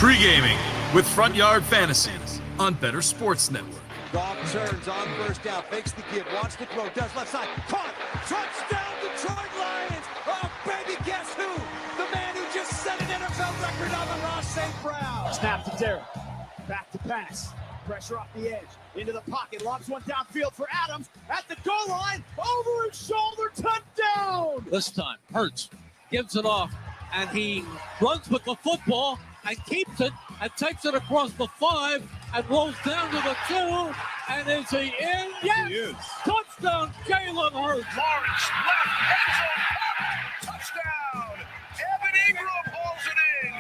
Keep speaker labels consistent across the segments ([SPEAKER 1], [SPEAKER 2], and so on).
[SPEAKER 1] Pre-gaming with Front Yard Fantasy on Better Sports Network.
[SPEAKER 2] Goff turns on first down, fakes the give, wants to throw, does left side, caught, touchdown Detroit Lions! Oh baby, guess who? The man who just set an NFL record on the Ross St. Brown.
[SPEAKER 3] Snap to Derrick, back to pass, pressure off the edge, into the pocket, lobs one downfield for Adams, at the goal line, over his shoulder, touchdown!
[SPEAKER 4] This time, Hurts gives it off, and he runs with the football and keeps it and takes it across the 5 and rolls down to the 2. And is he in? Yes!
[SPEAKER 3] He is.
[SPEAKER 4] Touchdown, Jalen Hurts.
[SPEAKER 5] Lawrence left end zone, touchdown! Evan Ingram pulls it in,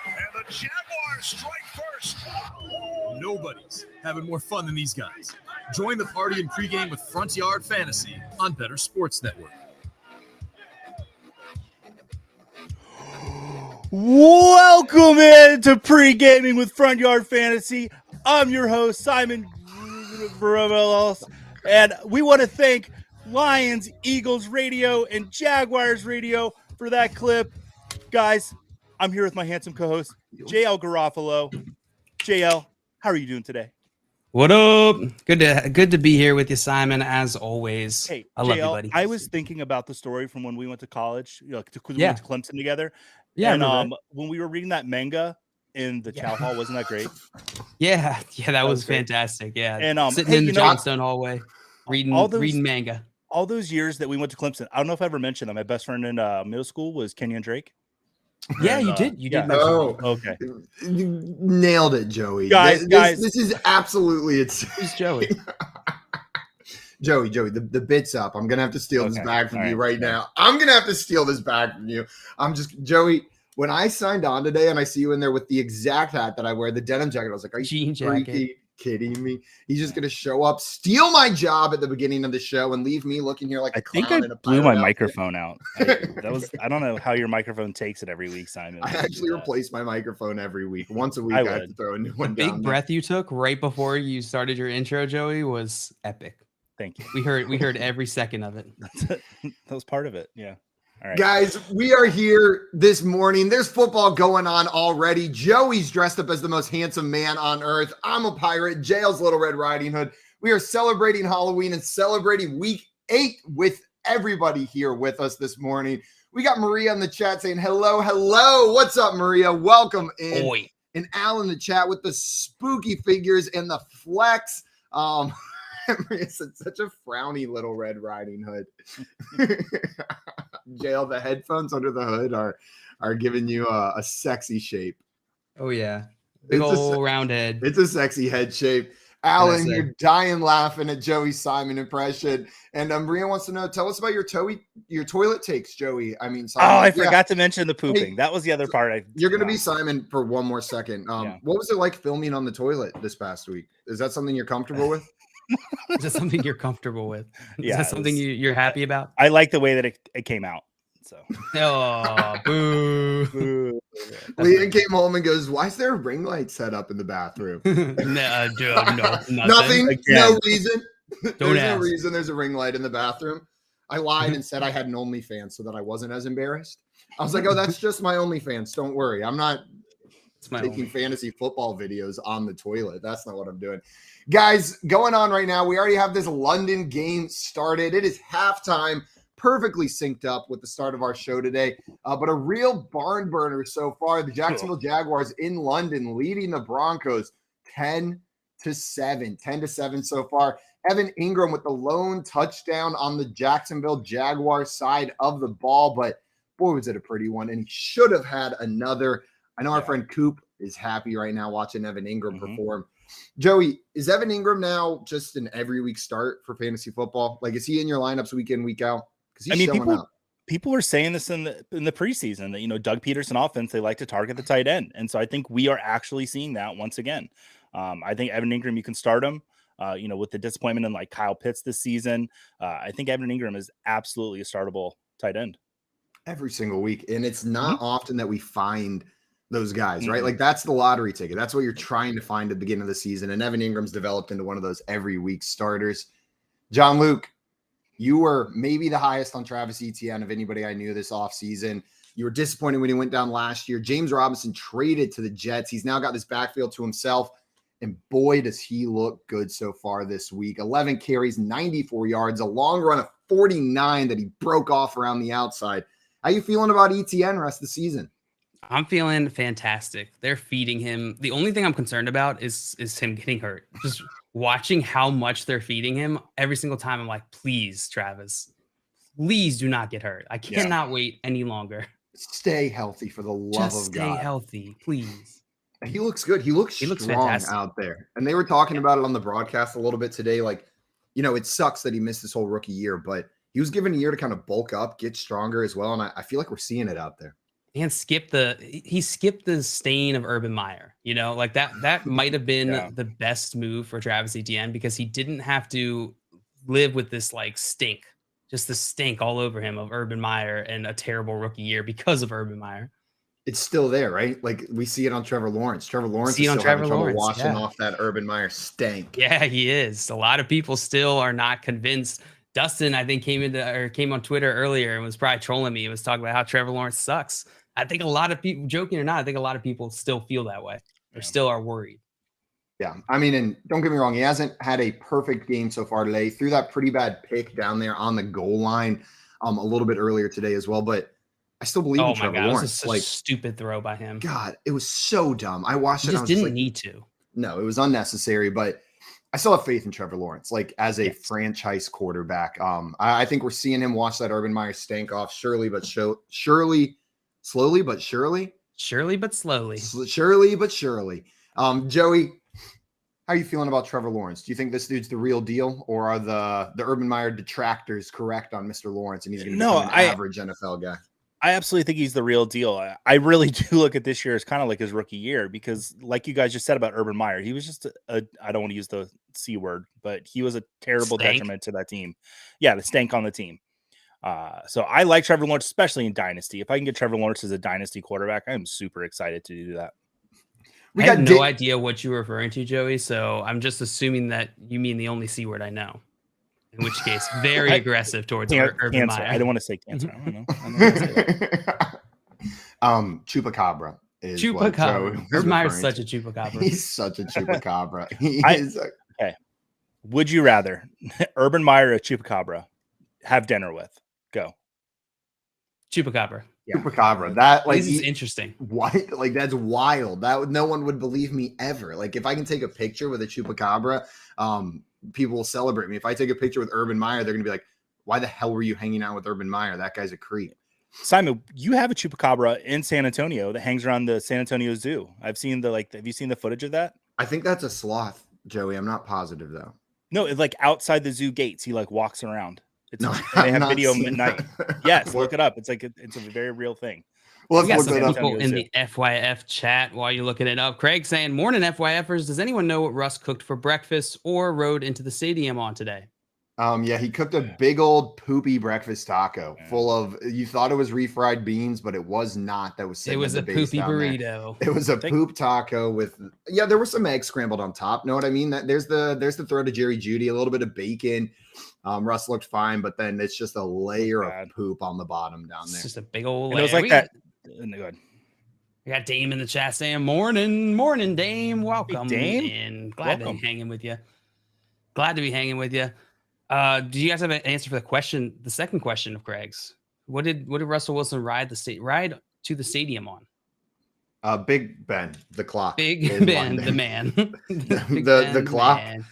[SPEAKER 5] and the Jaguars strike first.
[SPEAKER 1] Nobody's having more fun than these guys. Join the party in pregame with Front Yard Fantasy on Better Sports Network.
[SPEAKER 6] Welcome in to Pre-Gaming with Front Yard Fantasy. I'm your host, Simon Bravelos, and we want to thank Lions, Eagles Radio, and Jaguars Radio for that clip. Guys, I'm here with my handsome co-host, JL Garofalo. JL, how are you doing today?
[SPEAKER 7] What up? Good to be here with you, Simon, as always.
[SPEAKER 6] Hey,
[SPEAKER 7] I love
[SPEAKER 6] JL,
[SPEAKER 7] you, buddy.
[SPEAKER 6] I was thinking about the story from when we went to college, we went to Clemson together.
[SPEAKER 7] Yeah,
[SPEAKER 6] and when we were reading that manga in the Chow Hall, wasn't that great?
[SPEAKER 7] Yeah, that was
[SPEAKER 6] great.
[SPEAKER 7] fantastic. Yeah,
[SPEAKER 6] And
[SPEAKER 7] sitting in the Johnstone hallway, reading manga.
[SPEAKER 6] All those years that we went to Clemson, I don't know if I ever mentioned that my best friend in middle school was Kenyon Drake.
[SPEAKER 7] Yeah,
[SPEAKER 6] And,
[SPEAKER 7] you did. You did.
[SPEAKER 6] yeah.
[SPEAKER 7] mention
[SPEAKER 8] Oh,
[SPEAKER 6] Okay,
[SPEAKER 8] you nailed it, Joey.
[SPEAKER 6] Guys,
[SPEAKER 8] this is absolutely
[SPEAKER 7] it. Who's Joey?
[SPEAKER 8] Joey, the bit's up. I'm gonna have to steal this
[SPEAKER 6] Okay,
[SPEAKER 8] bag from
[SPEAKER 6] all
[SPEAKER 8] you
[SPEAKER 6] right,
[SPEAKER 8] right now. I'm gonna have to steal this bag from you. I'm just Joey. When I signed on today and I see you in there with the exact hat that I wear, the denim jacket, I was like, "Are you
[SPEAKER 7] Jean jacket.
[SPEAKER 8] freaking kidding me? He's just gonna show up, steal my job at the beginning of the show, and leave me looking here like a
[SPEAKER 6] I think
[SPEAKER 8] clown
[SPEAKER 6] I
[SPEAKER 8] in a
[SPEAKER 6] blew
[SPEAKER 8] pirate
[SPEAKER 6] my
[SPEAKER 8] outfit."
[SPEAKER 6] microphone out. I don't know how your microphone takes it every week, Simon.
[SPEAKER 8] I actually replace my microphone every week. Once a week,
[SPEAKER 6] I
[SPEAKER 8] I have
[SPEAKER 6] would.
[SPEAKER 8] to throw a new one
[SPEAKER 7] Big
[SPEAKER 8] down.
[SPEAKER 7] breath you took right before you started your intro, Joey, was epic.
[SPEAKER 6] Thank you.
[SPEAKER 7] We heard every second of it.
[SPEAKER 6] That was part of it. Yeah. All right.
[SPEAKER 8] Guys, we are here this morning. There's football going on already. Joey's dressed up as the most handsome man on earth. I'm a pirate. JL's Little Red Riding Hood. We are celebrating Halloween and celebrating week 8 with everybody here with us this morning. We got Maria in the chat saying, hello. What's up, Maria? Welcome in.
[SPEAKER 7] Oi.
[SPEAKER 8] And Al in the chat with the spooky figures and the flex. Maria said, such a frowny Little Red Riding Hood. JL, the headphones under the hood are giving you a sexy shape.
[SPEAKER 7] Oh yeah, big
[SPEAKER 8] It's a
[SPEAKER 7] old round head.
[SPEAKER 8] It's a sexy head shape. Alan,
[SPEAKER 7] say?
[SPEAKER 8] you're dying laughing at Joey's Simon impression. And Maria wants to know, tell us about your toilet takes, Joey. I mean, Simon.
[SPEAKER 6] Oh, I
[SPEAKER 8] Yeah,
[SPEAKER 6] forgot to mention the pooping. That was the other part.
[SPEAKER 8] You're going to be Simon for one more second.
[SPEAKER 6] Yeah.
[SPEAKER 8] What was it like filming on the toilet this past week? Is that something you're comfortable with?
[SPEAKER 7] Is that something you're comfortable with? Is
[SPEAKER 6] Yeah,
[SPEAKER 7] that
[SPEAKER 6] it
[SPEAKER 7] something
[SPEAKER 6] was-
[SPEAKER 7] you're happy about?
[SPEAKER 6] I like the way that it came out. So
[SPEAKER 7] Oh, boo.
[SPEAKER 6] Boo.
[SPEAKER 8] Leanne came home and goes, why is there a ring light set up in the bathroom?
[SPEAKER 7] No, dude, no,
[SPEAKER 8] Nothing.
[SPEAKER 6] Again.
[SPEAKER 8] No reason.
[SPEAKER 7] Don't
[SPEAKER 8] There's no
[SPEAKER 7] ask.
[SPEAKER 8] reason there's a ring light in the bathroom. I lied and said I had an OnlyFans so that I wasn't as embarrassed. I was like, oh, that's just my OnlyFans. Don't worry. I'm not
[SPEAKER 7] It's my
[SPEAKER 8] taking
[SPEAKER 7] only.
[SPEAKER 8] fantasy football videos on the toilet. That's not what I'm doing. Guys, going on right now, we already have this London game started. It is halftime, perfectly synced up with the start of our show today. But a real barn burner so far. The Jacksonville Jaguars in London leading the Broncos 10-7. 10-7 so far. Evan Ingram with the lone touchdown on the Jacksonville Jaguars side of the ball. But boy, was it a pretty one. And he should have had another. I know our friend Coop is happy right now watching Evan Ingram perform. Joey, is Evan Ingram now just an every week start for fantasy football? Like, is he in your lineups week in, week out? Because he's showing up.
[SPEAKER 6] People were saying this in the preseason that, Doug Peterson offense, they like to target the tight end. And so I think we are actually seeing that once again. I think Evan Ingram, you can start him, with the disappointment in like Kyle Pitts this season. I think Evan Ingram is absolutely a startable tight end.
[SPEAKER 8] Every single week. And it's not often that we find those guys, right? Like that's the lottery ticket. That's what you're trying to find at the beginning of the season. And Evan Ingram's developed into one of those every week starters. John Luke, you were maybe the highest on Travis Etienne of anybody I knew this offseason. You were disappointed when he went down last year. James Robinson traded to the Jets. He's now got this backfield to himself. And boy, does he look good so far this week. 11 carries, 94 yards, a long run of 49 that he broke off around the outside. How you feeling about ETN rest of the season?
[SPEAKER 7] I'm feeling fantastic. They're feeding him. The only thing I'm concerned about is him getting hurt. Just watching how much they're feeding him every single time. I'm like, please, Travis, please do not get hurt. I cannot wait any longer.
[SPEAKER 8] Stay healthy for the love of God.
[SPEAKER 7] Stay healthy, please.
[SPEAKER 8] He looks good. He looks strong
[SPEAKER 7] fantastic
[SPEAKER 8] out there. And they were talking about it on the broadcast a little bit today. Like, you know, it sucks that he missed this whole rookie year, but he was given a year to kind of bulk up, get stronger as well. And I feel like we're seeing it out there.
[SPEAKER 7] And he skipped the stain of Urban Meyer, you know, like that might have been the best move for Travis Etienne, because he didn't have to live with this like stink, just the stink all over him of Urban Meyer and a terrible rookie year because of Urban Meyer.
[SPEAKER 8] It's still there, right? Like we see it on Trevor Lawrence. Trevor Lawrence is still having trouble washing off that Urban Meyer stank.
[SPEAKER 7] Yeah, he is. A lot of people still are not convinced. Dustin, I think, came on Twitter earlier and was probably trolling me. He was talking about how Trevor Lawrence sucks. I think a lot of people, joking or not, I think a lot of people still feel that way. Or still are worried.
[SPEAKER 8] Yeah. I mean, and don't get me wrong, he hasn't had a perfect game so far today. Threw that pretty bad pick down there on the goal line a little bit earlier today as well. But I still believe in Trevor Lawrence.
[SPEAKER 7] It was a stupid throw by him.
[SPEAKER 8] God, it was so dumb. I watched it.
[SPEAKER 7] He just didn't need to.
[SPEAKER 8] No, it was unnecessary, but I still have faith in Trevor Lawrence, like as a franchise quarterback. I think we're seeing him wash that Urban Meyer stank off slowly but surely. Joey, how are you feeling about Trevor Lawrence? Do you think this dude's the real deal, or are the Urban Meyer detractors correct on Mr. Lawrence and he's going to become an average NFL guy?
[SPEAKER 6] I absolutely think he's the real deal. I really do look at this year as kind of like his rookie year, because like you guys just said about Urban Meyer, he was just I don't want to use the C word, but he was a terrible detriment to that team. Yeah, the stank on the team. So I like Trevor Lawrence, especially in Dynasty. If I can get Trevor Lawrence as a Dynasty quarterback, I'm super excited to do that.
[SPEAKER 7] I have no idea what you're referring to, Joey, so I'm just assuming that you mean the only C word I know. In which case, very aggressive towards Urban Meyer.
[SPEAKER 6] I don't want to say cancer. I don't know.
[SPEAKER 8] Chupacabra is
[SPEAKER 7] Chupacabra. Urban Meyer's such a chupacabra.
[SPEAKER 8] He's such a chupacabra.
[SPEAKER 6] Okay. Would you rather Urban Meyer or Chupacabra have dinner with? Go.
[SPEAKER 7] Chupacabra.
[SPEAKER 8] Yeah. Chupacabra. That like
[SPEAKER 7] this is interesting.
[SPEAKER 8] What? Like that's wild. No one would believe me ever. Like if I can take a picture with a Chupacabra, people will celebrate me. If I take a picture with Urban Meyer, they're gonna be like, "Why the hell were you hanging out with Urban Meyer? That guy's a creep."
[SPEAKER 6] Simon, you have a Chupacabra in San Antonio that hangs around the San Antonio Zoo. I've seen have you seen the footage of that?
[SPEAKER 8] I think that's a sloth, Joey. I'm not positive though.
[SPEAKER 6] No, it's like outside the zoo gates. He like walks around. They have video midnight. Yes, look it up. It's like it's a very real thing.
[SPEAKER 7] Well, we got some people in the FYF chat while you're looking it up. Craig saying, "Morning, FYFers. Does anyone know what Russ cooked for breakfast or rode into the stadium on today?"
[SPEAKER 8] Yeah, he cooked a big old poopy breakfast taco full of. You thought it was refried beans, but it was not. That was
[SPEAKER 7] it was a poopy burrito.
[SPEAKER 8] It was a poop taco with there were some eggs scrambled on top. Know what I mean? There's the throw to Jerry Jeudy, a little bit of bacon. Russ looked fine, but then it's just a layer of poop on the bottom down there.
[SPEAKER 7] It's just a big old layer.
[SPEAKER 6] It was like that. Go ahead.
[SPEAKER 7] We got Dame in the chat saying, morning, Dame. Welcome.
[SPEAKER 6] Dame.
[SPEAKER 7] And glad to be hanging with you. Do you guys have an answer for the second question of Craig's? What did Russell Wilson ride to the stadium on?
[SPEAKER 8] Big Ben, the clock.
[SPEAKER 7] Big Ben, the man.
[SPEAKER 8] the clock. Man.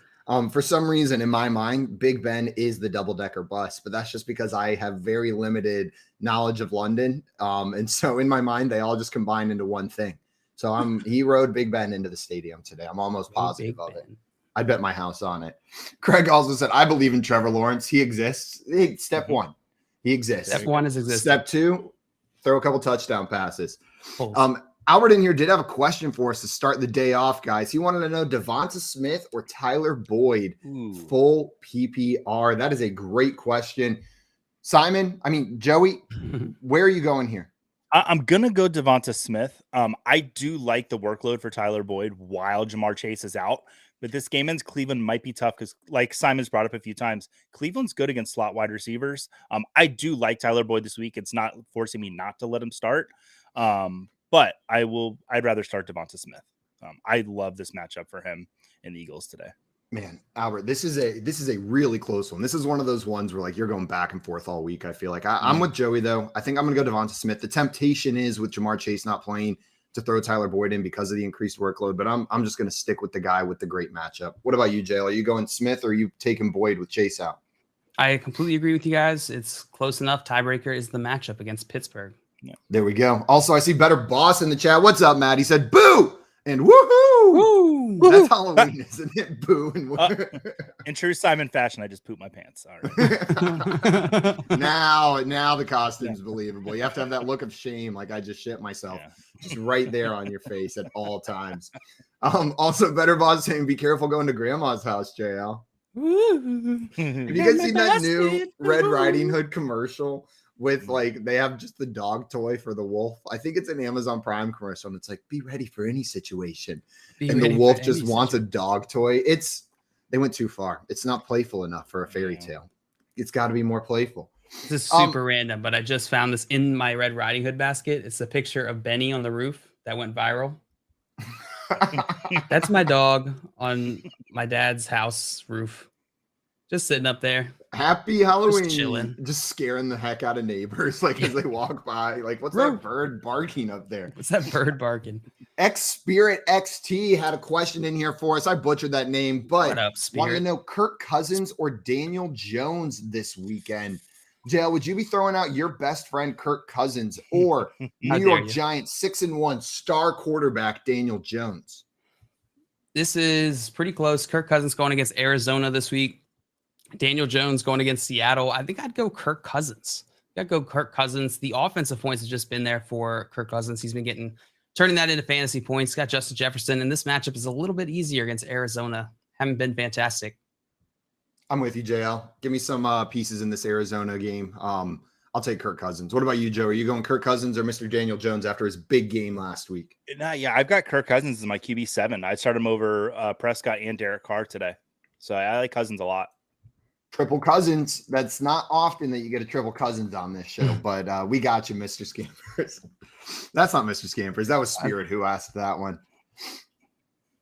[SPEAKER 8] For some reason, in my mind, Big Ben is the double-decker bus, but that's just because I have very limited knowledge of London. And so in my mind, they all just combine into one thing. So he rode Big Ben into the stadium today. I'm almost positive of it. I bet my house on it. Craig also said, I believe in Trevor Lawrence. He exists. Step one, he exists.
[SPEAKER 7] Step one is existing.
[SPEAKER 8] Step two, throw a couple touchdown passes. Albert in here did have a question for us to start the day off, guys. He wanted to know Devonta Smith or Tyler Boyd, full PPR. That is a great question. Joey, where are you going here?
[SPEAKER 6] I'm going to go Devonta Smith. I do like the workload for Tyler Boyd while Jamar Chase is out. But this game ends Cleveland might be tough because, like Simon's brought up a few times, Cleveland's good against slot wide receivers. I do like Tyler Boyd this week. It's not forcing me not to let him start. But I'd rather start Devonta Smith. I love this matchup for him and the Eagles today.
[SPEAKER 8] Man, Albert, this is a really close one. This is one of those ones where like you're going back and forth all week. I feel like I'm with Joey though. I think I'm gonna go Devonta Smith. The temptation is with Jamar Chase not playing to throw Tyler Boyd in because of the increased workload, but I'm just gonna stick with the guy with the great matchup. What about you, Jay? Are you going Smith or are you taking Boyd with Chase out?
[SPEAKER 7] I completely agree with you guys. It's close enough. Tiebreaker is the matchup against Pittsburgh.
[SPEAKER 6] Yeah.
[SPEAKER 8] There we go. Also, I see Better Boss in the chat. What's up, Matt? He said boo and woohoo.
[SPEAKER 7] Woo!
[SPEAKER 8] That's Halloween, isn't it? Boo and woo.
[SPEAKER 6] In true Simon fashion, I just pooped my pants. All right.
[SPEAKER 8] Now the costume's believable. You have to have that look of shame, like I just shit myself, just right there on your face at all times. Also, Better Boss saying, "Be careful going to Grandma's house, JL." Have you guys seen that new Red Riding Hood commercial with like they have just the dog toy for the wolf? I think it's an Amazon Prime commercial, and it's like, "Be ready for any situation," and the wolf just wants a dog toy. They went too far. It's not playful enough for a fairy tale. It's got to be more playful.
[SPEAKER 7] This is super random, but I just found this in my Red Riding Hood basket. It's a picture of Benny on the roof that went viral. That's my dog on my dad's house roof, just sitting up there.
[SPEAKER 8] Happy Halloween,
[SPEAKER 7] Just chilling.
[SPEAKER 8] just scaring the heck out of neighbors, like as they walk by. Like, what's that bird barking up there?
[SPEAKER 7] What's that bird barking?
[SPEAKER 8] X Spirit XT had a question in here for us. I butchered that name, but
[SPEAKER 7] What up,
[SPEAKER 8] wanted to
[SPEAKER 7] Spirit?
[SPEAKER 8] know Kirk Cousins or Daniel Jones this weekend. JL, would you be throwing out your best friend Kirk Cousins or
[SPEAKER 7] How
[SPEAKER 8] New
[SPEAKER 7] dare
[SPEAKER 8] York
[SPEAKER 7] you.
[SPEAKER 8] Giants 6-1 star quarterback Daniel Jones?
[SPEAKER 7] This is pretty close. Kirk Cousins going against Arizona this week. Daniel Jones going against Seattle. I think I'd go Kirk Cousins. I'd go Kirk Cousins. The offensive points have just been there for Kirk Cousins. He's been turning that into fantasy points. Got Justin Jefferson, and this matchup is a little bit easier against Arizona. Haven't been fantastic.
[SPEAKER 8] I'm with you, JL. Give me some pieces in this Arizona game. I'll take Kirk Cousins. What about you, Joe? Are you going Kirk Cousins or Mr. Daniel Jones after his big game last week?
[SPEAKER 6] Yeah, I've got Kirk Cousins as my QB7. I'd start him over Prescott and Derek Carr today. So I like Cousins a lot.
[SPEAKER 8] Triple Cousins. That's not often that you get a triple Cousins on this show, but we got you, Mr. Scampers. That's not Mr. Scampers. That was Spirit who asked that one.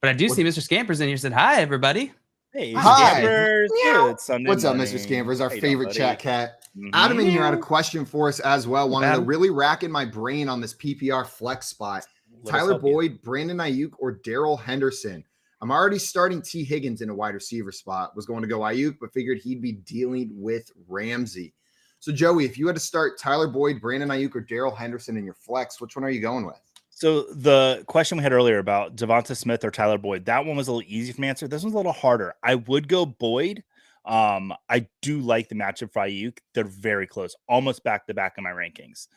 [SPEAKER 7] But I do see Mr. Scampers in here. Said hi, everybody.
[SPEAKER 6] Hey,
[SPEAKER 8] Hi.
[SPEAKER 6] Scampers.
[SPEAKER 8] Meow.
[SPEAKER 6] Good Sunday
[SPEAKER 8] What's up,
[SPEAKER 6] morning.
[SPEAKER 8] Mr. Scampers? Our
[SPEAKER 6] How you
[SPEAKER 8] favorite
[SPEAKER 6] doing,
[SPEAKER 8] chat
[SPEAKER 6] buddy?
[SPEAKER 8] cat.
[SPEAKER 6] Mhm.
[SPEAKER 8] Adam in here had a question for us as well. Wanted to
[SPEAKER 7] Adam.
[SPEAKER 8] really rack in my brain on this PPR flex spot.
[SPEAKER 6] Let us
[SPEAKER 8] Tyler
[SPEAKER 6] help you.
[SPEAKER 8] Boyd, Brandon Ayuk, or Daryl Henderson. I'm already starting T. Higgins in a wide receiver spot. Was going to go Ayuk, but figured he'd be dealing with Ramsey. So, Joey, if you had to start Tyler Boyd, Brandon Ayuk, or Daryl Henderson in your flex, which one are you going with?
[SPEAKER 6] So the question we had earlier about Devonta Smith or Tyler Boyd, that one was a little easy for me to answer. This one's a little harder. I would go Boyd. I do like the matchup for Ayuk. They're very close, almost back to back in my rankings.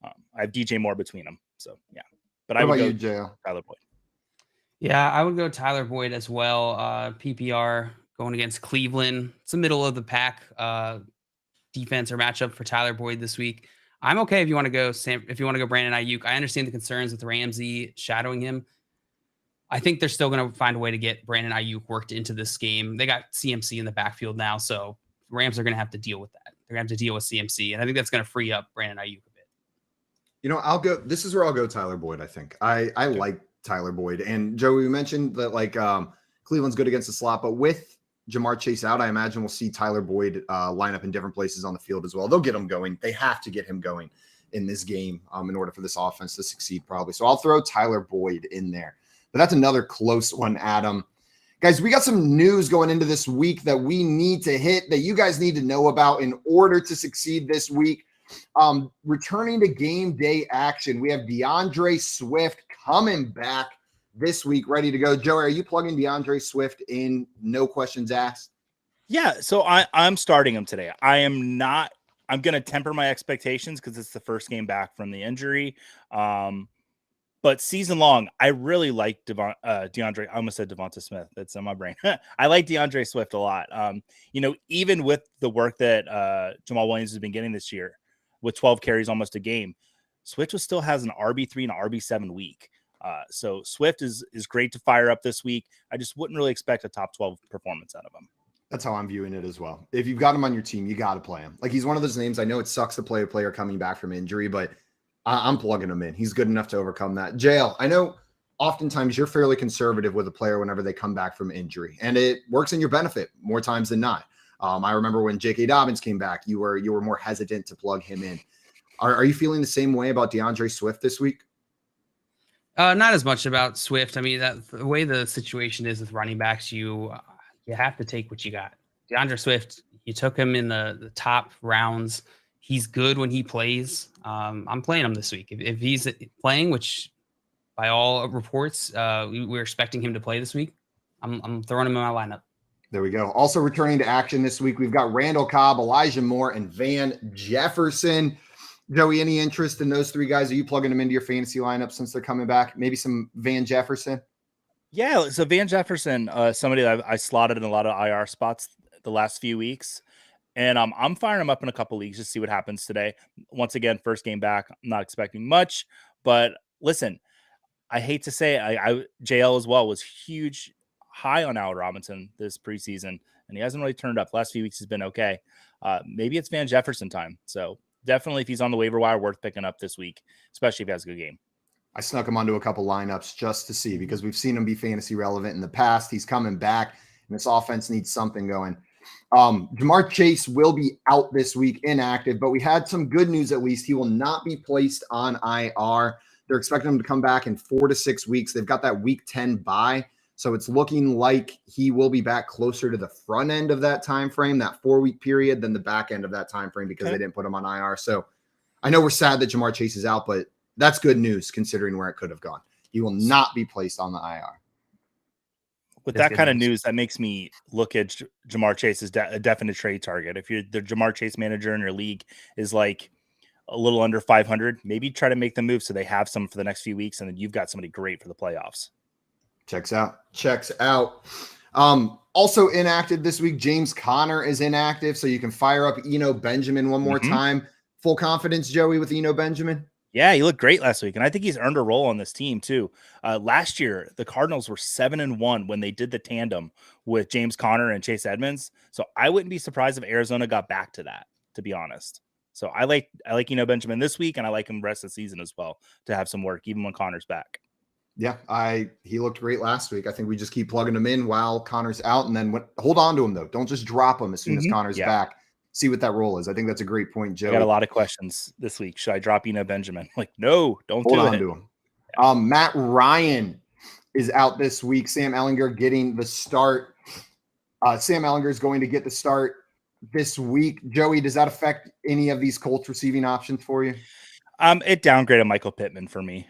[SPEAKER 6] I have DJ Moore between them. So, yeah. But I
[SPEAKER 8] What
[SPEAKER 6] would
[SPEAKER 8] about
[SPEAKER 6] go
[SPEAKER 8] you, JL?
[SPEAKER 6] Tyler Boyd.
[SPEAKER 7] Yeah, I would go Tyler Boyd as well. PPR going against Cleveland. It's the middle of the pack defense or matchup for Tyler Boyd this week. I'm okay if you want to go if you want to go Brandon Ayuk. I understand the concerns with Ramsey shadowing him. I think they're still going to find a way to get Brandon Ayuk worked into this game. They got CMC in the backfield now, so Rams are going to have to deal with that. They're going to have to deal with CMC, and I think that's going to free up Brandon Ayuk a bit.
[SPEAKER 8] You know, I'll go. This is where I'll go Tyler Boyd, I think. I like Tyler Boyd. And Joey, we mentioned that like Cleveland's good against the slot, but with Jamar Chase out, I imagine we'll see Tyler Boyd line up in different places on the field as well. They'll get him going. They have to get him going in this game in order for this offense to succeed probably. So I'll throw Tyler Boyd in there. But that's another close one, Adam. Guys, we got some news going into this week that we need to hit, that you guys need to know about in order to succeed this week. Returning to game day action, we have DeAndre Swift coming back this week, ready to go. Joey, are you plugging DeAndre Swift in? No questions asked.
[SPEAKER 6] Yeah, so I'm starting him today. I'm going to temper my expectations because it's the first game back from the injury. But season long, I really like DeAndre. I almost said Devonta Smith. That's in my brain. I like DeAndre Swift a lot. Even with the work that Jamal Williams has been getting this year with 12 carries, almost a game, Swift still has an RB3 and an RB7 week. So Swift is great to fire up this week. I just wouldn't really expect a top 12 performance out of him.
[SPEAKER 8] That's how I'm viewing it as well. If you've got him on your team, you got to play him. Like, he's one of those names. I know it sucks to play a player coming back from injury, but I'm plugging him in. He's good enough to overcome that. JL, I know oftentimes you're fairly conservative with a player whenever they come back from injury, and it works in your benefit more times than not. I remember when J.K. Dobbins came back, you were more hesitant to plug him in. Are you feeling the same way about DeAndre Swift this week?
[SPEAKER 7] Not as much about Swift. I mean, the way the situation is with running backs, you have to take what you got. DeAndre Swift, you took him in the top rounds. He's good when he plays. I'm playing him this week. If he's playing, which by all reports, we're expecting him to play this week, I'm throwing him in my lineup.
[SPEAKER 8] There we go. Also returning to action this week, we've got Randall Cobb, Elijah Moore, and Van Jefferson. Joey, any interest in those three guys? Are you plugging them into your fantasy lineup since they're coming back? Maybe some Van Jefferson?
[SPEAKER 6] Yeah, so Van Jefferson, somebody that I slotted in a lot of IR spots the last few weeks. And I'm firing him up in a couple leagues to see what happens today. Once again, first game back, I'm not expecting much. But listen, I hate to say it, JL as well was huge, high on Al Robinson this preseason, and he hasn't really turned up. The last few weeks has been okay. Maybe it's Van Jefferson time. So definitely if he's on the waiver wire, worth picking up this week, especially if he has a good game.
[SPEAKER 8] I snuck him onto a couple lineups just to see, because we've seen him be fantasy relevant in the past. He's coming back, and this offense needs something going. Jamar Chase will be out this week, inactive, but we had some good news at least. He will not be placed on IR. They're expecting him to come back in 4 to 6 weeks. They've got that week 10 bye, so it's looking like he will be back closer to the front end of that time frame, that 4-week period, than the back end of that time frame, because they didn't put him on IR. So I know we're sad that Jamar Chase is out, but that's good news considering where it could have gone. He will not be placed on the IR.
[SPEAKER 6] With that kind of news, that makes me look at Jamar Chase as a definite trade target. If you're the Jamar Chase manager in your league is like a little under 500, maybe try to make the move so they have some for the next few weeks, and then you've got somebody great for the playoffs.
[SPEAKER 8] Checks out. Also inactive this week, James Conner is inactive, so you can fire up Eno Benjamin one more time. Full confidence, Joey, with Eno Benjamin?
[SPEAKER 6] Yeah, he looked great last week, and I think he's earned a role on this team too. Last year, the Cardinals were 7-1 when they did the tandem with James Conner and Chase Edmonds. So I wouldn't be surprised if Arizona got back to that, to be honest. So I like Eno Benjamin this week, and I like him the rest of the season as well to have some work, even when Conner's back.
[SPEAKER 8] Yeah, he looked great last week. I think we just keep plugging him in while Conner's out, and then hold on to him though. Don't just drop him as soon as Conner's back. See what that role is. I think that's a great point, Joe.
[SPEAKER 6] I got a lot of questions this week. Should I drop Eno Benjamin? Like, no, don't
[SPEAKER 8] hold
[SPEAKER 6] do
[SPEAKER 8] on
[SPEAKER 6] it.
[SPEAKER 8] to him. Matt Ryan is out this week. Sam Ehlinger getting the start. Sam Ehlinger is going to get the start this week. Joey, does that affect any of these Colts receiving options for you?
[SPEAKER 6] It downgraded Michael Pittman for me.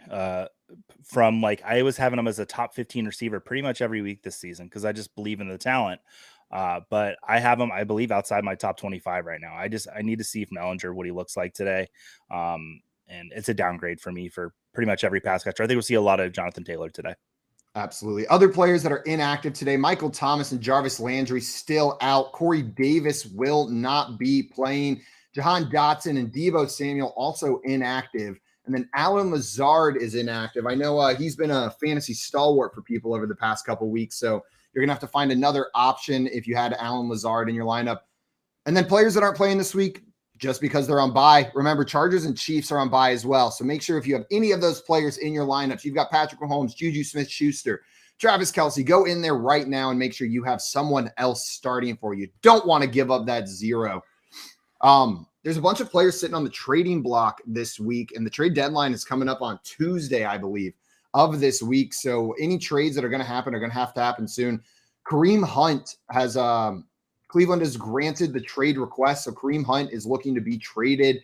[SPEAKER 6] From like, I was having him as a top 15 receiver pretty much every week this season because I just believe in the talent. But I have him, I believe, outside my top 25 right now. I need to see from Ehlinger what he looks like today. And it's a downgrade for me for pretty much every pass catcher. I think we'll see a lot of Jonathan Taylor today.
[SPEAKER 8] Absolutely. Other players that are inactive today, Michael Thomas and Jarvis Landry still out. Corey Davis will not be playing. Jahan Dotson and Deebo Samuel also inactive. And then Alan Lazard is inactive. I know he's been a fantasy stalwart for people over the past couple weeks, so you're going to have to find another option if you had Alan Lazard in your lineup. And then players that aren't playing this week, just because they're on bye. Remember, Chargers and Chiefs are on bye as well. So make sure if you have any of those players in your lineups, you've got Patrick Mahomes, Juju Smith-Schuster, Travis Kelce, go in there right now and make sure you have someone else starting for you. Don't want to give up that 0. There's a bunch of players sitting on the trading block this week, and the trade deadline is coming up on Tuesday, I believe, of this week. So any trades that are going to happen are going to have to happen soon. Kareem Hunt has Cleveland has granted the trade request, so Kareem Hunt is looking to be traded.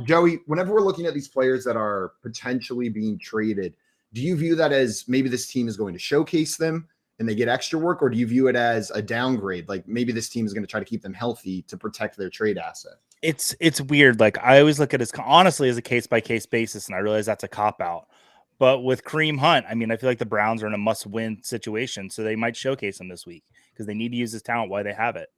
[SPEAKER 8] Joey, whenever we're looking at these players that are potentially being traded, do you view that as maybe this team is going to showcase them and they get extra work, or do you view it as a downgrade? Like maybe this team is going to try to keep them healthy to protect their trade asset.
[SPEAKER 6] It's weird. Like I always look at it honestly as a case-by-case basis, and I realize that's a cop-out. But with Kareem Hunt, I mean, I feel like the Browns are in a must-win situation, so they might showcase him this week because they need to use his talent while they have it.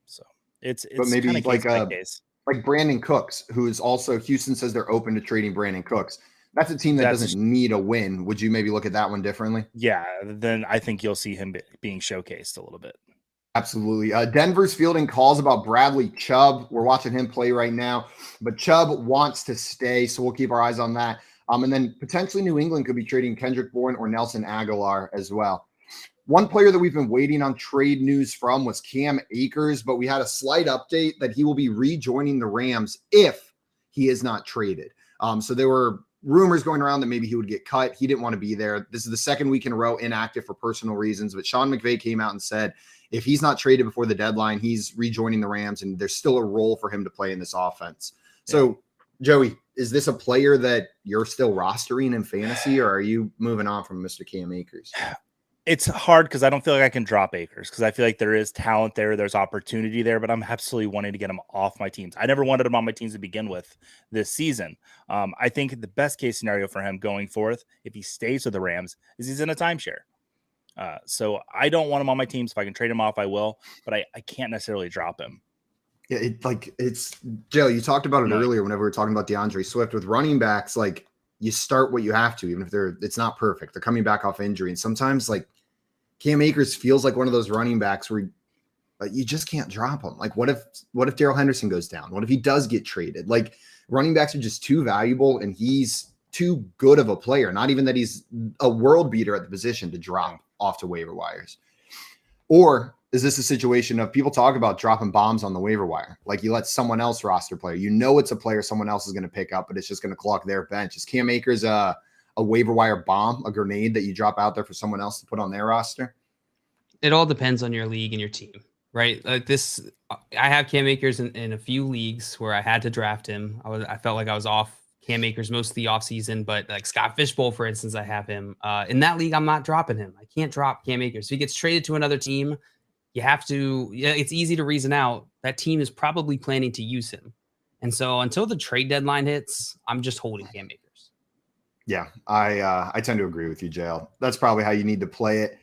[SPEAKER 6] So it's
[SPEAKER 8] but maybe
[SPEAKER 6] like
[SPEAKER 8] like Brandon Cooks, who is also Houston says they're open to trading Brandon Cooks. That's a team that
[SPEAKER 6] That's-
[SPEAKER 8] doesn't need a win. Would you maybe look at that one differently?
[SPEAKER 6] Yeah, then I think you'll see him being showcased a little bit.
[SPEAKER 8] Absolutely. Denver's fielding calls about Bradley Chubb. We're watching him play right now, but Chubb wants to stay, so we'll keep our eyes on that. And then potentially New England could be trading Kendrick Bourne or Nelson Aguilar as well. One player that we've been waiting on trade news from was Cam Akers, but we had a slight update that he will be rejoining the Rams if he is not traded. So there were rumors going around that maybe he would get cut. He didn't want to be there. This is the second week in a row inactive for personal reasons, but Sean McVay came out and said if he's not traded before the deadline, he's rejoining the Rams, and there's still a role for him to play in this offense. Yeah. So, Joey, is this a player that you're still rostering in fantasy, or are you moving on from Mr. Cam Akers?
[SPEAKER 6] It's hard because I don't feel like I can drop Akers because I feel like there is talent there. There's opportunity there, but I'm absolutely wanting to get him off my teams. I never wanted him on my teams to begin with this season. I think the best case scenario for him going forth, if he stays with the Rams, is he's in a timeshare. So I don't want him on my teams. If I can trade him off, I will, but I can't necessarily drop him.
[SPEAKER 8] Yeah, it's Joe, you talked about it earlier whenever we were talking about DeAndre Swift with running backs. Like, you start what you have to, even if it's not perfect. They're coming back off injury. And sometimes like Cam Akers feels like one of those running backs where you just can't drop him. Like, what if Darrell Henderson goes down? What if he does get traded? Like, running backs are just too valuable, and he's too good of a player. Not even that he's a world beater at the position to drop off to waiver wires. Or is this a situation of people talk about dropping bombs on the waiver wire? Like, you let someone else roster player, it's a player someone else is going to pick up, but it's just going to clock their bench. Is Cam Akers a waiver wire bomb, a grenade that you drop out there for someone else to put on their roster?
[SPEAKER 7] It all depends on your league and your team, right? Like this, I have Cam Akers in a few leagues where I had to draft him. I felt like I was off Cam Akers most of the offseason, but like Scott Fishbowl, for instance, I have him. In that league, I'm not dropping him. I can't drop Cam Akers. If he gets traded to another team, you have to, it's easy to reason out that team is probably planning to use him. And so until the trade deadline hits, I'm just holding Cam Akers.
[SPEAKER 8] Yeah, I tend to agree with you, JL. That's probably how you need to play it.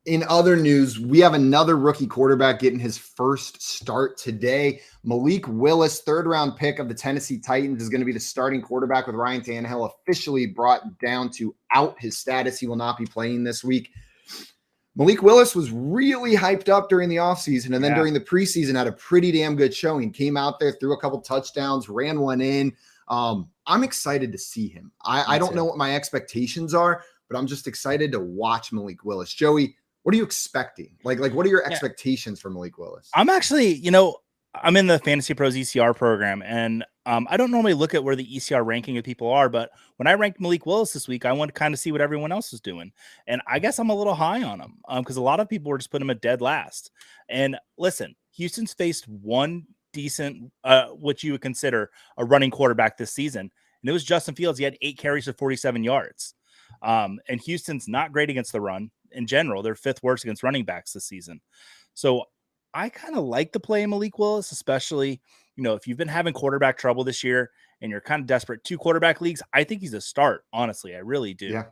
[SPEAKER 8] In other news, we have another rookie quarterback getting his first start today. Malik Willis, third-round pick of the Tennessee Titans, is going to be the starting quarterback with Ryan Tannehill officially brought down to out his status. He will not be playing this week. Malik Willis was really hyped up during the offseason, and then during the preseason had a pretty damn good showing. Came out there, threw a couple touchdowns, ran one in. I'm excited to see him. I don't know what my expectations are, but I'm just excited to watch Malik Willis. Joey, what are you expecting? Like what are your expectations for Malik Willis?
[SPEAKER 6] I'm actually, I'm in the Fantasy Pros ECR program, and I don't normally look at where the ECR ranking of people are, but when I ranked Malik Willis this week, I want to kind of see what everyone else is doing. And I guess I'm a little high on him because a lot of people were just putting him at dead last. And listen, Houston's faced one decent, what you would consider a running quarterback this season, and it was Justin Fields. He had 8 carries for 47 yards. And Houston's not great against the run in general. They're 5th worst against running backs this season. So I kind of like the play of Malik Willis, especially, if you've been having quarterback trouble this year and you're kind of desperate 2 quarterback leagues. I think he's a start. Honestly, I really do.
[SPEAKER 8] Yeah.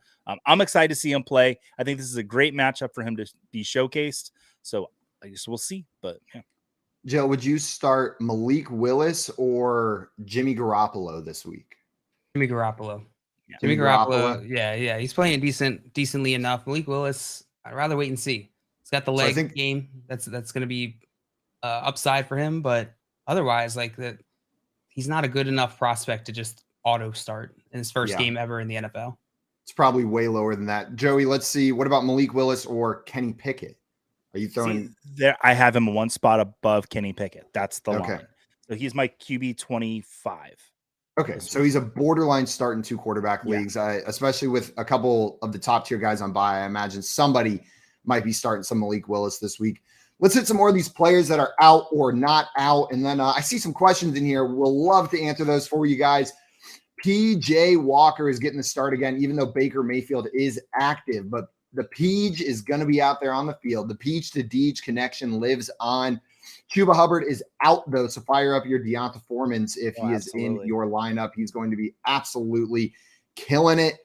[SPEAKER 6] I'm excited to see him play. I think this is a great matchup for him to be showcased. So I guess we'll see, but yeah.
[SPEAKER 8] Joe, would you start Malik Willis or Jimmy Garoppolo this week?
[SPEAKER 7] Jimmy Garoppolo.
[SPEAKER 6] Yeah.
[SPEAKER 7] Jimmy Garoppolo. Yeah. He's playing decently enough. Malik Willis, I'd rather wait and see. He's got the leg game. That's going to be upside for him, but otherwise, he's not a good enough prospect to just auto start in his first game ever in the NFL.
[SPEAKER 8] It's probably way lower than that. Joey, let's see. What about Malik Willis or Kenny Pickett? Are you throwing
[SPEAKER 6] there? I have him one spot above Kenny Pickett. That's the line. So he's my QB 25.
[SPEAKER 8] Okay, so he's a borderline start in 2 quarterback leagues, especially with a couple of the top tier guys on bye. I imagine somebody might be starting some Malik Willis this week. Let's hit some more of these players that are out or not out. And then I see some questions in here. We'll love to answer those for you guys. PJ Walker is getting the start again, even though Baker Mayfield is active. But the Peach is going to be out there on the field. The Peach to Deej connection lives on. Chuba Hubbard is out, though, so fire up your Deonta Foreman's if he is in your lineup. He's going to be absolutely killing it.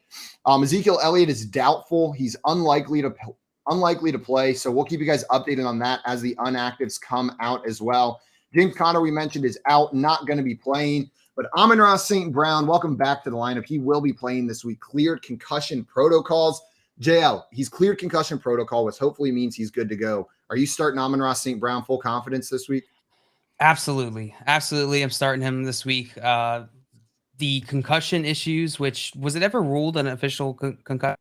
[SPEAKER 8] Ezekiel Elliott is doubtful. He's unlikely to play, so we'll keep you guys updated on that as the unactives come out as well. James Conner, we mentioned, is out, not going to be playing. But Amon-Ra St. Brown, welcome back to the lineup. He will be playing this week. Cleared concussion protocols. JL, he's cleared concussion protocol, which hopefully means he's good to go. Are you starting Amon-Ra St. Brown full confidence this week?
[SPEAKER 7] Absolutely. I'm starting him this week. The concussion issues, which was it ever ruled an official concussion?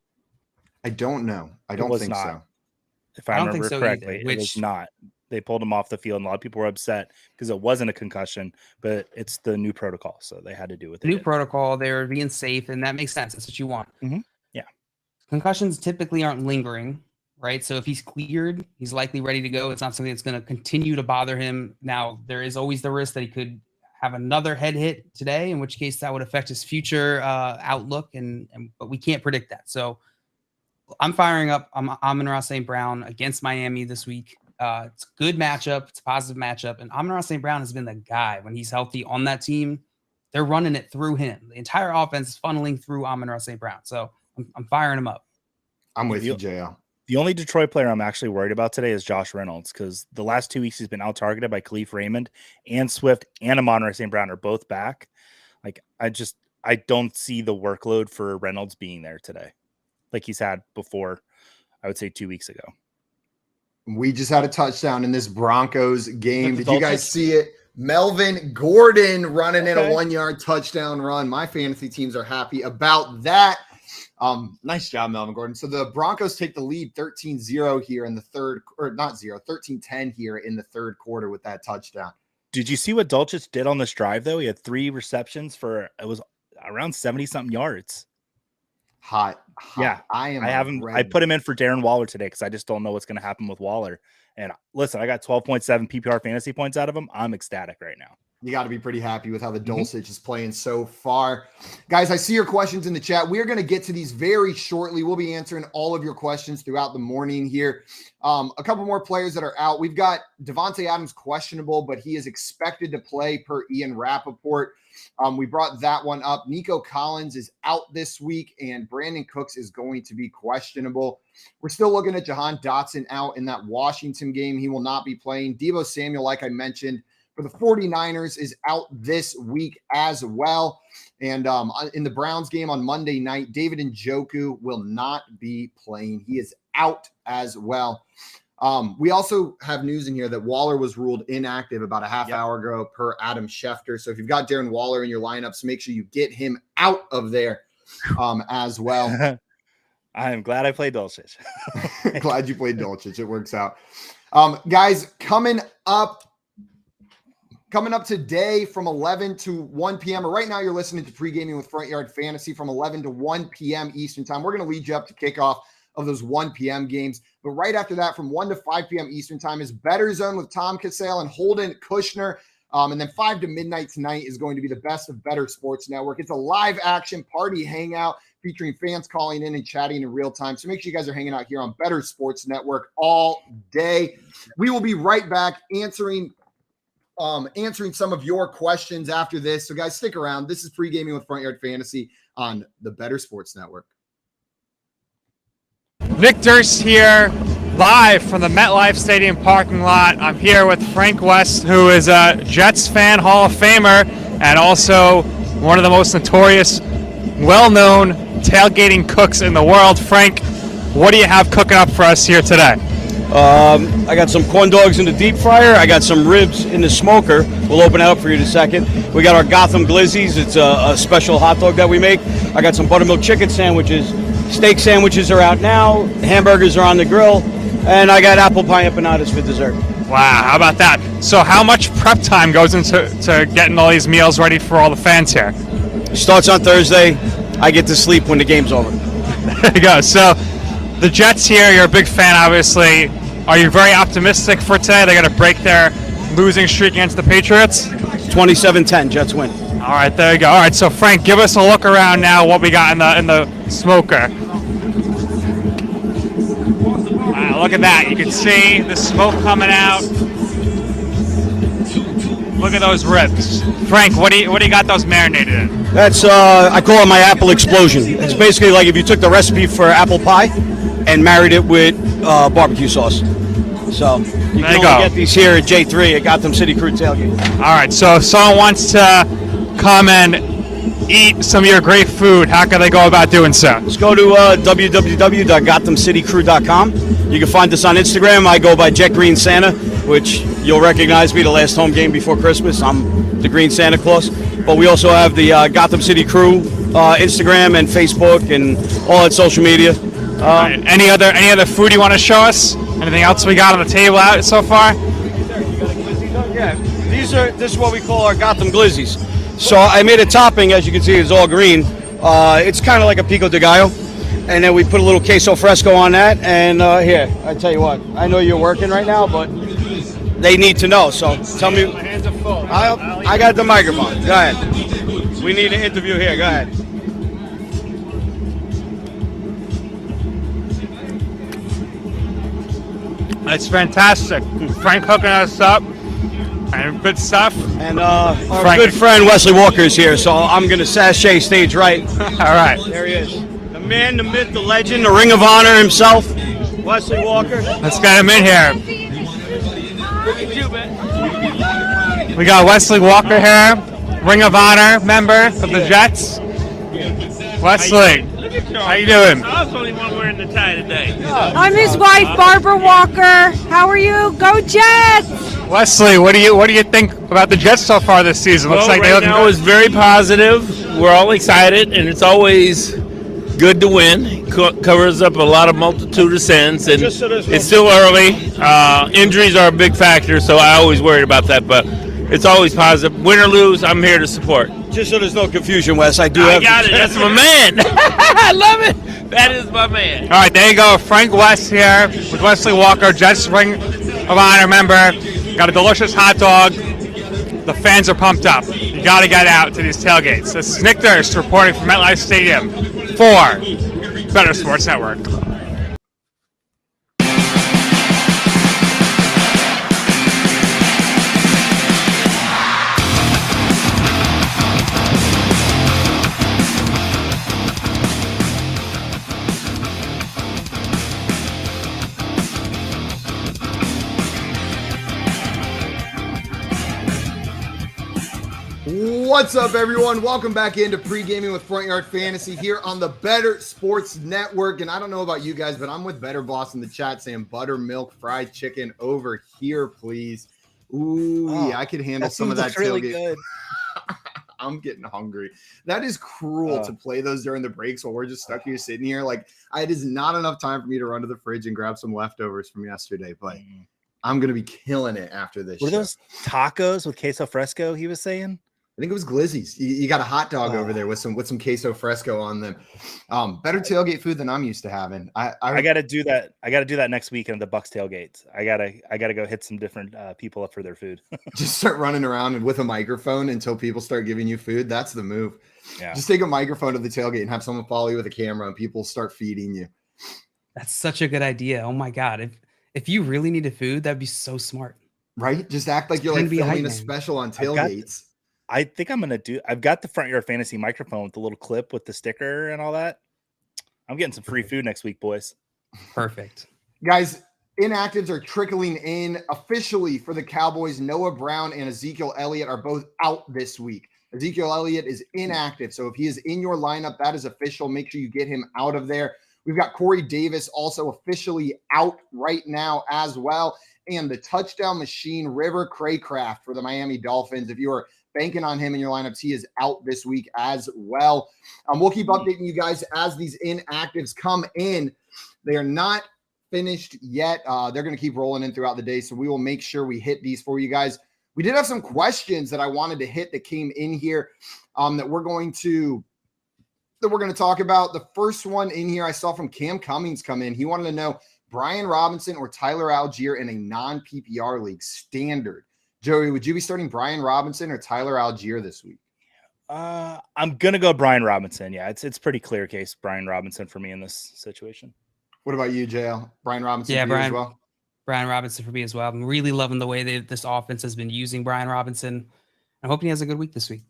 [SPEAKER 8] I don't know. I don't think so.
[SPEAKER 6] If I remember
[SPEAKER 7] so
[SPEAKER 6] correctly,
[SPEAKER 7] either,
[SPEAKER 6] it was not. They pulled him off the field, and a lot of people were upset because it wasn't a concussion, but it's the new protocol, so they had to do with it.
[SPEAKER 7] New protocol, they were being safe, and that makes sense. That's what you want.
[SPEAKER 6] Yeah.
[SPEAKER 7] Concussions typically aren't lingering, right? So if he's cleared, he's likely ready to go. It's not something that's going to continue to bother him. Now, there is always the risk that he could have another head hit today, in which case that would affect his future outlook, but we can't predict that. So I'm firing up Amon-Ra St. Brown against Miami this week. It's a good matchup. It's a positive matchup. And Amon-Ra St. Brown has been the guy when he's healthy on that team. They're running it through him. The entire offense is funneling through Amon-Ra St. Brown. So I'm firing him up.
[SPEAKER 8] I'm with you, JL.
[SPEAKER 6] The only Detroit player I'm actually worried about today is Josh Reynolds, because the last 2 weeks he's been out-targeted by Khalif Raymond and Swift, and Amon-Ra St. Brown are both back. Like, I don't see the workload for Reynolds being there today like he's had before, I would say 2 weeks ago.
[SPEAKER 8] We just had a touchdown in this Broncos game. Did you guys see it? Melvin Gordon running in a 1-yard touchdown run. My fantasy teams are happy about that. Nice job, Melvin Gordon. So the Broncos take the lead 13-0 here in the third, or not 13-10 here in the third quarter with that touchdown.
[SPEAKER 6] Did you see what Dulcich did on this drive, though? He had 3 receptions for, it was around 70-something yards.
[SPEAKER 8] Hot.
[SPEAKER 6] Yeah, I put him in for Darren Waller today because I just don't know what's going to happen with Waller. And listen, I got 12.7 PPR fantasy points out of him. I'm ecstatic right now.
[SPEAKER 8] You got to be pretty happy with how the Dulcich is playing so far. Guys, I see your questions in the chat. We're going to get to these very shortly. We'll be answering all of your questions throughout the morning here. A couple more players that are out. We've got Devontae Adams questionable, but he is expected to play per Ian Rappaport. We brought that one up. Nico Collins is out this week, and Brandon Cooks is going to be questionable. We're still looking at Jahan Dotson out in that Washington game. He will not be playing. Deebo Samuel, like I mentioned, for the 49ers is out this week as well. And in the Browns game on Monday night, David Njoku will not be playing. He is out as well. We also have news in here that Waller was ruled inactive about a half hour ago per Adam Schefter. So if you've got Darren Waller in your lineups, make sure you get him out of there as well.
[SPEAKER 6] I am glad I played Dulcich.
[SPEAKER 8] Glad you played Dulcich. It works out. Guys, coming up today from 11 to 1 p.m. or right now you're listening to Pre-Gaming with Front Yard Fantasy from 11 to 1 p.m. Eastern time. We're going to lead you up to kickoff of those 1 p.m. games. But right after that, from 1 to 5 p.m. Eastern time is Better Zone with Tom Cassell and Holden Kushner. And then 5 to midnight tonight is going to be the best of Better Sports Network. It's a live action party hangout featuring fans calling in and chatting in real time. So make sure you guys are hanging out here on Better Sports Network all day. We will be right back answering some of your questions after this. So guys, stick around. This is Pre-Gaming with Front Yard Fantasy on the Better Sports Network.
[SPEAKER 9] Nick Durst here, live from the MetLife Stadium parking lot. I'm here with Frank West, who is a Jets fan, Hall of Famer, and also one of the most notorious, well-known tailgating cooks in the world. Frank, what do you have cooking up for us here today?
[SPEAKER 10] I got some corn dogs in the deep fryer. I got some ribs in the smoker. We'll open it up for you in a second. We got our Gotham Glizzies. It's a special hot dog that we make. I got some buttermilk chicken sandwiches. Steak sandwiches are out now. Hamburgers are on the grill. And I got apple pie empanadas for dessert.
[SPEAKER 9] Wow, how about that? So how much prep time goes into getting all these meals ready for all the fans here?
[SPEAKER 10] Starts on Thursday. I get to sleep when the game's over.
[SPEAKER 9] There you go. So the Jets here, you're a big fan, obviously. Are you very optimistic for today? They're going to break their losing streak against the Patriots?
[SPEAKER 10] 27-10, Jets win.
[SPEAKER 9] All right, there you go. All right, so Frank, give us a look around now what we got in the smoker. Wow, look at that. You can see the smoke coming out. Look at those ribs. Frank, what do you got those marinated in?
[SPEAKER 10] That's, I call it my apple explosion. It's basically like if you took the recipe for apple pie and married it with barbecue sauce. So you can only get these here at J3 at Gotham City Crew Tailgate.
[SPEAKER 9] All right, so if someone wants to come and eat some of your great food, how can they go about doing so?
[SPEAKER 10] Let's go to www.gothamcitycrew.com. You can find us on Instagram. I go by Jet Green Santa, which you'll recognize me the last home game before Christmas. I'm the Green Santa Claus. But we also have the Gotham City Crew Instagram and Facebook and all that social media.
[SPEAKER 9] Any other food you want to show us? Anything else we got on the table out so far?
[SPEAKER 10] Yeah, this is what we call our Gotham Glizzies. So I made a topping, as you can see, it's all green. It's kind of like a pico de gallo. And then we put a little queso fresco on that. And here, I tell you what, I know you're working right now, but they need to know. So tell me.
[SPEAKER 9] My hands are full.
[SPEAKER 10] I got the microphone. Go ahead. We need an interview here. Go ahead.
[SPEAKER 9] It's fantastic. Frank hooking us up. And good stuff.
[SPEAKER 10] And our good friend Wesley Walker is here, so I'm going to sashay stage right.
[SPEAKER 9] All right.
[SPEAKER 10] There he is. The man, the myth, the legend, the Ring of Honor himself, Wesley Walker.
[SPEAKER 9] Let's get him in here. We got Wesley Walker here, Ring of Honor member of the Jets. Wesley, how you doing?
[SPEAKER 11] I was the only one wearing the tie today.
[SPEAKER 12] I'm his wife, Barbara Walker. How are you? Go Jets!
[SPEAKER 9] Wesley, what do you think about the Jets so far this season?
[SPEAKER 11] Well,
[SPEAKER 9] Looks like
[SPEAKER 11] right now
[SPEAKER 9] good.
[SPEAKER 11] is very positive. We're all excited, and it's always good to win. Covers up a lot of multitude of sins, and it's still early. Injuries are a big factor, so I always worried about that, but it's always positive. Win or lose, I'm here to support.
[SPEAKER 10] Just so there's no confusion, Wes, I
[SPEAKER 11] got it. That's my man. I love it. That is my man.
[SPEAKER 9] All right, there you go. Frank West here with Wesley Walker, Jets Ring of Honor member. Got a delicious hot dog. The fans are pumped up. You got to get out to these tailgates. This is Nick Durst reporting from MetLife Stadium for Better Sports Network.
[SPEAKER 8] What's up, everyone? Welcome back into Pre-Gaming with Front Yard Fantasy here on the Better Sports Network. And I don't know about you guys, but I'm with Better Boss in the chat saying buttermilk fried chicken over here, please. Ooh, yeah, I could handle some of that
[SPEAKER 6] really
[SPEAKER 8] tailgate.
[SPEAKER 6] good.
[SPEAKER 8] I'm getting hungry. That is cruel to play those during the breaks while we're just stuck here sitting here. Like, it is not enough time for me to run to the fridge and grab some leftovers from yesterday, but I'm going to be killing it after this.
[SPEAKER 6] Were those tacos with queso fresco he was saying?
[SPEAKER 8] I think it was Glizzy's. You got a hot dog over there with some queso fresco on them. Better tailgate food than I'm used to having.
[SPEAKER 6] I got to do that. I got to do that next week on the Bucks tailgates. I gotta go hit some different people up for their food.
[SPEAKER 8] Just start running around and with a microphone until people start giving you food. That's the move.
[SPEAKER 6] Yeah.
[SPEAKER 8] Just take a microphone to the tailgate and have someone follow you with a camera and people start feeding you.
[SPEAKER 7] That's such a good idea. Oh my God. If you really needed food, that'd be so smart.
[SPEAKER 8] Right? Just act like you're like filming a special on tailgates.
[SPEAKER 6] I think I'm going to do, I've got the Front Yard Fantasy microphone with the little clip with the sticker and all that. I'm getting some free food next week, boys.
[SPEAKER 7] Perfect.
[SPEAKER 8] Guys, inactives are trickling in officially for the Cowboys. Noah Brown and Ezekiel Elliott are both out this week. Ezekiel Elliott is inactive. So if he is in your lineup, that is official. Make sure you get him out of there. We've got Corey Davis also officially out right now as well. And the touchdown machine, River Craycraft for the Miami Dolphins. If you are banking on him in your lineups, he is out this week as well. We'll keep updating you guys as these inactives come in. They are not finished yet. They're going to keep rolling in throughout the day, so we will make sure we hit these for you guys. We did have some questions that I wanted to hit that came in here that we're going to talk about. The first one in here I saw from Cam Cummings come in. He wanted to know Brian Robinson or Tyler Algier in a non-PPR league standard. Joey, would you be starting Brian Robinson or Tyler Algier this week?
[SPEAKER 6] I'm going to go Brian Robinson. Yeah, it's pretty clear case Brian Robinson for me in this situation.
[SPEAKER 8] What about you, JL? Brian Robinson
[SPEAKER 7] Yeah,
[SPEAKER 8] for you as well?
[SPEAKER 7] Brian Robinson for me as well. I'm really loving the way this offense has been using Brian Robinson. I'm hoping he has a good week this week.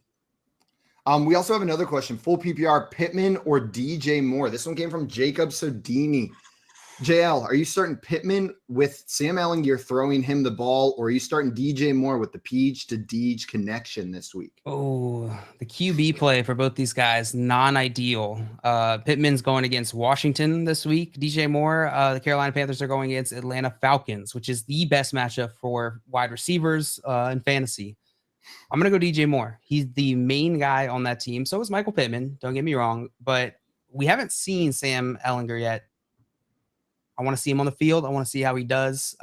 [SPEAKER 8] We also have another question. Full PPR, Pittman or DJ Moore? This one came from Jacob Sodini. JL, are you starting Pittman with Sam Ellinger throwing him the ball, or are you starting DJ Moore with the Peach to Deej connection this week?
[SPEAKER 7] Oh, the QB play for both these guys, non-ideal. Pittman's going against Washington this week. DJ Moore, the Carolina Panthers are going against Atlanta Falcons, which is the best matchup for wide receivers in fantasy. I'm going to go DJ Moore. He's the main guy on that team. So is Michael Pittman. Don't get me wrong, but we haven't seen Sam Ellinger yet. I want to see him on the field. I want to see how he does.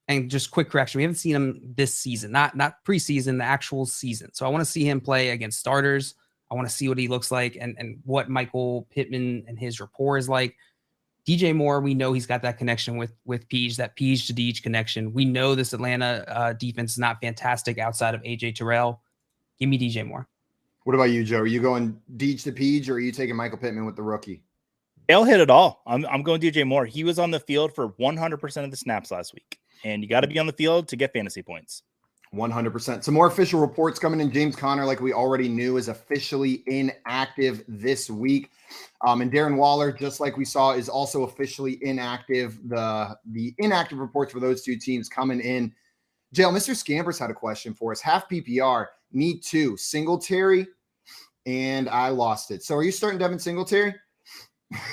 [SPEAKER 7] And just quick correction, we haven't seen him this season, not preseason, the actual season. So I want to see him play against starters. I want to see what he looks like and what Michael Pittman and his rapport is like. DJ Moore, we know he's got that connection with Peach, that Peach to Deej connection. We know this Atlanta defense is not fantastic outside of AJ Terrell. Give me DJ Moore.
[SPEAKER 8] What about you, Joe? Are you going Deej to Peach, or are you taking Michael Pittman with the rookie?
[SPEAKER 6] They'll hit it all. I'm going DJ Moore. He was on the field for 100% of the snaps last week, and you got to be on the field to get fantasy points.
[SPEAKER 8] 100%. Some more official reports coming in. James Conner, like we already knew, is officially inactive this week. And Darren Waller, just like we saw, is also officially inactive. The inactive reports for those two teams coming in. JL, Mr. Scampers had a question for us. Half PPR, need 2. Singletary, and I lost it. So are you starting Devin Singletary?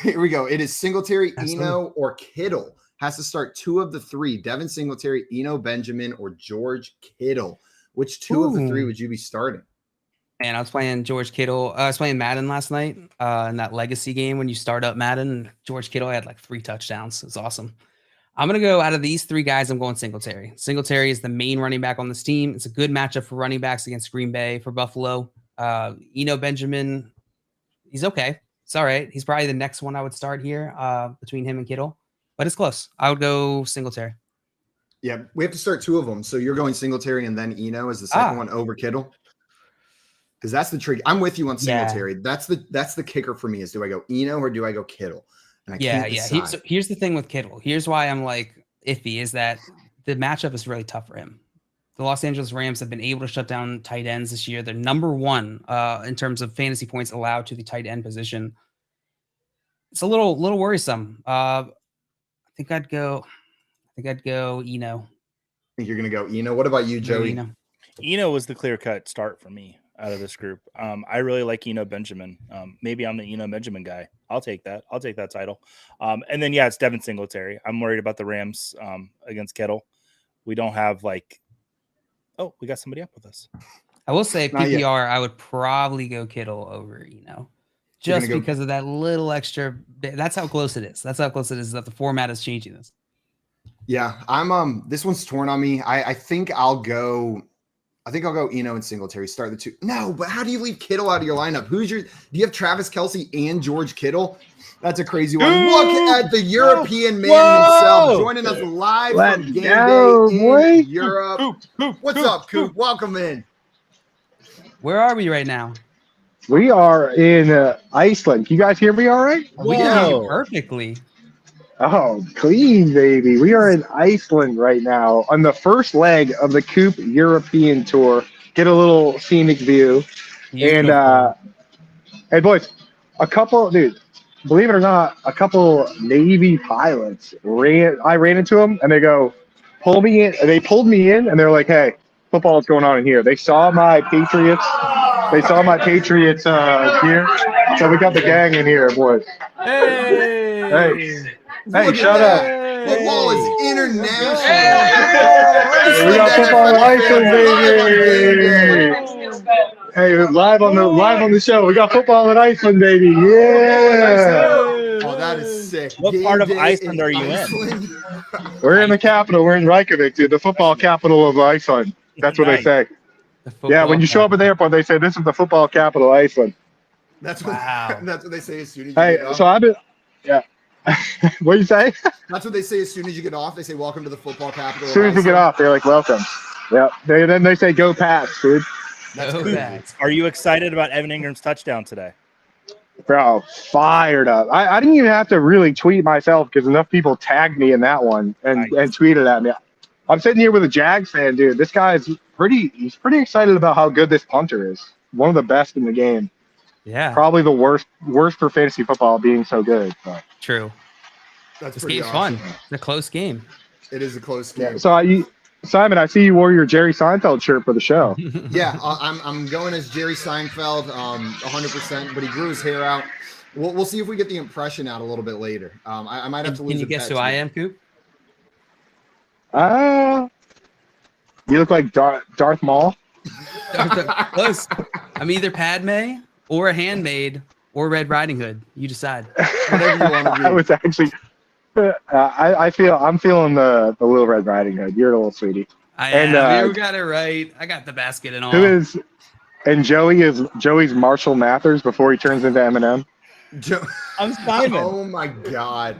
[SPEAKER 8] Here we go. It is Singletary, Eno, or Kittle. Has to start 2 of the 3. Devin Singletary, Eno Benjamin, or George Kittle. Which 2 of the 3 would you be starting?
[SPEAKER 7] And I was playing George Kittle. I was playing Madden last night in that legacy game when you start up Madden. George Kittle had like 3 touchdowns. It's awesome. I'm going to go out of these 3 guys. I'm going Singletary. Singletary is the main running back on this team. It's a good matchup for running backs against Green Bay for Buffalo. Eno Benjamin, he's okay. It's all right. He's probably the next one I would start here between him and Kittle, but it's close. I would go Singletary.
[SPEAKER 8] Yeah, we have to start 2 of them. So you're going Singletary and then Eno as the second one over Kittle? Because that's the trick. I'm with you on Singletary. Yeah. That's the kicker for me is, do I go Eno or do I go Kittle? And I can't decide.
[SPEAKER 7] So here's the thing with Kittle. Here's why I'm like iffy is that the matchup is really tough for him. The Los Angeles Rams have been able to shut down tight ends this year. They're number 1 in terms of fantasy points allowed to the tight end position. It's a little worrisome. I think I'd go Eno.
[SPEAKER 8] I think you're going to go Eno. What about you, Joey?
[SPEAKER 6] Eno was the clear-cut start for me out of this group. I really like Eno Benjamin. Maybe I'm the Eno Benjamin guy. I'll take that. I'll take that title. And then, it's Devin Singletary. I'm worried about the Rams against Kittle. We don't have we got somebody up with us.
[SPEAKER 7] I will say PPR, I would probably go Kittle over Eno. Just because of that little extra bit. That's how close it is. That's how close it is that the format is changing this.
[SPEAKER 8] Yeah, I'm this one's torn on me. I think I'll go Eno and Singletary. Start the 2. No, but how do you leave Kittle out of your lineup? Do you have Travis Kelce and George Kittle? That's a crazy one. Look at the European man himself joining us live from Game Day in Europe. What's up, Coop? Welcome in.
[SPEAKER 7] Where are we right now?
[SPEAKER 13] We are in Iceland. Can you guys hear me all right?
[SPEAKER 7] We can hear you perfectly.
[SPEAKER 13] Oh, clean, baby. We are in Iceland right now on the first leg of the Coop European Tour. Get a little scenic view. And, hey, boys, believe it or not, a couple Navy pilots I ran into them, and they go, pull me in. They pulled me in, and they're like, hey, football is going on in here. They saw my Patriots. Gear. So we got the gang in here, boys. Hey, shut up.
[SPEAKER 8] Football is international.
[SPEAKER 13] We got football in Iceland, baby. Hey, live on the show. We got football in Iceland, baby. Yeah.
[SPEAKER 8] Oh, that is sick.
[SPEAKER 6] What part of Iceland are you in?
[SPEAKER 13] We're in the capital. We're in Reykjavik, dude, the football capital of Iceland. That's what they say. Yeah, when you show up at the airport, they say this is the football capital of Iceland.
[SPEAKER 8] That's what they say as soon as you get off.
[SPEAKER 13] So I've been, what do you say?
[SPEAKER 8] That's what they say as soon as you get off. They say, welcome to the football capital.
[SPEAKER 13] As soon as you get off, they're like, welcome. Yeah. Then they say, go Pats, dude.
[SPEAKER 6] Are you excited about Evan Ingram's touchdown today?
[SPEAKER 13] Bro, fired up. I didn't even have to really tweet myself because enough people tagged me in that one and tweeted at me. I'm sitting here with a Jags fan, dude. This guy's he's pretty excited about how good this punter is. One of the best in the game.
[SPEAKER 7] Yeah.
[SPEAKER 13] Probably the worst for fantasy football being so good. But.
[SPEAKER 7] True.
[SPEAKER 8] That's
[SPEAKER 7] This
[SPEAKER 8] pretty
[SPEAKER 7] game's
[SPEAKER 8] awesome.
[SPEAKER 7] fun. It's a close game.
[SPEAKER 8] It is a close game.
[SPEAKER 13] Yeah. So Simon, I see you wore your Jerry Seinfeld shirt for the show.
[SPEAKER 8] Yeah, I'm going as Jerry Seinfeld, 100%. But he grew his hair out. We'll see if we get the impression out a little bit later. I might have to lose.
[SPEAKER 7] Can you guess who I am, Coop?
[SPEAKER 13] You look like Darth Maul.
[SPEAKER 7] Close. I'm either Padme or a handmaid or Red Riding Hood. You decide.
[SPEAKER 8] Whatever you want to be.
[SPEAKER 13] I was actually. I'm feeling the little Red Riding Hood. You're a little sweetie.
[SPEAKER 7] You got it right. I got the basket and all.
[SPEAKER 13] Joey is Joey's Marshall Mathers before he turns into Eminem.
[SPEAKER 6] I'm Simon.
[SPEAKER 8] Oh my God.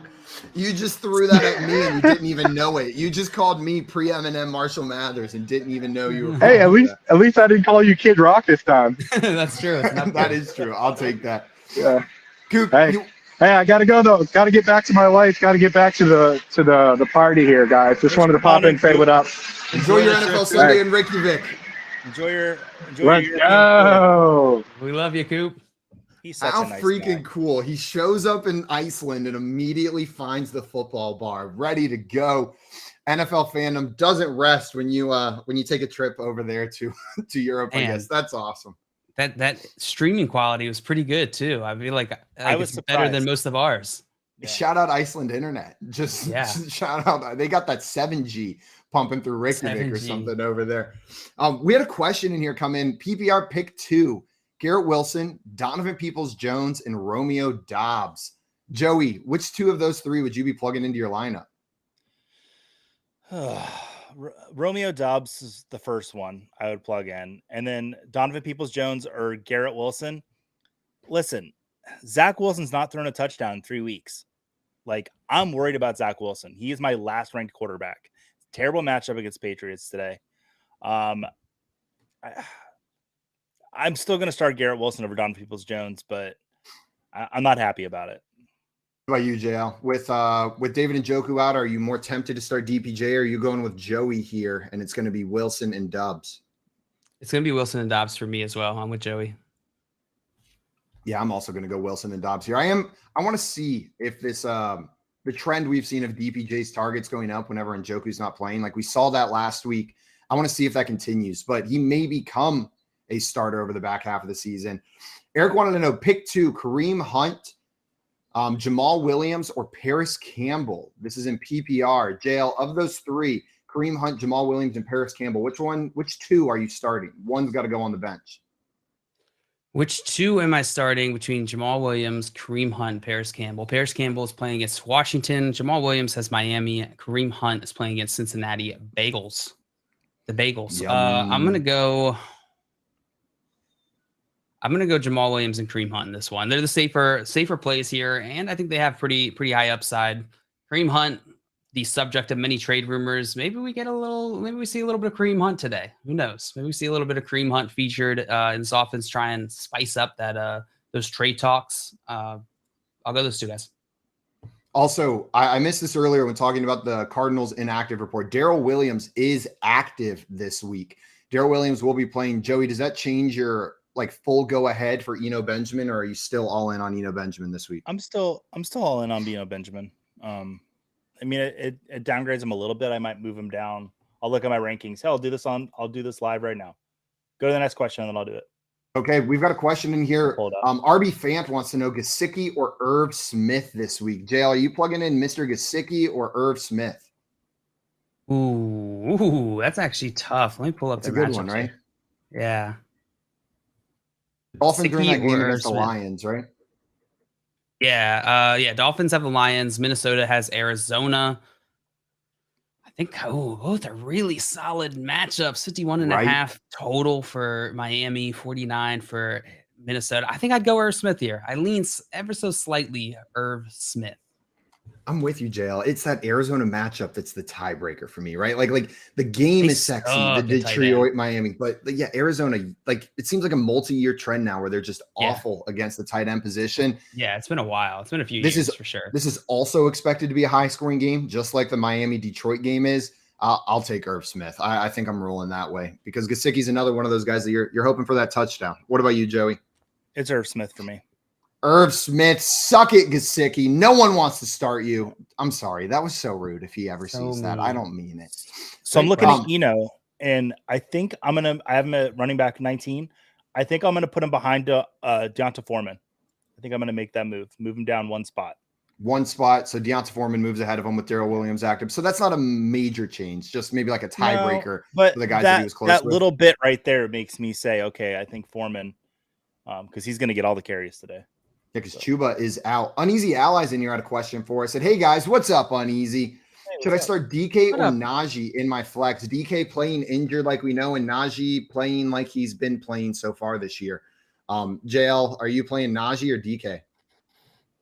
[SPEAKER 8] You just threw that at me and you didn't even know it. You just called me pre-Eminem Marshall Mathers and didn't even know you were.
[SPEAKER 13] Hey, at least I didn't call you Kid Rock this time.
[SPEAKER 7] That's true.
[SPEAKER 8] That is true. I'll take that.
[SPEAKER 13] Yeah.
[SPEAKER 8] Coop,
[SPEAKER 13] Hey, I gotta go though. Gotta get back to my life. Gotta get back to the party here, guys. Just wanted to pop in and say what up.
[SPEAKER 8] enjoy your NFL Sunday in Reykjavik.
[SPEAKER 13] Let's go.
[SPEAKER 7] We love you, Coop.
[SPEAKER 6] He's such
[SPEAKER 8] How
[SPEAKER 6] a nice
[SPEAKER 8] freaking
[SPEAKER 6] guy.
[SPEAKER 8] cool. He shows up in Iceland and immediately finds the football bar ready to go. NFL fandom doesn't rest when you take a trip over there to Europe. I guess that's awesome.
[SPEAKER 7] That streaming quality was pretty good too. I feel like
[SPEAKER 6] I was
[SPEAKER 7] it's better than
[SPEAKER 6] surprised.
[SPEAKER 7] most of ours.
[SPEAKER 6] Yeah.
[SPEAKER 8] Shout out Iceland internet. Just shout out. They got that 7G pumping through Reykjavik or
[SPEAKER 7] 7G.
[SPEAKER 8] something over there. We had a question in here come in. PPR pick 2. Garrett Wilson, Donovan Peoples-Jones, and Romeo Dobbs. Joey, which 2 of those 3 would you be plugging into your lineup?
[SPEAKER 6] Romeo Dobbs is the first one I would plug in. And then Donovan Peoples-Jones or Garrett Wilson. Listen, Zach Wilson's not thrown a touchdown in 3 weeks. Like, I'm worried about Zach Wilson. He is my last ranked quarterback. Terrible matchup against Patriots today. I'm still going to start Garrett Wilson over Donovan Peoples-Jones, but I'm not happy about it.
[SPEAKER 8] What about you, JL? With David Njoku out, are you more tempted to start DPJ or are you going with Joey here and it's going to be Wilson and Dobbs?
[SPEAKER 7] It's going to be Wilson and Dobbs for me as well. I'm with Joey.
[SPEAKER 8] Yeah, I'm also going to go Wilson and Dobbs here. I want to see if this the trend we've seen of DPJ's targets going up whenever Njoku's not playing. Like we saw that last week. I want to see if that continues, but he may become a starter over the back half of the season. Eric wanted to know pick 2, Kareem Hunt, Jamal Williams, or Paris Campbell. This is in PPR. JL, of those 3, Kareem Hunt, Jamal Williams, and Paris Campbell, which 2 are you starting? One's got to go on the bench.
[SPEAKER 7] Which 2 am I starting between Jamal Williams, Kareem Hunt, and Paris Campbell? Paris Campbell is playing against Washington. Jamal Williams has Miami. Kareem Hunt is playing against Cincinnati Bagels. The Bagels. I'm gonna go Jamal Williams and Kareem Hunt in this one. They're the safer plays here, and I think they have pretty high upside. Kareem Hunt, the subject of many trade rumors. Maybe we see a little bit of Kareem Hunt today. Who knows? Maybe we see a little bit of Kareem Hunt featured in this offense, try and spice up that those trade talks. I'll go those 2 guys.
[SPEAKER 8] Also, I missed this earlier when talking about the Cardinals inactive report. Darrell Williams is active this week. Darrell Williams will be playing. Joey, does that change your full go ahead for Eno Benjamin, or are you still all in on Eno Benjamin this week?
[SPEAKER 6] I'm still all in on Eno Benjamin. I mean, it downgrades him a little bit. I might move him down. I'll look at my rankings. Hell, I'll do this live right now. Go to the next question and then I'll do it.
[SPEAKER 8] Okay, we've got a question in here.
[SPEAKER 6] Hold
[SPEAKER 8] RB Fant wants to know Gesicki or Irv Smith this week. JL, are you plugging in Mr. Gesicki or Irv Smith?
[SPEAKER 7] Ooh, that's actually tough. Let me pull up
[SPEAKER 8] That's
[SPEAKER 7] the
[SPEAKER 8] a good one, right?
[SPEAKER 7] Yeah.
[SPEAKER 8] Dolphins are in that
[SPEAKER 7] Gesicki
[SPEAKER 8] game
[SPEAKER 7] or
[SPEAKER 8] against the
[SPEAKER 7] Smith?
[SPEAKER 8] Lions, right?
[SPEAKER 7] Yeah. Dolphins have the Lions. Minnesota has Arizona. I think both are really solid matchups. 51.5 total for Miami, 49 for Minnesota. I think I'd go Irv Smith here. I lean ever so slightly Irv Smith.
[SPEAKER 8] I'm with you, JL. It's that Arizona matchup that's the tiebreaker for me, right? Like the game is sexy, the Detroit, Miami, but yeah, Arizona, it seems like a multi-year trend now where they're just awful against the tight end position.
[SPEAKER 7] Yeah, it's been a while. It's been a few years for sure.
[SPEAKER 8] This is also expected to be a high-scoring game, just like the Miami-Detroit game is. I'll take Irv Smith. I think I'm rolling that way because Gesicki's another one of those guys that you're hoping for that touchdown. What about you, Joey?
[SPEAKER 6] It's Irv Smith for me.
[SPEAKER 8] Irv Smith, suck it, Gesicki. No one wants to start you. I'm sorry. That was so rude if he ever sees that. I don't mean it.
[SPEAKER 6] So I'm looking at Eno, and I think I have him at running back 19. I think I'm going to put him behind D'Onta Foreman. I think I'm going to make that move him down one spot.
[SPEAKER 8] One spot. So D'Onta Foreman moves ahead of him with Darrell Williams active. So that's not a major change, just maybe like a tiebreaker
[SPEAKER 6] for
[SPEAKER 8] the guys that he was close
[SPEAKER 6] that
[SPEAKER 8] with.
[SPEAKER 6] little bit right there makes me say, okay, I think Foreman, because he's going to get all the carries today.
[SPEAKER 8] Yeah, because Chuba is out. Uneasy Allies in here had a question for us. Said, hey guys, what's up, Uneasy? Should I start DK or Najee in my flex? DK playing injured like we know, and Najee playing like he's been playing so far this year. JL, are you playing Najee or DK?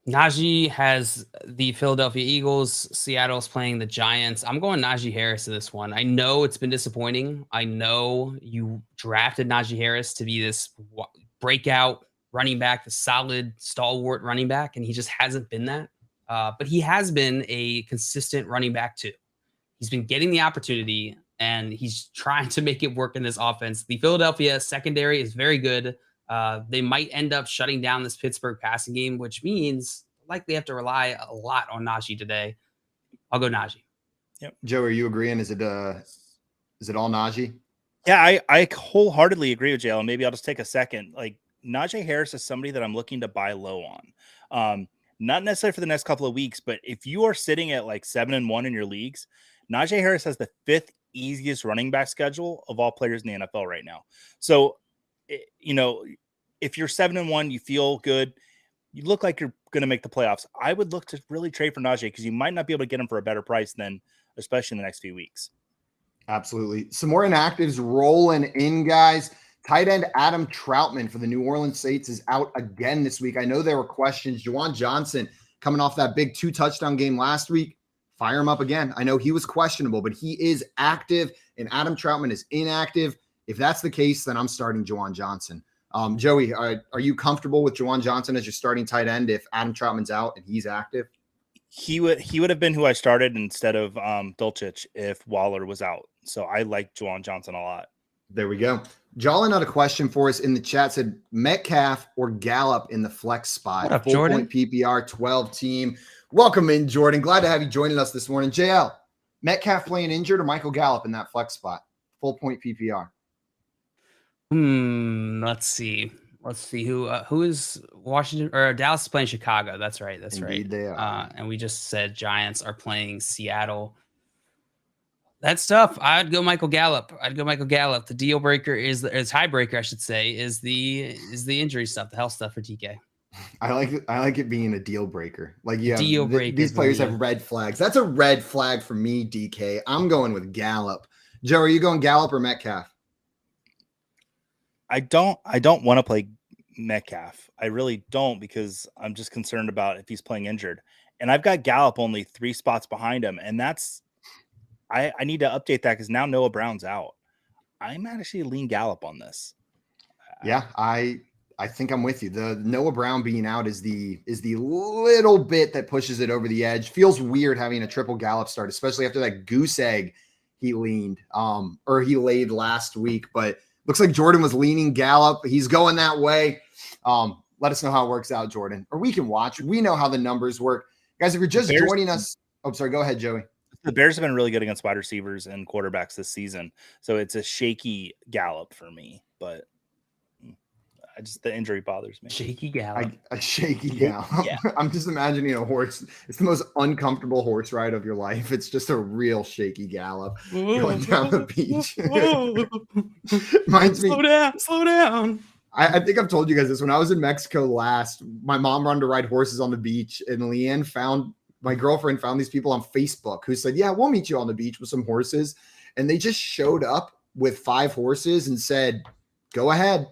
[SPEAKER 7] Najee has the Philadelphia Eagles. Seattle's playing the Giants. I'm going Najee Harris to this one. I know it's been disappointing. I know you drafted Najee Harris to be this breakout running back, the solid stalwart running back, and he just hasn't been that. But he has been a consistent running back too. He's been getting the opportunity, and he's trying to make it work in this offense. The Philadelphia secondary is very good. They might end up shutting down this Pittsburgh passing game, which means likely have to rely a lot on Najee today. I'll go Najee.
[SPEAKER 8] Yep. Joe, are you agreeing? Is it all Najee?
[SPEAKER 6] Yeah, I wholeheartedly agree with JL. Maybe I'll just take a second. Like, Najee Harris is somebody that I'm looking to buy low on. Not necessarily for the next couple of weeks, but if you are sitting at like 7-1 in your leagues, Najee Harris has the 5th easiest running back schedule of all players in the NFL right now. So, you know, if you're 7-1, you feel good, you look like you're going to make the playoffs. I would look to really trade for Najee because you might not be able to get him for a better price than, especially in the next few weeks.
[SPEAKER 8] Absolutely. Some more inactives rolling in, guys. Tight end Adam Troutman for the New Orleans Saints is out again this week. I know there were questions. Juwan Johnson coming off that big 2-touchdown game last week. Fire him up again. I know he was questionable, but he is active, and Adam Troutman is inactive. If that's the case, then I'm starting Juwan Johnson. Joey, are you comfortable with Juwan Johnson as your starting tight end if Adam Troutman's out and he's active?
[SPEAKER 6] He would have been who I started instead of Dulcich if Waller was out. So I like Juwan Johnson a lot.
[SPEAKER 8] There we go. Jolin had a question for us in the chat, said Metcalf or Gallup in the flex spot.
[SPEAKER 7] What up,
[SPEAKER 8] Full
[SPEAKER 7] Jordan?
[SPEAKER 8] point PPR 12 team. Welcome in, Jordan. Glad to have you joining us this morning. JL, Metcalf playing injured or Michael Gallup in that flex spot? Full point PPR.
[SPEAKER 7] Let's see who is Washington or Dallas is playing Chicago. That's right.
[SPEAKER 8] Indeed
[SPEAKER 7] Right.
[SPEAKER 8] they are.
[SPEAKER 7] And we just said Giants are playing Seattle. That's tough. I'd go Michael Gallup. The deal breaker is tiebreaker, I should say, is the injury stuff, the health stuff for DK.
[SPEAKER 8] I like it being a deal breaker. Like, yeah,
[SPEAKER 7] Deal breaker
[SPEAKER 8] these players
[SPEAKER 7] for me.
[SPEAKER 8] have red flags. That's a red flag for me, DK. I'm going with Gallup. Joe, are you going Gallup or Metcalf?
[SPEAKER 6] I don't want to play Metcalf. I really don't, because I'm just concerned about if he's playing injured. And I've got Gallup only 3 spots behind him, and that's I need to update that because now Noah Brown's out. I'm actually lean Gallup on this.
[SPEAKER 8] Yeah, I think I'm with you. The Noah Brown being out is the little bit that pushes it over the edge. Feels weird having a triple Gallup start, especially after that goose egg he laid last week. But looks like Jordan was leaning Gallup. He's going that way. Let us know how it works out, Jordan. Or we can watch. We know how the numbers work. Guys, if you're just joining us. Oh, sorry. Go ahead, Joey.
[SPEAKER 6] The Bears have been really good against wide receivers and quarterbacks this season. So it's a shaky Gallup for me. But the injury bothers me.
[SPEAKER 7] Shaky Gallup.
[SPEAKER 8] A shaky Gallup.
[SPEAKER 6] Yeah.
[SPEAKER 8] I'm just imagining a horse. It's the most uncomfortable horse ride of your life. It's just a real shaky Gallup going down the beach. Reminds me.
[SPEAKER 7] Slow down.
[SPEAKER 8] I think I've told you guys this. When I was in Mexico last, my mom wanted to ride horses on the beach, and my girlfriend found these people on Facebook who said, yeah, we'll meet you on the beach with some horses. And they just showed up with 5 horses and said, go ahead.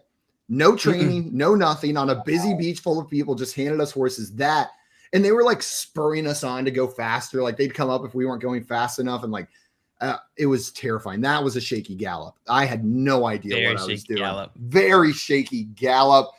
[SPEAKER 8] No training, no nothing, on a busy beach full of people, just handed us horses. And they were like spurring us on to go faster. Like they'd come up if we weren't going fast enough. And it was terrifying. That was a shaky Gallup. I had no idea what I was doing.
[SPEAKER 7] Gallup.
[SPEAKER 8] Very shaky Gallup.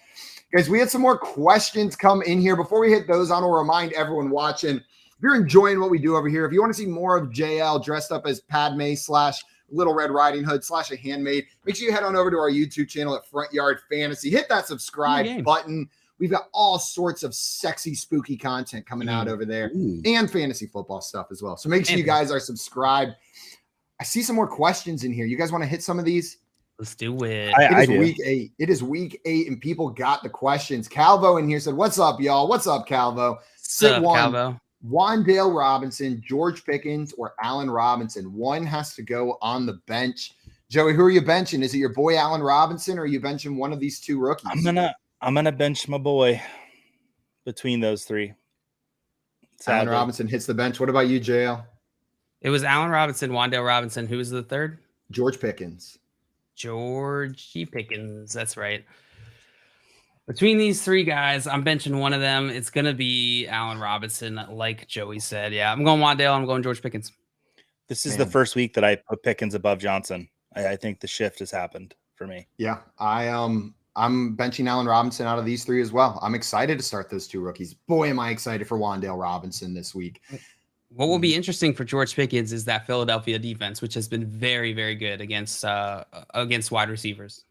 [SPEAKER 8] Guys, we had some more questions come in here. Before we hit those, I want to remind everyone watching, if you're enjoying what we do over here, if you want to see more of JL dressed up as Padme / Little Red Riding Hood / a handmaid, make sure you head on over to our YouTube channel at Front Yard Fantasy. Hit that subscribe button. We've got all sorts of sexy, spooky content coming out over there and fantasy football stuff as well. So make sure you guys are subscribed. I see some more questions in here. You guys want to hit some of these?
[SPEAKER 7] Let's do it.
[SPEAKER 8] It is week 8. It is week 8, and people got the questions. Calvo in here said, "What's up, y'all? What's up, Calvo?" Sit one.
[SPEAKER 7] Calvo?
[SPEAKER 8] Wandale Robinson, George Pickens, or Allen Robinson. One has to go on the bench. Joey, who are you benching? Is it your boy Allen Robinson, or are you benching one of these two rookies?
[SPEAKER 6] I'm gonna bench my boy between those three.
[SPEAKER 8] Allen Robinson hits the bench. What about you, JL?
[SPEAKER 7] It was Allen Robinson, Wandale Robinson. Who was the third?
[SPEAKER 8] George Pickens.
[SPEAKER 7] Georgie Pickens. That's right. Between these three guys, I'm benching one of them. It's going to be Allen Robinson, like Joey said. Yeah, I'm going Wandale. I'm going George Pickens.
[SPEAKER 6] This is the first week that I put Pickens above Johnson. I think the shift has happened for me.
[SPEAKER 8] Yeah, I'm benching Allen Robinson out of these three as well. I'm excited to start those two rookies. Boy, am I excited for Wandale Robinson this week.
[SPEAKER 7] What will be interesting for George Pickens is that Philadelphia defense, which has been very, very good against wide receivers.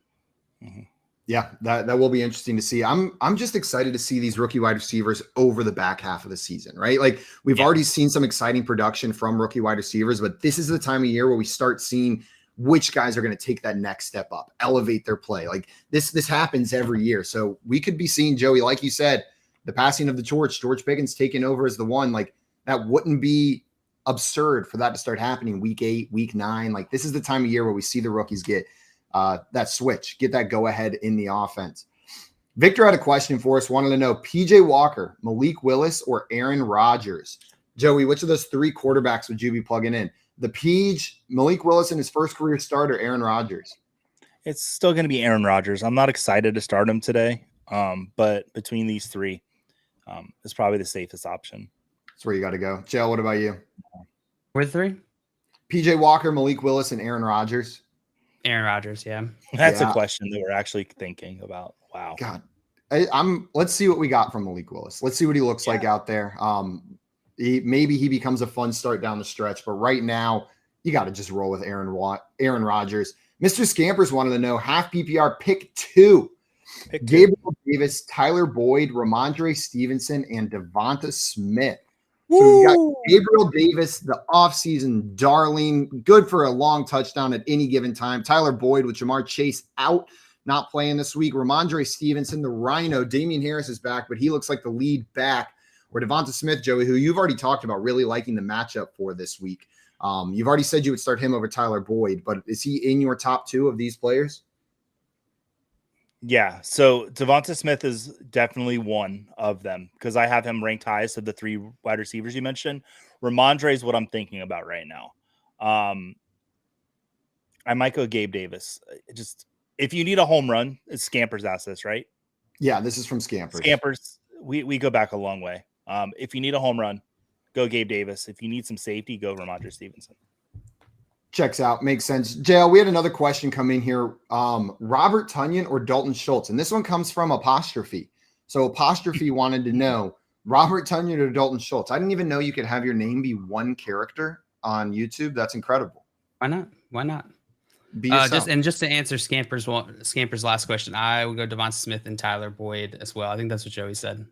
[SPEAKER 8] Mm-hmm. Yeah, that will be interesting to see. I'm just excited to see these rookie wide receivers over the back half of the season, right? Like we've already seen some exciting production from rookie wide receivers, but this is the time of year where we start seeing which guys are going to take that next step up, elevate their play. Like this happens every year. So we could be seeing, Joey, like you said, the passing of the torch, George Pickens taking over as the one. Like that wouldn't be absurd for that to start happening week 8, week 9. Like this is the time of year where we see the rookies get that switch, get that go ahead in the offense. Victor had a question for us, wanted to know PJ Walker, Malik Willis, or Aaron Rodgers. Joey, which of those three quarterbacks would you be plugging in? The Peach, Malik Willis in his first career start, or Aaron Rodgers?
[SPEAKER 6] It's still going to be Aaron Rodgers. I'm not excited to start him today, but between these three, it's probably the safest option.
[SPEAKER 8] That's where you got to go. Jill, what about you?
[SPEAKER 7] With three?
[SPEAKER 8] PJ Walker, Malik Willis, and Aaron Rodgers.
[SPEAKER 7] Aaron Rodgers, yeah.
[SPEAKER 6] That's a question that we're actually thinking about. Wow.
[SPEAKER 8] God. Let's see what we got from Malik Willis. Let's see what he looks like out there. Maybe he becomes a fun start down the stretch, but right now you got to just roll with Aaron Rodgers. Mr. Scampers wanted to know half PPR pick 2. Gabriel Davis, Tyler Boyd, Ramondre Stevenson, and Devonta Smith. So we've got Gabriel Davis, the offseason darling, good for a long touchdown at any given time. Tyler Boyd with Jamar Chase out, not playing this week. Ramondre Stevenson, the Rhino. Damian Harris is back, but he looks like the lead back. Or Devonta Smith, Joey, who you've already talked about really liking the matchup for this week. You've already said you would start him over Tyler Boyd, but is he in your top 2 of these players?
[SPEAKER 6] Yeah, so Devonta Smith is definitely one of them because I have him ranked highest of the 3 wide receivers you mentioned. Ramondre is what I'm thinking about right now. I might go Gabe Davis. Just if you need a home run, it's Scampers asked this, right?
[SPEAKER 8] Yeah, this is from Scampers.
[SPEAKER 6] Scampers, we go back a long way. If you need a home run, go Gabe Davis. If you need some safety, go Ramondre Stevenson.
[SPEAKER 8] Checks out. Makes sense. JL, we had another question come in here. Robert Tonyan or Dalton Schultz? And this one comes from Apostrophe. So Apostrophe wanted to know Robert Tonyan or Dalton Schultz. I didn't even know you could have your name be one character on YouTube. That's incredible.
[SPEAKER 7] Why not? Why not?
[SPEAKER 8] Be yourself.
[SPEAKER 7] Just to answer Scamper's last question, I would go Devonta Smith and Tyler Boyd as well. I think that's what Joey said.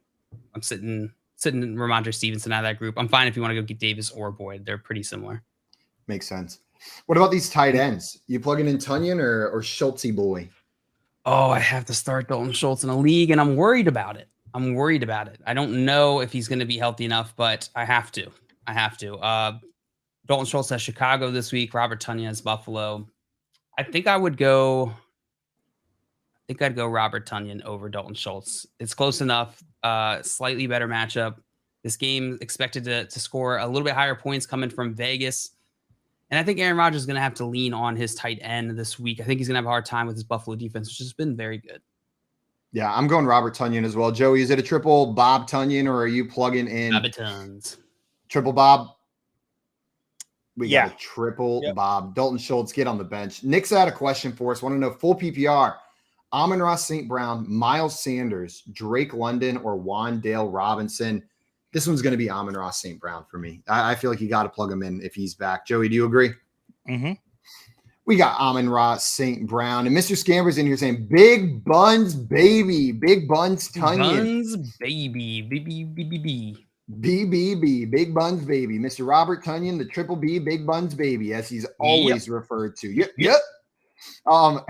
[SPEAKER 7] I'm sitting Ramondre Stevenson out of that group. I'm fine if you want to go get Davis or Boyd. They're pretty similar.
[SPEAKER 8] Makes sense. What about these tight ends? You plugging in Tonyan or Schultzy boy?
[SPEAKER 7] Oh, I have to start Dalton Schultz in a league, and I'm worried about it. I don't know if he's going to be healthy enough, but I have to. Dalton Schultz has Chicago this week. Robert Tonyan has Buffalo. I think I'd go Robert Tonyan over Dalton Schultz. It's close enough. Slightly better matchup. This game expected to score a little bit higher points coming from Vegas. And I think Aaron Rodgers is going to have to lean on his tight end this week. I think he's going to have a hard time with his Buffalo defense, which has been very good.
[SPEAKER 8] Yeah, I'm going Robert Tonyan as well. Joey, is it a triple Bob Tonyan or are you plugging in
[SPEAKER 7] Bob-a-tons?
[SPEAKER 8] Triple Bob? We got a triple Bob. Dalton Schultz, get on the bench. Nick's had a question for us. Want to know full PPR. Amon-Ra St. Brown, Miles Sanders, Drake London, or Wandale Robinson. This one's going to be Amon-Ra St. Brown for me. I feel like you got to plug him in if he's back. Joey, do you agree?
[SPEAKER 6] Mm-hmm.
[SPEAKER 8] We got Amon-Ra St. Brown. And Mr. Scamber's in here saying, Big Buns, baby. Big Buns, Tunyon.
[SPEAKER 7] Buns, baby.
[SPEAKER 8] BBB, Big Buns, baby. Mr. Robert Tunyon, the Triple B, Big Buns, baby, as he's always referred to. Yep.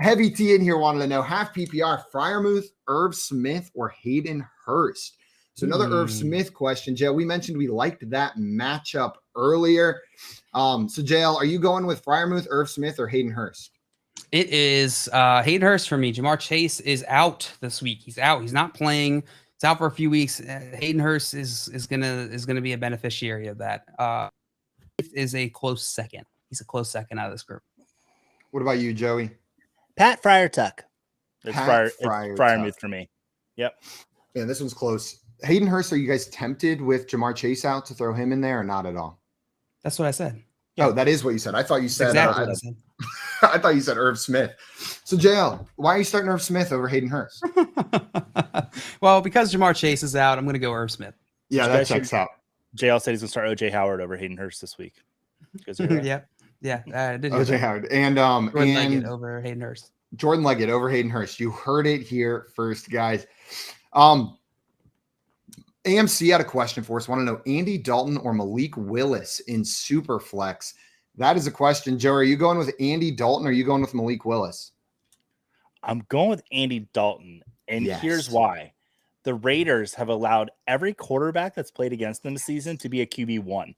[SPEAKER 8] Heavy T in here wanted to know, half PPR, Freiermuth, Irv Smith, or Hayden Hurst? So another Irv Smith question, Joe. We mentioned we liked that matchup earlier. So JL, are you going with Freiermuth, Irv Smith, or Hayden Hurst?
[SPEAKER 7] It is Hayden Hurst for me. Jamar Chase is out this week. He's out. He's not playing. It's out for a few weeks. Hayden Hurst is gonna be a beneficiary of that. Is a close second. He's a close second out of this group.
[SPEAKER 8] What about you, Joey?
[SPEAKER 6] Pat Fryer-Tuck.
[SPEAKER 14] It's Freiermuth for me. Yep.
[SPEAKER 8] Yeah, this one's close. Hayden Hurst, are you guys tempted with Jamar Chase out to throw him in there or not at all?
[SPEAKER 7] That's what I said.
[SPEAKER 8] Oh, that is what you said. I thought you said
[SPEAKER 7] Exactly what I said.
[SPEAKER 8] I thought you said Irv Smith. So JL, why are you starting Irv Smith over Hayden Hurst?
[SPEAKER 7] Well, because Jamar Chase is out, I'm going to go Irv Smith.
[SPEAKER 8] Yeah, that checks out.
[SPEAKER 14] JL said he's going to start OJ Howard over Hayden Hurst this week.
[SPEAKER 7] Yeah. I did.
[SPEAKER 8] OJ Howard and
[SPEAKER 7] Jordan Leggett over Hayden Hurst.
[SPEAKER 8] Jordan Leggett over Hayden Hurst. You heard it here first, guys. AMC had a question for us. Want to know Andy Dalton or Malik Willis in Superflex? That is a question. Joe, are you going with Andy Dalton or are you going with Malik Willis?
[SPEAKER 14] I'm going with Andy Dalton. And here's why. The Raiders have allowed every quarterback that's played against them this season to be a QB1.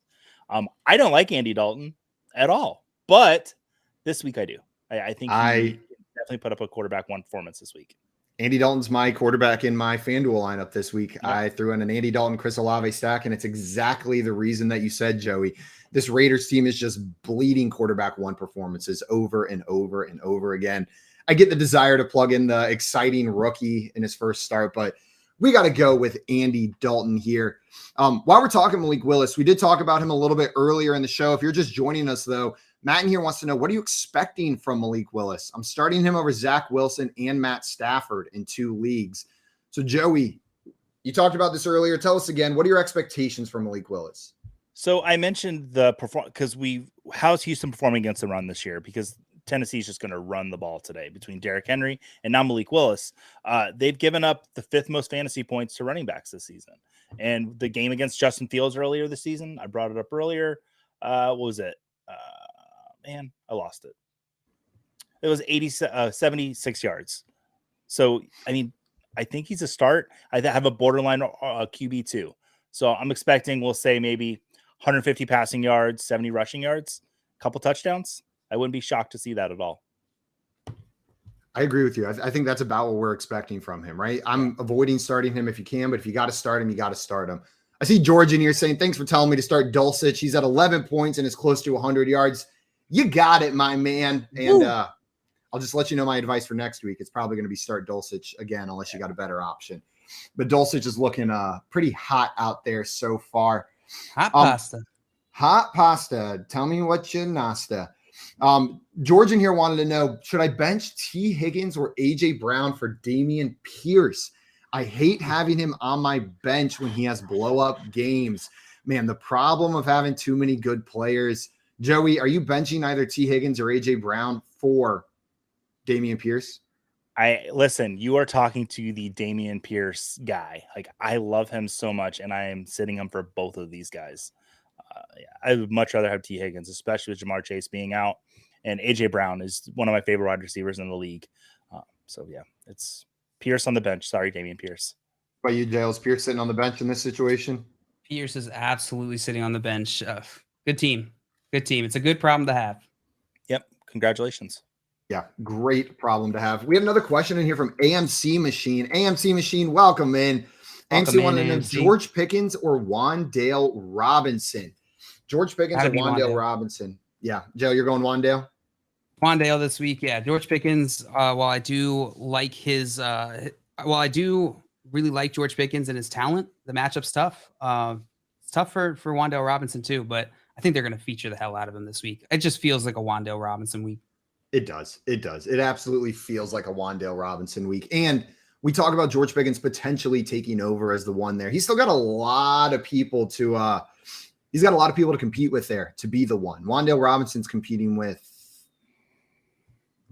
[SPEAKER 14] I don't like Andy Dalton at all, but this week I do. I think he definitely put up a quarterback one performance this week.
[SPEAKER 8] Andy Dalton's my quarterback in my FanDuel lineup this week. Yeah. I threw in an Andy Dalton, Chris Olave stack, and it's exactly the reason that you said, Joey. This Raiders team is just bleeding quarterback one performances over and over and over again. I get the desire to plug in the exciting rookie in his first start, but we got to go with Andy Dalton here. While we're talking Malik Willis, we did talk about him a little bit earlier in the show. If you're just joining us, though, Matt in here wants to know, what are you expecting from Malik Willis? I'm starting him over Zach Wilson and Matt Stafford in 2 leagues. So, Joey, you talked about this earlier. Tell us again, what are your expectations for Malik Willis?
[SPEAKER 14] So I mentioned the because how's Houston performing against the run this year? Because Tennessee's just going to run the ball today between Derrick Henry and now Malik Willis. They've given up the 5th most fantasy points to running backs this season. And the game against Justin Fields earlier this season, I brought it up earlier. What was it? Man, I lost it. It was 76 yards. So, I mean, I think he's a start. I have a borderline QB2. So I'm expecting, we'll say maybe 150 passing yards, 70 rushing yards, a couple touchdowns. I wouldn't be shocked to see that at all.
[SPEAKER 8] I agree with you. I think that's about what we're expecting from him, right? I'm avoiding starting him if you can, but if you got to start him, you got to start him. I see George in here saying, thanks for telling me to start Dulcich. He's at 11 points and is close to 100 yards. You got it, my man. And I'll just let you know my advice for next week. It's probably going to be start Dulcich again, unless you got a better option. But Dulcich is looking pretty hot out there so far.
[SPEAKER 7] Hot pasta.
[SPEAKER 8] Hot pasta. Tell me what you nasta. George in here wanted to know, should I bench T. Higgins or A.J. Brown for Dameon Pierce? I hate having him on my bench when he has blow-up games. Man, the problem of having too many good players. Joey, are you benching either T. Higgins or A.J. Brown for Dameon Pierce?
[SPEAKER 14] Listen, you are talking to the Dameon Pierce guy. Like, I love him so much, and I am sitting him for both of these guys. I would much rather have T. Higgins, especially with Jamar Chase being out. And A.J. Brown is one of my favorite wide receivers in the league. So, yeah, it's Pierce on the bench. Sorry, Dameon Pierce.
[SPEAKER 8] By you, Dale, is Pierce sitting on the bench in this situation?
[SPEAKER 7] Pierce is absolutely sitting on the bench. Good team. Good team. It's a good problem to have.
[SPEAKER 14] Yep. Congratulations.
[SPEAKER 8] Yeah, great problem to have. We have another question in here from AMC Machine. AMC Machine, welcome in. AMC wanted to know George Pickens or Wan'Dale Robinson. George Pickens or Wan'Dale Robinson? Yeah, Joe, you're going Wan'Dale?
[SPEAKER 7] Wan'Dale this week, yeah. George Pickens, while I do like I do really like George Pickens and his talent, the matchup's tough. It's tough for Wan'Dale Robinson too, but I think they're going to feature the hell out of him this week. It just feels like a Wan'Dale Robinson week.
[SPEAKER 8] It does. It does. It absolutely feels like a Wan'Dale Robinson week. And we talk about George Pickens potentially taking over as the one there. He's still got a lot of people to compete with there to be the one. Wan'Dale Robinson's competing with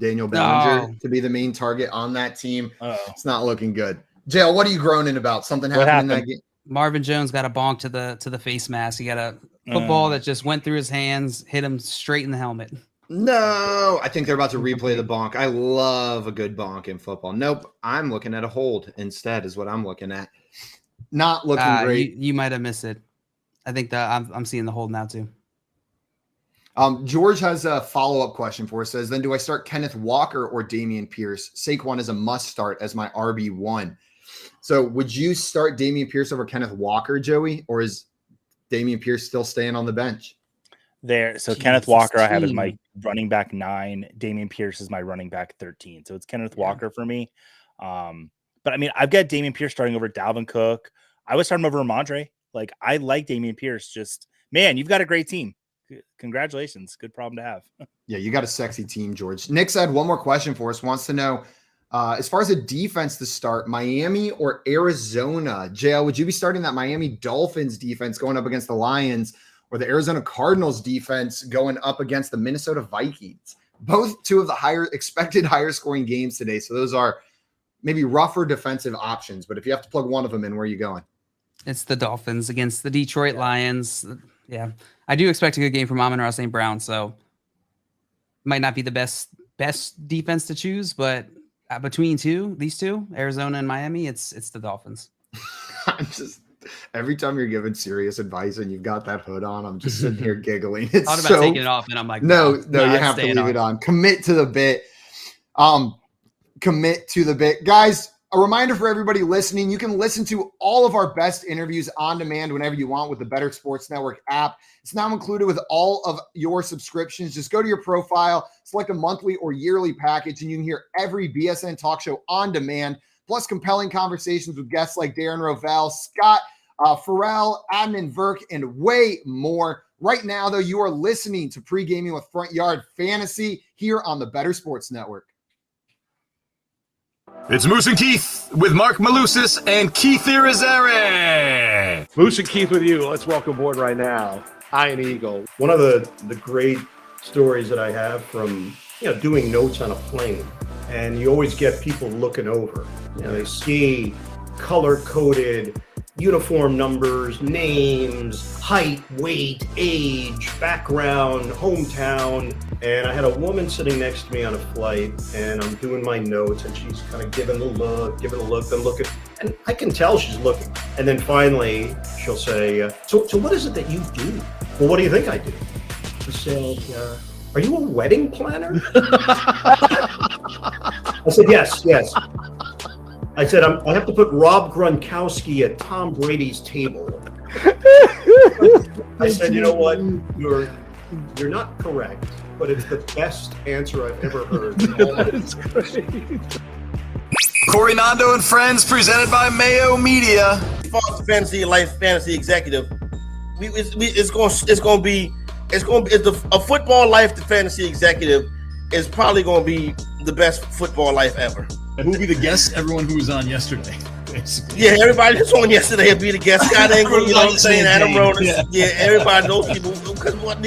[SPEAKER 8] Daniel Bellinger to be the main target on that team. It's not looking good. JL, what are you groaning about? Something happened in that game?
[SPEAKER 7] Marvin Jones got a bonk to the face mask. He got a football that just went through his hands, hit him straight in the helmet.
[SPEAKER 8] No, I think they're about to replay the bonk. I love a good bonk in football. Nope, I'm looking at a hold instead is what I'm looking at. Not looking great.
[SPEAKER 7] You might have missed it. I think that I'm seeing the hold now too.
[SPEAKER 8] George has a follow-up question for us. Says, then do I start Kenneth Walker or Dameon Pierce? Saquon is a must start as my RB1. So would you start Dameon Pierce over Kenneth Walker, Joey, or is Dameon Pierce still staying on the bench?
[SPEAKER 14] So Kenneth Walker I have as my running back 9. Dameon Pierce is my running back 13. So it's Kenneth Walker for me. But I mean, I've got Dameon Pierce starting over Dalvin Cook. I would start him over Ramondre. Like, I like Dameon Pierce. Just, man, you've got a great team. Congratulations. Good problem to have.
[SPEAKER 8] Yeah, you got a sexy team, George. Nick's had one more question for us. Wants to know, as far as a defense to start, Miami or Arizona? JL, would you be starting that Miami Dolphins defense going up against the Lions, or the Arizona Cardinals defense going up against the Minnesota Vikings? Both two of the higher scoring games today. So those are maybe rougher defensive options. But if you have to plug one of them in, where are you going?
[SPEAKER 7] It's the Dolphins against the Detroit Lions. Yeah, I do expect a good game from Amon-Ra St. Brown. So might not be the best defense to choose, but between these two, Arizona and Miami, it's the Dolphins.
[SPEAKER 8] I'm just, every time you're giving serious advice and you've got that hood on, I'm just sitting here giggling. It's
[SPEAKER 7] thought about taking it off, and I'm like,
[SPEAKER 8] no, you have to leave it on. Commit to the bit. Commit to the bit, guys. A reminder for everybody listening, you can listen to all of our best interviews on demand whenever you want with the Better Sports Network app. It's now included with all of your subscriptions. Just go to your profile, select a monthly or yearly package, and you can hear every BSN talk show on demand, plus compelling conversations with guests like Darren Rovell, Scott Farrell, Adnan Verk, and way more. Right now, though, you are listening to Pre-Gaming with Front Yard Fantasy here on the Better Sports Network.
[SPEAKER 1] It's Moose and Keith with Mark Malusis and Keith Irizarry.
[SPEAKER 15] Moose and Keith with you. Let's welcome aboard right now Ian Eagle. One of the great stories that I have from doing notes on a plane, and you always get people looking over. They see color-coded uniform numbers, names, height, weight, age, background, hometown. And I had a woman sitting next to me on a flight, and I'm doing my notes, and she's kind of giving a look, then looking, and I can tell she's looking. And then finally, she'll say, so what is it that you do? Well, what do you think I do? She said, are you a wedding planner? I said, yes. I said, I have to put Rob Gronkowski at Tom Brady's table. I said, you know what? You're not correct, but it's the best answer I've ever heard. That's great.
[SPEAKER 1] Corey Nando and Friends, presented by Mayo Media.
[SPEAKER 16] Fox Fantasy Life Fantasy Executive. A football life to fantasy executive is probably going to be the best football life ever.
[SPEAKER 1] Who will be the guest? Everyone who was on yesterday. Basically.
[SPEAKER 16] Yeah, everybody that's on yesterday will be the guest. Scott Engel, you know what I'm saying? Adam Ronis. Yeah, everybody, those people. Because what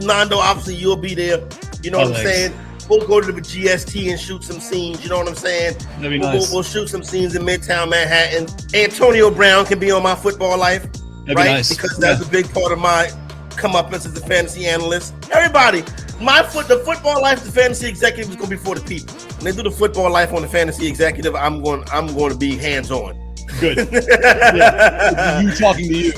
[SPEAKER 16] Nando, obviously you'll be there. You know what I'm saying? We'll go to the GST and shoot some scenes. You know what I'm saying?
[SPEAKER 1] That'd be nice.
[SPEAKER 16] We'll shoot some scenes in Midtown Manhattan. Antonio Brown can be on my football life,
[SPEAKER 1] That'd
[SPEAKER 16] right?
[SPEAKER 1] Be nice.
[SPEAKER 16] Because that's a big part of my come up as a fantasy analyst. Everybody, the football life, the fantasy executive is going to be for the people. When they do the football life on the fantasy executive, I'm going to be hands on.
[SPEAKER 1] Good. Yeah. You talking to you.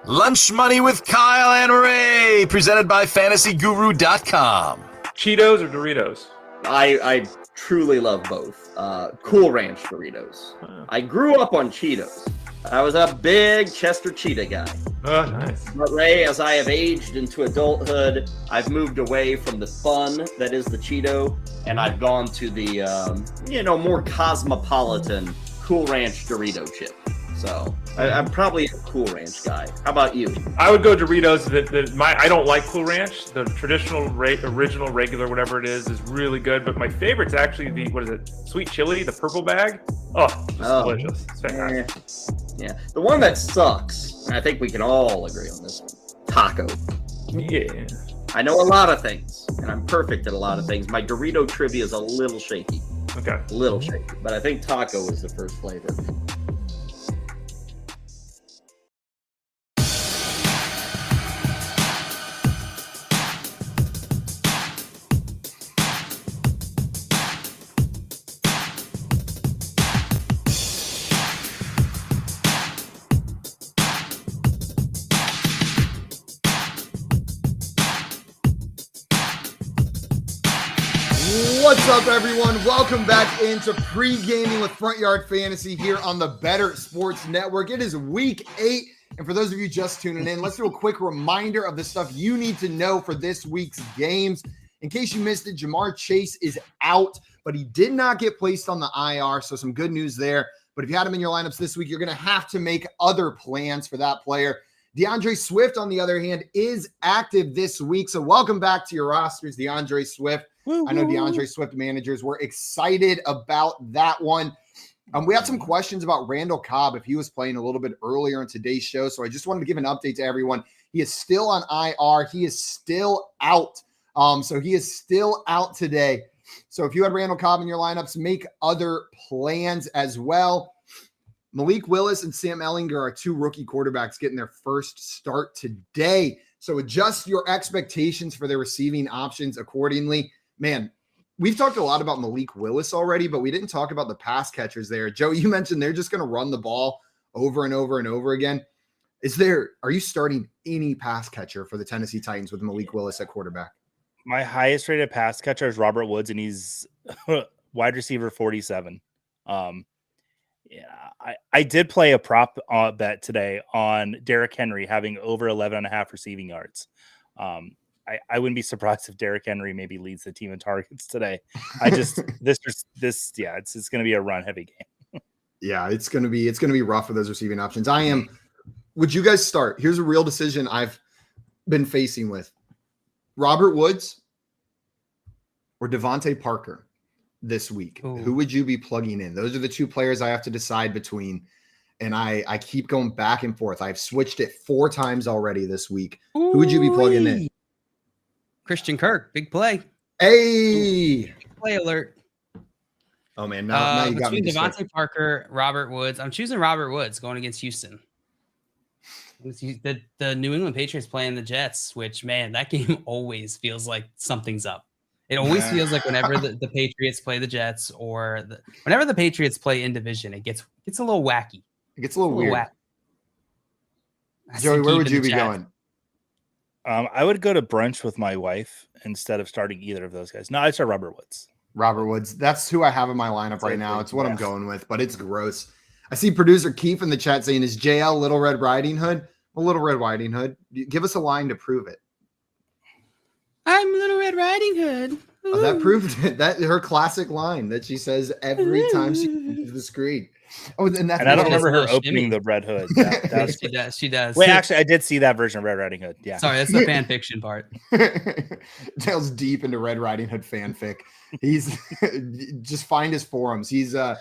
[SPEAKER 1] Lunch Money with Kyle and Ray, presented by FantasyGuru.com.
[SPEAKER 17] Cheetos or Doritos?
[SPEAKER 18] I truly love both. Cool Ranch Doritos. I grew up on Cheetos. I was a big Chester Cheetah guy.
[SPEAKER 17] Oh, nice.
[SPEAKER 18] But Ray, as I have aged into adulthood, I've moved away from the fun that is the Cheeto, and I've gone to the, more cosmopolitan Cool Ranch Dorito chip. So I'm probably a Cool Ranch guy. How about you?
[SPEAKER 17] I would go Doritos. I don't like Cool Ranch. The traditional, original, regular, whatever it is really good. But my favorite's actually the sweet chili, the purple bag. Oh, delicious. It's fantastic.
[SPEAKER 18] Yeah. The one that sucks, and I think we can all agree on this one, Taco.
[SPEAKER 17] Yeah.
[SPEAKER 18] I know a lot of things, and I'm perfect at a lot of things. My Dorito trivia is a little shaky.
[SPEAKER 17] Okay.
[SPEAKER 18] A little shaky, but I think taco is the first flavor.
[SPEAKER 8] What's up, everyone? Welcome back into Pre-Gaming with Front Yard Fantasy here on the Better Sports Network. It is week 8, and for those of you just tuning in, let's do a quick reminder of the stuff you need to know for this week's games. In case you missed it, Jamar Chase is out, but he did not get placed on the IR, so some good news there. But if you had him in your lineups this week, you're going to have to make other plans for that player. DeAndre Swift, on the other hand, is active this week, so welcome back to your rosters, DeAndre Swift. I know DeAndre Swift managers were excited about that one. We had some questions about Randall Cobb if he was playing a little bit earlier in today's show. So I just wanted to give an update to everyone. He is still on IR. He is still out. So he is still out today. So if you had Randall Cobb in your lineups, make other plans as well. Malik Willis and Sam Ehlinger are two rookie quarterbacks getting their first start today. So adjust your expectations for their receiving options accordingly. Man, we've talked a lot about Malik Willis already, but we didn't talk about the pass catchers there. Joe, you mentioned they're just going to run the ball over and over and over again. Are you starting any pass catcher for the Tennessee Titans with Malik Willis at quarterback?
[SPEAKER 14] My highest rated pass catcher is Robert Woods, and he's wide receiver 47. I did play a prop bet today on Derrick Henry having over 11.5 receiving yards. I wouldn't be surprised if Derrick Henry maybe leads the team in targets today. It's going to be a run heavy game.
[SPEAKER 8] Yeah, it's going to be rough for those receiving options. Would you guys start? Here's a real decision I've been facing with Robert Woods or Devontae Parker this week. Ooh. Who would you be plugging in? Those are the two players I have to decide between. And I keep going back and forth. I've switched it 4 times already this week. Ooh. Who would you be plugging in?
[SPEAKER 7] Christian Kirk, big play.
[SPEAKER 8] Hey,
[SPEAKER 7] big play alert.
[SPEAKER 8] Oh man, now you got me.
[SPEAKER 7] Between Devontae Parker, Robert Woods, I'm choosing Robert Woods going against Houston. The New England Patriots playing the Jets, which man, that game always feels like something's up. It always feels like whenever the Patriots play the Jets, or whenever the Patriots play in division, it gets a little wacky.
[SPEAKER 8] It gets a little weird. Joey, where would you be going?
[SPEAKER 14] I would go to brunch with my wife instead of starting either of those guys. No, I'd start Robert Woods.
[SPEAKER 8] Robert Woods. That's who I have in my lineup right now. It's what I'm going with, but it's gross. I see producer Keith in the chat saying, is JL Little Red Riding Hood? Well, Little Red Riding Hood. Give us a line to prove it.
[SPEAKER 7] I'm Little Red Riding Hood.
[SPEAKER 8] Oh, that proved it. That her classic line that she says every time she comes to the screen. Oh, and
[SPEAKER 14] I don't remember her opening the Red Hood.
[SPEAKER 7] She does.
[SPEAKER 14] Wait, actually, I did see that version of Red Riding Hood. Yeah.
[SPEAKER 7] Sorry, that's the fan fiction part.
[SPEAKER 8] Tails deep into Red Riding Hood fanfic. He's just find his forums. He's big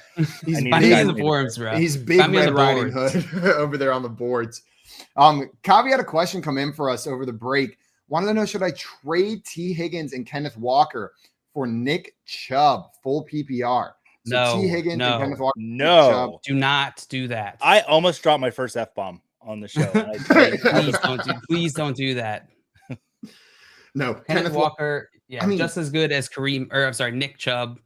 [SPEAKER 7] the forums, bro.
[SPEAKER 8] He's big Red Riding Hood over there on the boards. Kavi had a question come in for us over the break. Wanted to know, should I trade T. Higgins and Kenneth Walker for Nick Chubb, full PPR? So
[SPEAKER 7] no,
[SPEAKER 8] T. Higgins and Kenneth Walker.
[SPEAKER 14] No,
[SPEAKER 7] do not do that.
[SPEAKER 14] I almost dropped my first F-bomb on the show.
[SPEAKER 7] Please don't do that.
[SPEAKER 8] No,
[SPEAKER 7] Kenneth Walker, just as good as Nick Chubb.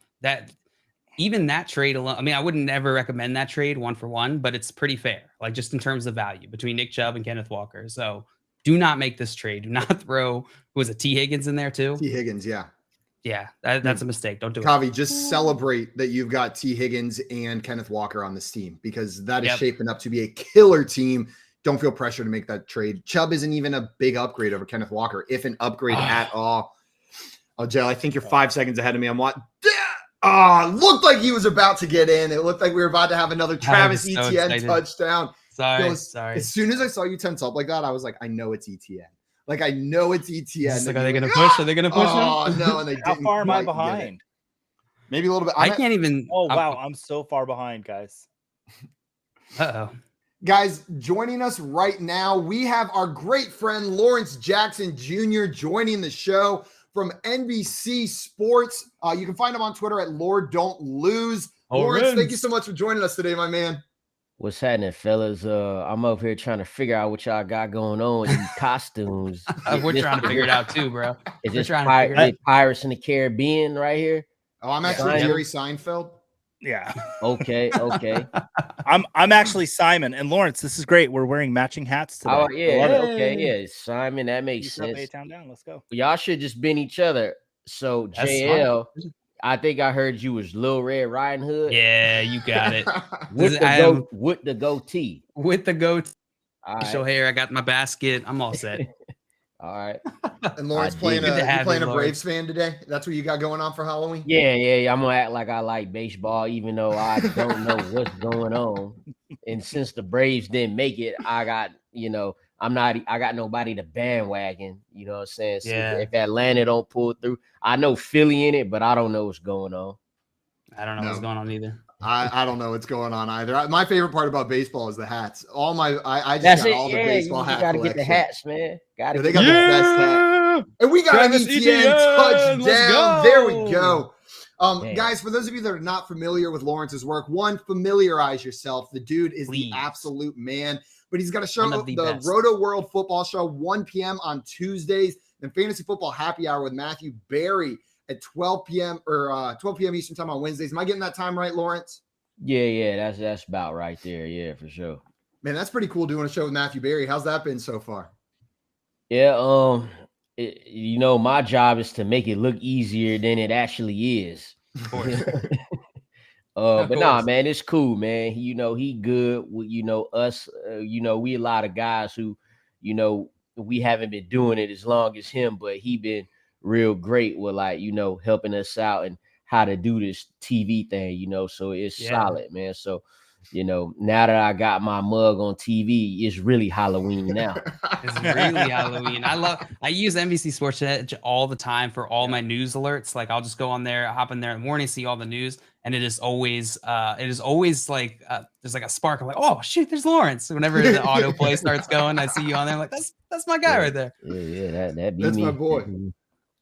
[SPEAKER 7] Even that trade alone, I mean, I wouldn't ever recommend that trade 1-for-1, but it's pretty fair, like just in terms of value between Nick Chubb and Kenneth Walker. So do not make this trade. Do not throw, was it T. Higgins in there too?
[SPEAKER 8] T. Higgins, yeah.
[SPEAKER 7] Yeah, that's a mistake. Don't do it.
[SPEAKER 8] Kavi, just celebrate that you've got T. Higgins and Kenneth Walker on this team, because that is shaping up to be a killer team. Don't feel pressure to make that trade. Chubb isn't even a big upgrade over Kenneth Walker, if an upgrade at all. Oh, Jay, I think you're 5 seconds ahead of me. I'm what? Looked like he was about to get in. It looked like we were about to have another Travis Etienne touchdown.
[SPEAKER 7] Sorry.
[SPEAKER 8] As soon as I saw you tense up like that, I was like, I know it's Etienne. Like, I know it's Etienne.
[SPEAKER 7] Like, are they going to push? Are they going to push him?
[SPEAKER 8] Oh, no, and they
[SPEAKER 14] How far am I behind?
[SPEAKER 8] Maybe a little bit.
[SPEAKER 7] I can't even.
[SPEAKER 14] Oh, wow. I'm so far behind, guys.
[SPEAKER 7] Uh-oh.
[SPEAKER 8] Guys, joining us right now, we have our great friend Lawrence Jackson Jr. joining the show from NBC Sports. You can find him on Twitter at Lord Don't Lose. Lawrence, thank you so much for joining us today, my man.
[SPEAKER 19] What's happening, fellas? I'm up here trying to figure out what y'all got going on with these costumes.
[SPEAKER 7] We're trying to figure it out too, bro.
[SPEAKER 19] Is
[SPEAKER 7] We're
[SPEAKER 19] this
[SPEAKER 7] trying to figure it out.
[SPEAKER 19] Pirates in the Caribbean right here?
[SPEAKER 8] Oh, I'm actually Jerry Seinfeld.
[SPEAKER 14] Yeah.
[SPEAKER 19] Okay.
[SPEAKER 14] I'm actually Simon and Lawrence. This is great. We're wearing matching hats today.
[SPEAKER 19] Oh yeah. Okay. Yeah. Simon, that makes sense.
[SPEAKER 14] A-Town down. Let's go.
[SPEAKER 19] Y'all should just been each other. So
[SPEAKER 7] That's
[SPEAKER 19] JL, I think I heard you was Lil Red Riding Hood.
[SPEAKER 7] Yeah, you got it.
[SPEAKER 19] with the goatee.
[SPEAKER 7] With the goatee.
[SPEAKER 19] All right.
[SPEAKER 7] Facial hair. I got my basket. I'm all set.
[SPEAKER 19] All right.
[SPEAKER 8] And Lawrence playing a Braves fan today. That's what you got going on for Halloween?
[SPEAKER 19] Yeah. I'm gonna act like I like baseball, even though I don't know what's going on. And since the Braves didn't make it, I got nobody to bandwagon. You know what I'm saying? So if Atlanta don't pull through, I know Philly in it, but I don't know what's going on.
[SPEAKER 7] I don't know what's going on either.
[SPEAKER 8] I don't know what's going on either. My favorite part about baseball is the hats. I just got all the baseball hats.
[SPEAKER 19] You gotta get the hats, man.
[SPEAKER 8] They got the best hat. And we got
[SPEAKER 14] Travis
[SPEAKER 8] an ETN touchdown. There we go.
[SPEAKER 19] Damn.
[SPEAKER 8] Guys, for those of you that are not familiar with Lawrence's work, familiarize yourself. The dude is the absolute man. But he's got a show, the Roto World Football Show, 1 p.m. on Tuesdays, and Fantasy Football Happy Hour with Matthew Berry at 12 p.m. or 12 p.m. Eastern Time on Wednesdays. Am I getting that time right, Lawrence?
[SPEAKER 19] Yeah, that's about right there. Yeah, for sure.
[SPEAKER 8] Man, that's pretty cool doing a show with Matthew Berry. How's that been so far?
[SPEAKER 19] Yeah, my job is to make it look easier than it actually is.
[SPEAKER 7] Of course.
[SPEAKER 19] But nah, man, it's cool, man. He good. Us, we a lot of guys who, we haven't been doing it as long as him, but he been real great with helping us out and how to do this TV thing, so it's solid, man. So, now that I got my mug on TV, it's really Halloween now.
[SPEAKER 7] It's really Halloween. I use NBC Sports Edge all the time for all my news alerts. Like I'll just go on there, hop in there in the morning, see all the news, and it is always like there's like a spark. I'm like, oh shoot, there's Lawrence. Whenever the autoplay starts going, I see you on there. I'm like, that's my guy right there.
[SPEAKER 19] Yeah, that'd be
[SPEAKER 8] That's
[SPEAKER 19] me.
[SPEAKER 8] my boy.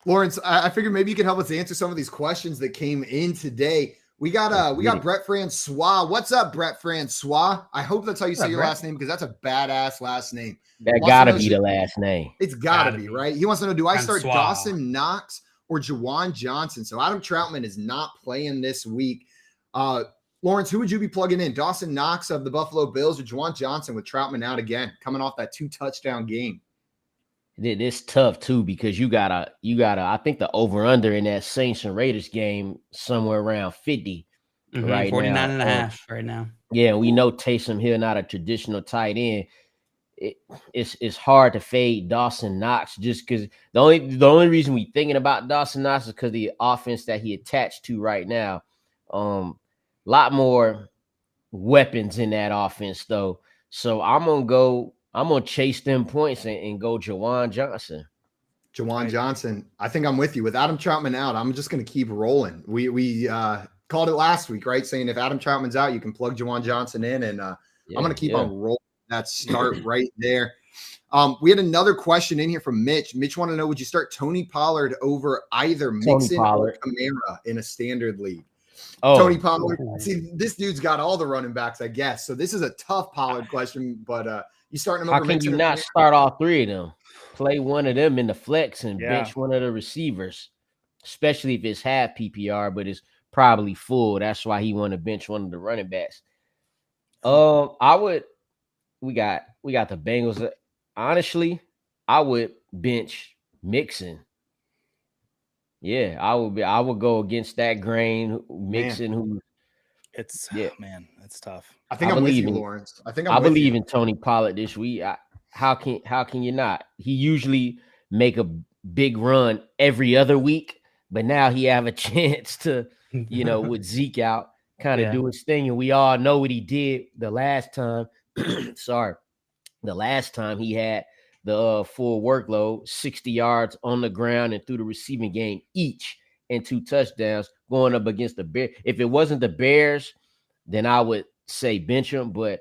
[SPEAKER 8] Lawrence, I figured maybe you could help us answer some of these questions that came in today. We got Brett Francois. What's up, Brett Francois? I hope that's how you say your last name, because that's a badass last name.
[SPEAKER 19] That gotta be the last name.
[SPEAKER 8] It's gotta be, right? He wants to know, do I start Dawson Knox or Juwan Johnson? So Adam Troutman is not playing this week. Lawrence, who would you be plugging in? Dawson Knox of the Buffalo Bills or Juwan Johnson with Troutman out again, coming off that 2-touchdown game?
[SPEAKER 19] It's tough too, because you gotta. I think the over under in that Saints and Raiders game somewhere around 50 right
[SPEAKER 7] 49
[SPEAKER 19] now.
[SPEAKER 7] and a half right now.
[SPEAKER 19] Yeah, we know Taysom Hill not a traditional tight end. It's hard to fade Dawson Knox just because the only reason we thinking about Dawson Knox is because the offense that he attached to right now. Lot more weapons in that offense though. So I'm gonna chase them points and go Juwan Johnson.
[SPEAKER 8] Juwan Johnson. I think I'm with you. With Adam Troutman out, I'm just going to keep rolling. We called it last week, right? Saying if Adam Troutman's out, you can plug Juwan Johnson in, and I'm going to keep on rolling that start right there. We had another question in here from Mitch. Mitch wanted to know, would you start Tony Pollard over either Mixon or Kamara in a standard league?
[SPEAKER 19] Oh,
[SPEAKER 8] Tony Pollard. See, this dude's got all the running backs, I guess. So this is a tough Pollard question, but you starting him
[SPEAKER 19] How
[SPEAKER 8] over
[SPEAKER 19] can
[SPEAKER 8] Mixon
[SPEAKER 19] you
[SPEAKER 8] or
[SPEAKER 19] not
[SPEAKER 8] Kamara?
[SPEAKER 19] start all three of them? Play one of them in the flex and bench one of the receivers, especially if it's half PPR, but it's probably full. That's why he want to bench one of the running backs. We got the Bengals. Honestly, I would bench Mixon. Yeah, I would go against that grain. Mixon,
[SPEAKER 14] It's tough.
[SPEAKER 8] I think I'm with you, Lawrence. I
[SPEAKER 19] believe in Tony Pollard this week. How can you not? He usually make a big run every other week, but now he have a chance to, with Zeke out, kind of do his thing. And we all know what he did the last time. The last time he had the full workload, 60 yards on the ground and through the receiving game each, and 2 touchdowns going up against the Bears. If it wasn't the Bears, then I would say bench him. But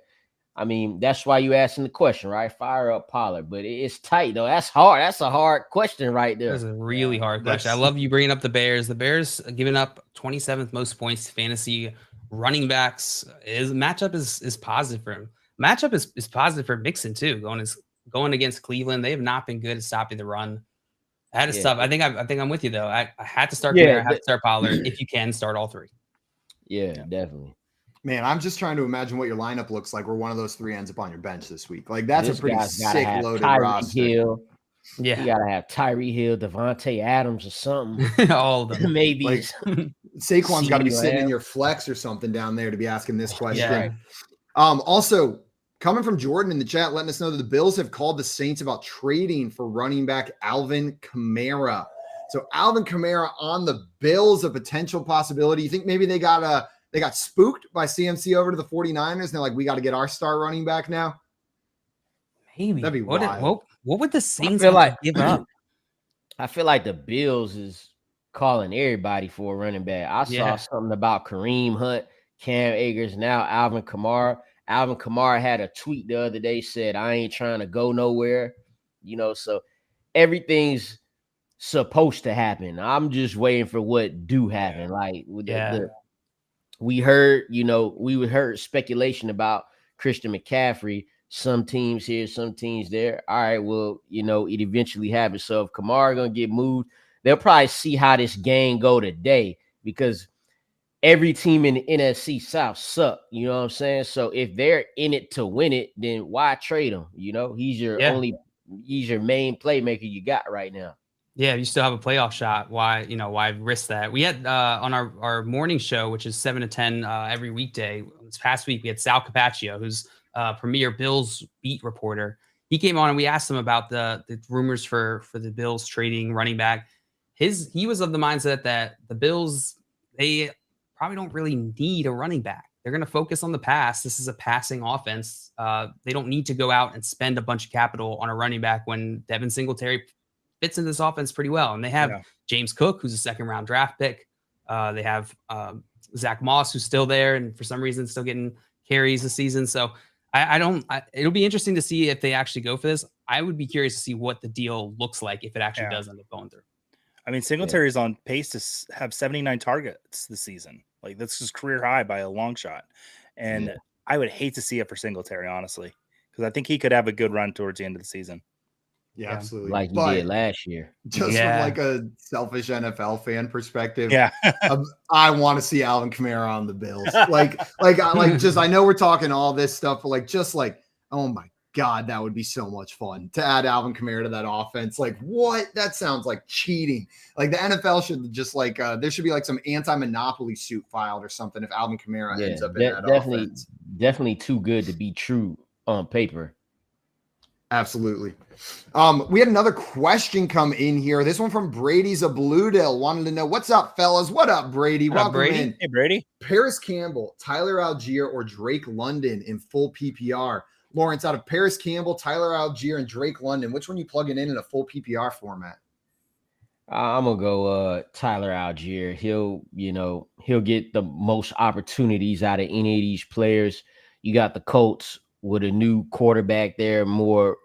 [SPEAKER 19] I mean, that's why you asking the question, right? Fire up Pollard, but it's tight though. That's hard. That's a hard question right there.
[SPEAKER 7] That's a really hard question. I love you bringing up the Bears. The Bears giving up 27th most points to fantasy running backs. Matchup is positive for him. Matchup is positive for Mixon too. Going against Cleveland, they have not been good at stopping the run. That is tough. I think I'm with you though. I had to start Kamara, I have to start Pollard. If you can, start all three.
[SPEAKER 19] Yeah, definitely.
[SPEAKER 8] Man, I'm just trying to imagine what your lineup looks like where one of those three ends up on your bench this week. Like, that's a pretty sick loaded roster.
[SPEAKER 19] Hill.
[SPEAKER 7] Yeah.
[SPEAKER 19] You got to have Tyree Hill, Devontae Adams or something.
[SPEAKER 7] All of them.
[SPEAKER 19] Maybe.
[SPEAKER 8] Like, Saquon's got to be sitting in your flex or something down there to be asking this question.
[SPEAKER 7] Yeah.
[SPEAKER 8] Also, coming from Jordan in the chat, letting us know that the Bills have called the Saints about trading for running back Alvin Kamara. So Alvin Kamara on the Bills, a potential possibility. You think maybe they got spooked by CMC over to the 49ers and they're like, we got to get our star running back now?
[SPEAKER 7] Maybe.
[SPEAKER 8] That'd be wild.
[SPEAKER 7] What would the Saints
[SPEAKER 19] give up? I feel like the Bills is calling everybody for a running back. I saw something about Kareem Hunt, Cam Akers, now Alvin Kamara. Alvin Kamara had a tweet the other day, said, I ain't trying to go nowhere. So everything's supposed to happen. I'm just waiting for what do happen. Like, we heard speculation about Christian McCaffrey. Some teams here, some teams there. All right, well, it eventually happens. So if Kamara gonna get moved, they'll probably see how this game go today because every team in the NFC South suck. You know what I'm saying? So if they're in it to win it, then why trade him? He's your main playmaker you got right now.
[SPEAKER 7] Yeah, you still have a playoff shot. Why risk that? We had on our morning show, which is 7 to 10 every weekday. This past week, we had Sal Capaccio, who's premier Bills beat reporter. He came on and we asked him about the rumors for the Bills trading running back. He was of the mindset that the Bills, they probably don't really need a running back. They're going to focus on the pass. This is a passing offense. They don't need to go out and spend a bunch of capital on a running back when Devin Singletary fits into this offense pretty well. And they have James Cook, who's a second-round draft pick. They have Zach Moss, who's still there and for some reason still getting carries this season. So it'll be interesting to see if they actually go for this. I would be curious to see what the deal looks like if it actually does end up going through.
[SPEAKER 14] I mean, Singletary is on pace to have 79 targets this season. Like, that's his career high by a long shot. And I would hate to see it for Singletary, honestly, because I think he could have a good run towards the end of the season.
[SPEAKER 8] Yeah, absolutely.
[SPEAKER 19] Like he did last year.
[SPEAKER 8] Just from like a selfish NFL fan perspective,
[SPEAKER 14] yeah,
[SPEAKER 8] I want to see Alvin Kamara on the Bills. I know we're talking all this stuff, but oh my God, that would be so much fun to add Alvin Kamara to that offense. Like, what? That sounds like cheating. Like, the NFL should just there should be like some anti-monopoly suit filed or something if Alvin Kamara ends up in that offense.
[SPEAKER 19] Definitely too good to be true on paper.
[SPEAKER 8] Absolutely. We had another question come in here. This one from Brady's of Bluedale. Wanted to know, what's up, fellas? What up, Brady? Welcome in.
[SPEAKER 14] Hey, Brady.
[SPEAKER 8] Paris Campbell, Tyler Algier, or Drake London in full PPR. Lawrence, out of Paris Campbell, Tyler Algier, and Drake London, which one you plugging in a full PPR format?
[SPEAKER 19] I'm gonna go Tyler Algier. He'll get the most opportunities out of any of these players. You got the Colts with a new quarterback there, more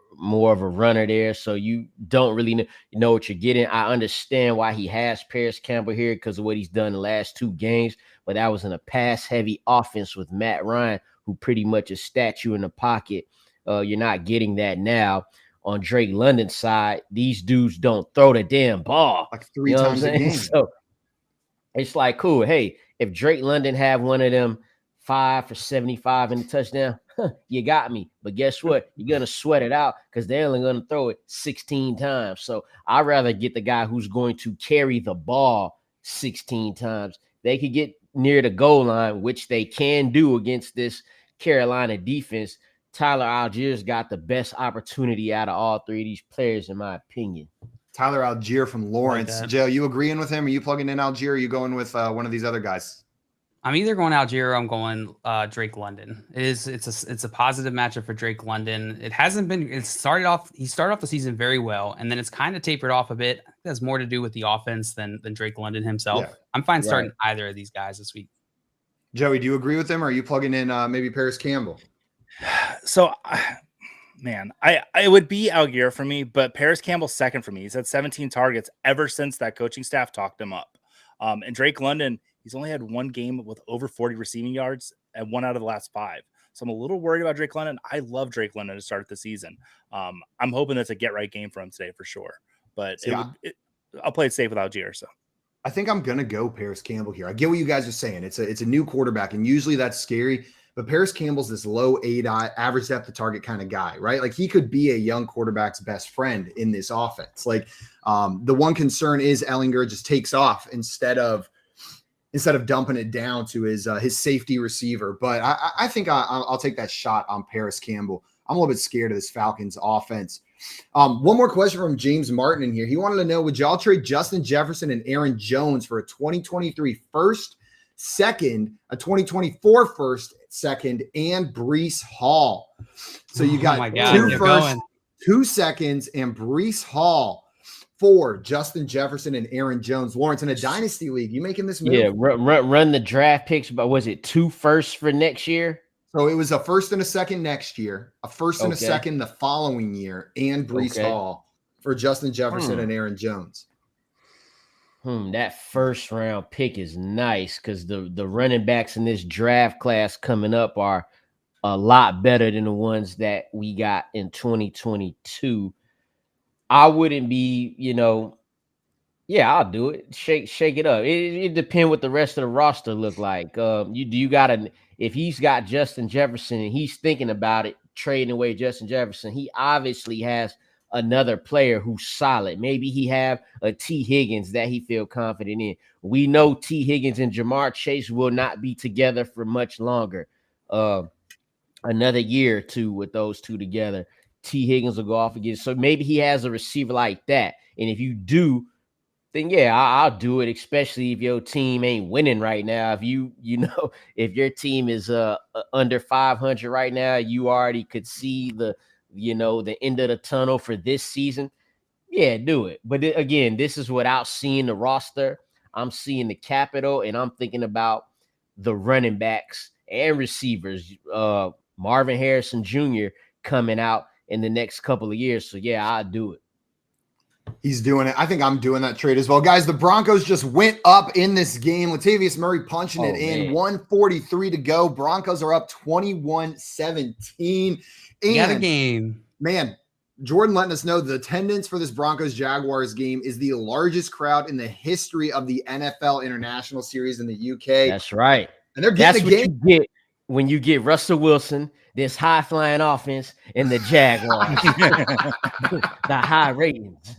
[SPEAKER 19] of a runner there, so you don't really know what you're getting. I understand why he has Paris Campbell here because of what he's done the last 2 games, but that was in a pass-heavy offense with Matt Ryan, who pretty much a statue in the pocket. You're not getting that now. On Drake London's side, these dudes don't throw the damn ball.
[SPEAKER 8] Like 3 times a game.
[SPEAKER 19] So it's like, cool. Hey, if Drake London have one of them 5 for 75 in the touchdown, you got me. But guess what? You're going to sweat it out because they're only going to throw it 16 times. So I'd rather get the guy who's going to carry the ball 16 times. They could get near the goal line, which they can do against this Carolina defense. Tyler Algier's got the best opportunity out of all 3 of these players, in my opinion.
[SPEAKER 8] Tyler Algier from Lawrence. Joe, you agreeing with him? Are you plugging in Algier? Or are you going with one of these other guys?
[SPEAKER 7] I'm either going Algier or I'm going Drake London. It's a positive matchup for Drake London. He started off the season very well, and then it's kind of tapered off a bit. I think that's more to do with the offense than Drake London himself. Yeah. I'm fine starting either of these guys this week.
[SPEAKER 8] Joey, do you agree with him, or are you plugging in maybe Paris Campbell?
[SPEAKER 14] So, man, it would be Algier for me, but Paris Campbell's second for me. He's had 17 targets ever since that coaching staff talked him up. And Drake London, he's only had one game with over 40 receiving yards and 1 out of the last 5. So I'm a little worried about Drake London. I love Drake London to start the season. I'm hoping that's a get-right game for him today for sure. But I'll play it safe with Algier. So
[SPEAKER 8] I think I'm going to go Paris Campbell here. I get what you guys are saying. It's a new quarterback, and usually that's scary. But Paris Campbell's this low average depth of target kind of guy, right? Like he could be a young quarterback's best friend in this offense. Like the one concern is Ellinger just takes off instead of dumping it down to his safety receiver. But I think I'll take that shot on Paris Campbell. I'm a little bit scared of this Falcons offense. One more question from James Martin in here. He wanted to know, would y'all trade Justin Jefferson and Aaron Jones for a 2023 first, second, a 2024 first, second, and Breece Hall? So you got 2 firsts, 2 seconds, and Breece Hall for Justin Jefferson and Aaron Jones. Lawrence, in a dynasty league, you making this move?
[SPEAKER 19] Yeah, run the draft picks, but was it 2 firsts for next year?
[SPEAKER 8] So it was a first and a second next year, a first and a second the following year, and Breece Hall for Justin Jefferson and Aaron Jones.
[SPEAKER 19] That first round pick is nice because the running backs in this draft class coming up are a lot better than the ones that we got in 2022. I wouldn't be, I'll do it. Shake it up. It depends what the rest of the roster look like. If he's got Justin Jefferson and he's thinking about it, trading away Justin Jefferson, he obviously has another player who's solid. Maybe he have a T. Higgins that he feel confident in. We know T. Higgins and Jamar Chase will not be together for much longer. Another year or two with those two together. T. Higgins will go off again. So maybe he has a receiver like that. And if you do, then I'll do it, especially if your team ain't winning right now. If if your team is under 500 right now, you already could see the end of the tunnel for this season. Yeah, do it. But again, this is without seeing the roster. I'm seeing the capital, and I'm thinking about the running backs and receivers. Marvin Harrison Jr. coming out in the next couple of years. So I'll do it.
[SPEAKER 8] He's doing it. I think I'm doing that trade as well. Guys, the Broncos just went up in this game. Latavius Murray punching it in. 1:43 to go. Broncos are up 21-17.
[SPEAKER 7] And a game.
[SPEAKER 8] Man, Jordan letting us know the attendance for this Broncos-Jaguars game is the largest crowd in the history of the NFL International Series in the UK.
[SPEAKER 19] That's right.
[SPEAKER 8] And they're getting the game.
[SPEAKER 19] You get when you get Russell Wilson, this high-flying offense, and the Jaguars. The high ratings.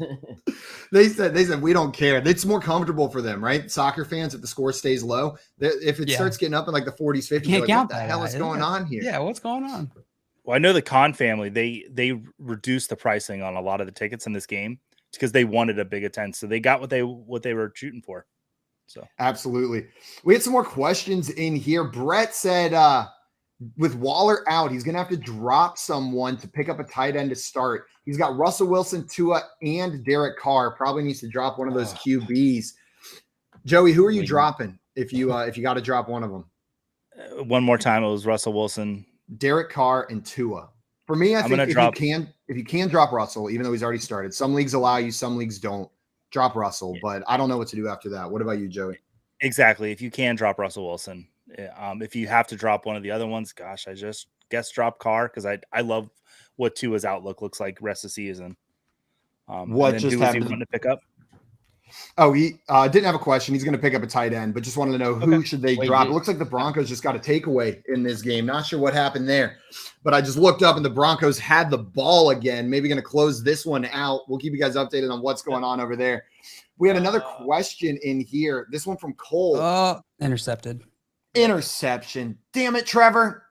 [SPEAKER 8] They said we don't care. It's more comfortable for them, right? Soccer fans, if the score stays low, if it starts getting up in like the 40s, 50s, like, what the hell is going on here?
[SPEAKER 7] Yeah, what's going on?
[SPEAKER 14] Well, I know the Khan family, they reduced the pricing on a lot of the tickets in this game because they wanted a big attendance. So they got what they were shooting for. So
[SPEAKER 8] absolutely. We had some more questions in here. Brett said with Waller out, he's going to have to drop someone to pick up a tight end to start. He's got Russell Wilson, Tua, and Derek Carr. Probably needs to drop one of those QBs. Joey, who are you dropping if you got to drop one of them?
[SPEAKER 14] One more time, it was Russell Wilson,
[SPEAKER 8] Derek Carr, and Tua. For me, I think if you can drop Russell, even though he's already started, some leagues allow you, some leagues don't. Drop Russell, but I don't know what to do after that. What about you, Joey?
[SPEAKER 14] Exactly. If you can drop Russell Wilson, if you have to drop one of the other ones, gosh, I just guess drop Carr because I love what Tua's outlook looks like rest of the season.
[SPEAKER 8] What just happened
[SPEAKER 14] to pick up?
[SPEAKER 8] Oh, he didn't have a question. He's going to pick up a tight end, but just wanted to know who should they drop. It looks like the Broncos just got a takeaway in this game. Not sure what happened there, but I just looked up and the Broncos had the ball again. Maybe going to close this one out. We'll keep you guys updated on what's going on over there. We had another question in here. This one from Cole.
[SPEAKER 7] Intercepted.
[SPEAKER 8] Interception. Damn it, Trevor.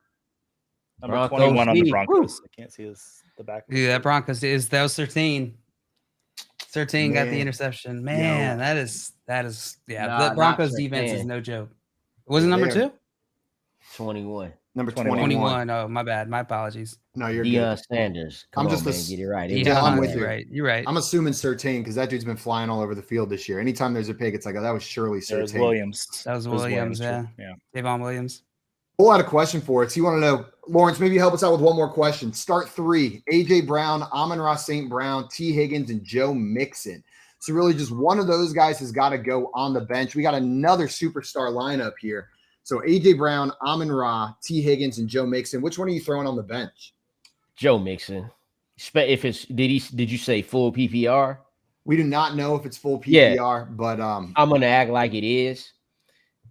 [SPEAKER 14] Number 21 on the Broncos. I can't see the back.
[SPEAKER 7] Yeah, that Broncos that was 13. 13 got the interception. Man, that is the Broncos defense is no joke. Was it number 2?
[SPEAKER 19] 21.
[SPEAKER 8] Number 21.
[SPEAKER 7] Oh, my bad. My apologies.
[SPEAKER 8] No, you're
[SPEAKER 19] Deion
[SPEAKER 8] good.
[SPEAKER 19] Sanders.
[SPEAKER 8] I'm
[SPEAKER 19] just
[SPEAKER 8] get
[SPEAKER 19] it right.
[SPEAKER 8] I'm with you.
[SPEAKER 7] You're right.
[SPEAKER 8] I'm assuming Surtain because that dude's been flying all over the field this year. Anytime there's a pick, it's like, oh, that was surely Surtain.
[SPEAKER 14] Williams.
[SPEAKER 7] That was Williams, yeah. Davon Williams.
[SPEAKER 8] Whole lot of question for us. You want to know, Lawrence, maybe help us out with one more question. Start 3, A.J. Brown, Amon-Ra St. Brown, T. Higgins, and Joe Mixon. So really just one of those guys has got to go on the bench. We got another superstar lineup here. So A.J. Brown, Amon-Ra, T. Higgins, and Joe Mixon. Which one are you throwing on the bench?
[SPEAKER 19] Joe Mixon. If it's did you say full PPR?
[SPEAKER 8] We do not know if it's full PPR, but I'm
[SPEAKER 19] gonna act like it is.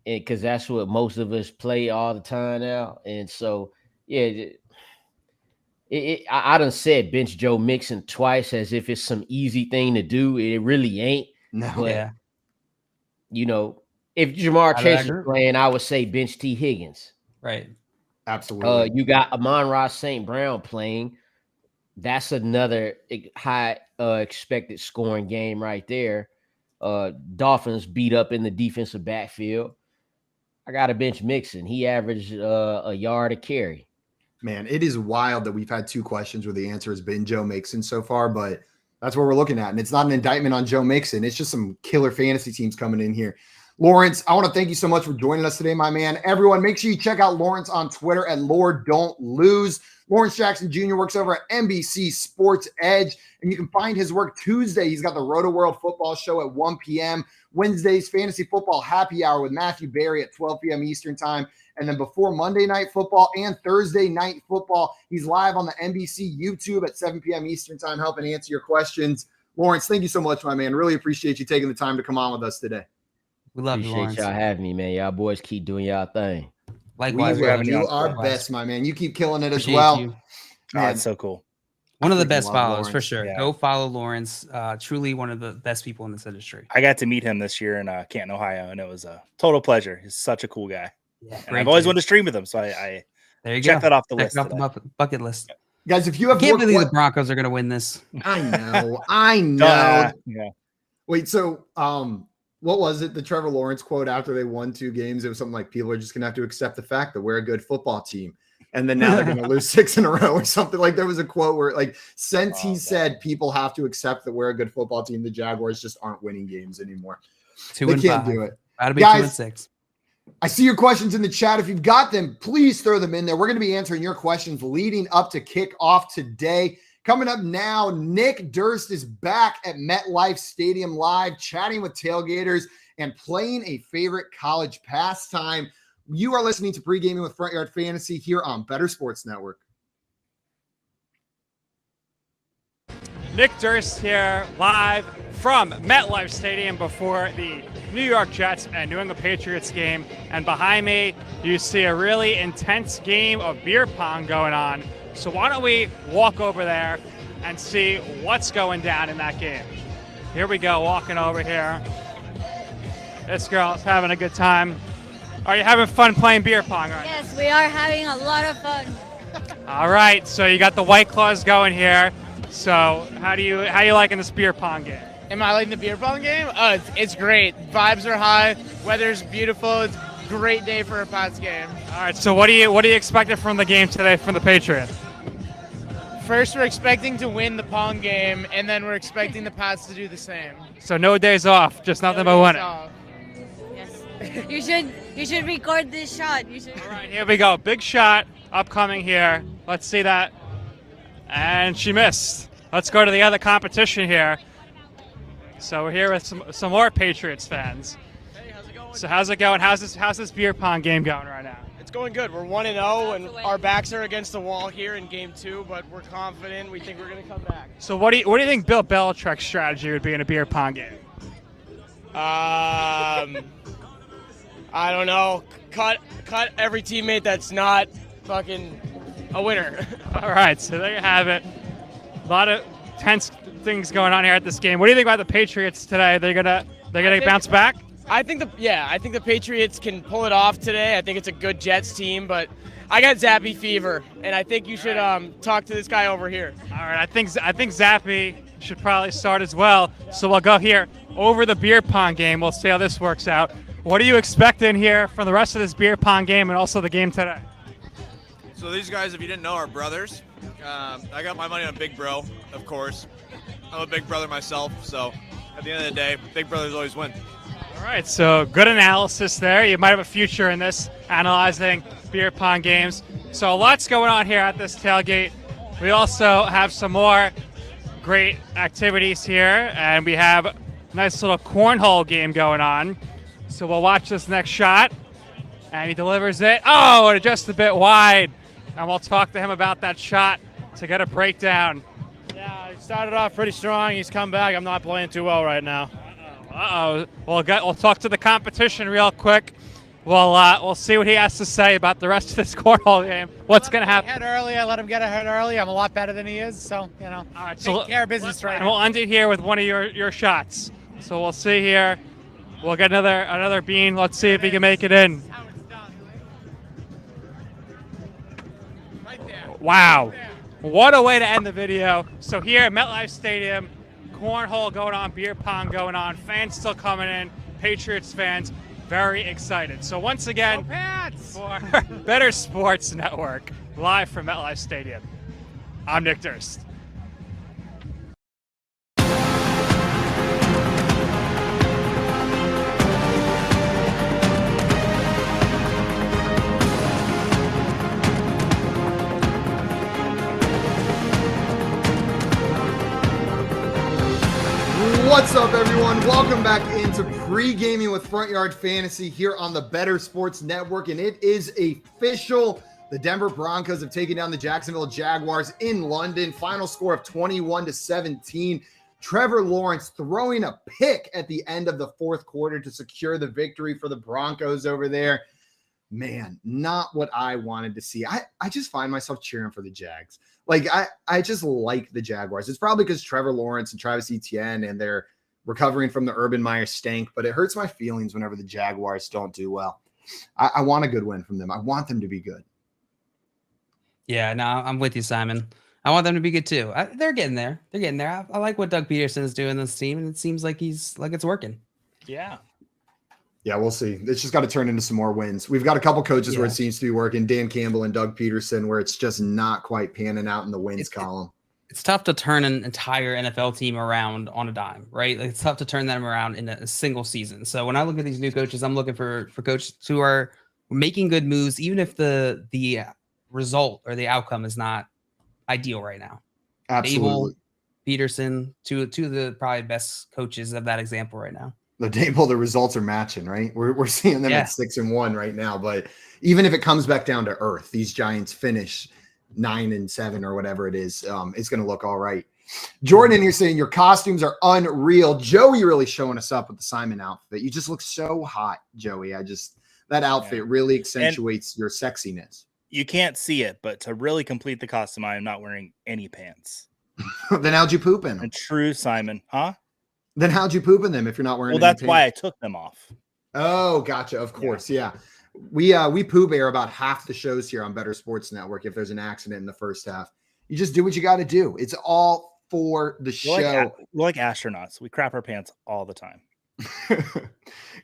[SPEAKER 19] Because that's what most of us play all the time now. And so, yeah, I done said bench Joe Mixon twice as if it's some easy thing to do. It really ain't.
[SPEAKER 8] No.
[SPEAKER 19] But, you know, if Jamar Chase is playing, I would say bench T. Higgins.
[SPEAKER 7] Right.
[SPEAKER 8] Absolutely.
[SPEAKER 19] You got Amon-Ra St. Brown playing. That's another high expected scoring game right there. Dolphins beat up in the defensive backfield. I got a bench Mixon. He averaged a yard a carry.
[SPEAKER 8] Man, it is wild that we've had 2 questions where the answer has been Joe Mixon so far, but that's what we're looking at. And it's not an indictment on Joe Mixon. It's just some killer fantasy teams coming in here. Lawrence, I want to thank you so much for joining us today, my man. Everyone, make sure you check out Lawrence on Twitter at Lord Don't Lose. Lawrence Jackson Jr. works over at NBC Sports Edge, and you can find his work Tuesday. He's got the Roto World Football Show at 1 p.m. Wednesdays, Fantasy Football Happy Hour with Matthew Berry at 12 p.m. Eastern Time. And then before Monday Night Football and Thursday Night Football, he's live on the NBC YouTube at 7 p.m. Eastern Time, helping answer your questions. Lawrence, thank you so much, my man. Really appreciate you taking the time to come on with us today.
[SPEAKER 7] We love you, Lawrence.
[SPEAKER 19] Appreciate y'all having me, man. Y'all boys keep doing y'all thing.
[SPEAKER 7] Likewise,
[SPEAKER 8] we will do our best, my man. You keep killing it as well.
[SPEAKER 14] Oh, that's so cool.
[SPEAKER 7] One of the best follows
[SPEAKER 14] Lawrence.
[SPEAKER 7] for sure.
[SPEAKER 14] Yeah.
[SPEAKER 7] Go follow Lawrence. Truly one of the best people in this industry.
[SPEAKER 14] I got to meet him this year in Canton, Ohio, and it was a total pleasure. He's such a cool guy.
[SPEAKER 7] Yeah,
[SPEAKER 14] and I've always wanted to stream with him, so I
[SPEAKER 7] there you
[SPEAKER 14] check
[SPEAKER 7] go.
[SPEAKER 14] that off the
[SPEAKER 7] Check
[SPEAKER 14] list.
[SPEAKER 7] it off the bucket list.
[SPEAKER 8] Guys, if you have
[SPEAKER 7] I can't
[SPEAKER 8] more
[SPEAKER 7] believe the Broncos are going to win this.
[SPEAKER 8] I know.
[SPEAKER 14] Yeah.
[SPEAKER 8] Wait, so what was it? The Trevor Lawrence quote after they won 2 games? It was something like, people are just gonna have to accept the fact that we're a good football team. And then now they're gonna lose 6 in a row or something. Like there was a quote where like since he said people have to accept that we're a good football team, the Jaguars just aren't winning games anymore.
[SPEAKER 7] 2
[SPEAKER 8] They
[SPEAKER 7] and
[SPEAKER 8] can't
[SPEAKER 7] 5.
[SPEAKER 8] do it.
[SPEAKER 7] That'll be
[SPEAKER 8] Guys,
[SPEAKER 7] 2 and 6.
[SPEAKER 8] I see your questions in the chat. If you've got them, please throw them in there. We're going to be answering your questions leading up to kickoff today. Coming up now, Nick Durst is back at MetLife Stadium live, chatting with tailgaters and playing a favorite college pastime. You are listening to Pre-Gaming with Front Yard Fantasy here on Better Sports Network.
[SPEAKER 9] Nick Durst here, live from MetLife Stadium before the New York Jets and New England Patriots game. And behind me, you see a really intense game of beer pong going on. So why don't we walk over there and see what's going down in that game. Here we go, walking over here. This girl's having a good time. Are you having fun playing beer pong? Right?
[SPEAKER 20] Yes, we are having a lot of fun.
[SPEAKER 9] All right, so you got the White Claws going here. So how you liking this beer pong game?
[SPEAKER 21] Am I liking the beer pong game? It's great. Vibes are high. Weather's beautiful. It's a great day for a Pats game.
[SPEAKER 9] All right, so what do you expect from the game today from the Patriots?
[SPEAKER 21] First, we're expecting to win the pong game, and then we're expecting the Pats to do the same.
[SPEAKER 9] So no days off, just nothing but winning.
[SPEAKER 20] Yes. You should record this shot. You should.
[SPEAKER 9] All right, here we go. Big shot upcoming here. Let's see that. And she missed. Let's go to the other competition here. So we're here with some more Patriots fans.
[SPEAKER 21] Hey, how's it going?
[SPEAKER 9] So how's it going? How's this beer pong game going right now?
[SPEAKER 21] It's going good. We're 1-0, and our backs are against the wall here in Game 2, but we're confident. We think we're going to come back.
[SPEAKER 9] So what do you think Bill Belichick's strategy would be in a beer pong game?
[SPEAKER 21] I don't know. Cut every teammate that's not fucking a winner.
[SPEAKER 9] All right, so there you have it. A lot of tense things going on here at this game. What do you think about the Patriots today? They're gonna bounce back?
[SPEAKER 21] I think the Patriots can pull it off today. I think it's a good Jets team, but I got Zappy fever, and I think you should talk to this guy over here.
[SPEAKER 9] All right, I think Zappy should probably start as well. So we'll go here over the beer pong game. We'll see how this works out. What are you expecting here from the rest of this beer pong game and also the game today?
[SPEAKER 22] So these guys, if you didn't know, are brothers. I got my money on Big Bro, of course. I'm a big brother myself, so at the end of the day, big brothers always win.
[SPEAKER 21] All
[SPEAKER 9] right, so good analysis there. You might have a future in this, analyzing beer pong games. So lots going on here at this tailgate. We also have some more great activities here, and we have a nice little cornhole game going on. So we'll watch this next shot, and he delivers it. Oh, and just a bit wide. And we'll talk to him about that shot to get a breakdown.
[SPEAKER 2] Yeah, he started off pretty strong. He's come back. I'm not playing too well right now.
[SPEAKER 9] Uh-oh. We'll talk to the competition real quick. We'll see what he has to say about the rest of this cornhole game. What's going to happen?
[SPEAKER 3] Head early. I let him get ahead early. I'm a lot better than he is, so all right, take care of business right
[SPEAKER 9] and
[SPEAKER 3] now.
[SPEAKER 9] we'll end it here with one of your shots. So we'll see here. We'll get another bean. Let's see if he can make it in. Wow. What a way to end the video. So here at MetLife Stadium, cornhole going on, beer pong going on, fans still coming in, Patriots fans very excited. So once again, for Better Sports Network, live from MetLife Stadium, I'm Nick Durst.
[SPEAKER 8] What's up, everyone? Welcome back into Pre-Gaming with Front Yard Fantasy here on the Better Sports Network, and it is official. The Denver Broncos have taken down the Jacksonville Jaguars in London. Final score of 21-17. Trevor Lawrence throwing a pick at the end of the fourth quarter to secure the victory for the Broncos over there. Man, not what I wanted to see. I just find myself cheering for the Jags. Like, I just like the Jaguars. It's probably because Trevor Lawrence and Travis Etienne and they're recovering from the Urban Meyer stank, but it hurts my feelings whenever the Jaguars don't do well. I want a good win from them. I want them to be good.
[SPEAKER 7] Yeah, no, I'm with you, Simon. I want them to be good too. They're getting there. They're getting there. I like what Doug Peterson is doing this team, and it seems like it's working.
[SPEAKER 14] Yeah.
[SPEAKER 8] Yeah, we'll see. It's just got to turn into some more wins. We've got a couple coaches where it seems to be working, Dan Campbell and Doug Peterson, where it's just not quite panning out in the wins column.
[SPEAKER 7] It's tough to turn an entire NFL team around on a dime, right? Like, it's tough to turn them around in a single season. So when I look at these new coaches, I'm looking for coaches who are making good moves, even if the result or the outcome is not ideal right now.
[SPEAKER 8] Absolutely.
[SPEAKER 7] Abel, Peterson, two of the probably best coaches of that example right now.
[SPEAKER 8] The Dable, the results are matching, right? We're seeing them at 6-1 right now. But even if it comes back down to earth, these Giants finish 9-7 or whatever it is, it's going to look all right. Jordan, you're saying your costumes are unreal. Joey really showing us up with the Simon outfit. You just look so hot, Joey. That outfit really accentuates your sexiness.
[SPEAKER 14] You can't see it, but to really complete the costume, I am not wearing any pants.
[SPEAKER 8] Then how'd you poop in them?
[SPEAKER 14] A true Simon, huh?
[SPEAKER 8] Then how'd you poop in them if you're not wearing?
[SPEAKER 14] Well, that's why I took them off.
[SPEAKER 8] Oh, gotcha. Of course, yeah. We poop air about half the shows here on Better Sports Network. If there's an accident in the first half, you just do what you got to do. It's all for the show.
[SPEAKER 14] We're like astronauts. We crap our pants all the time.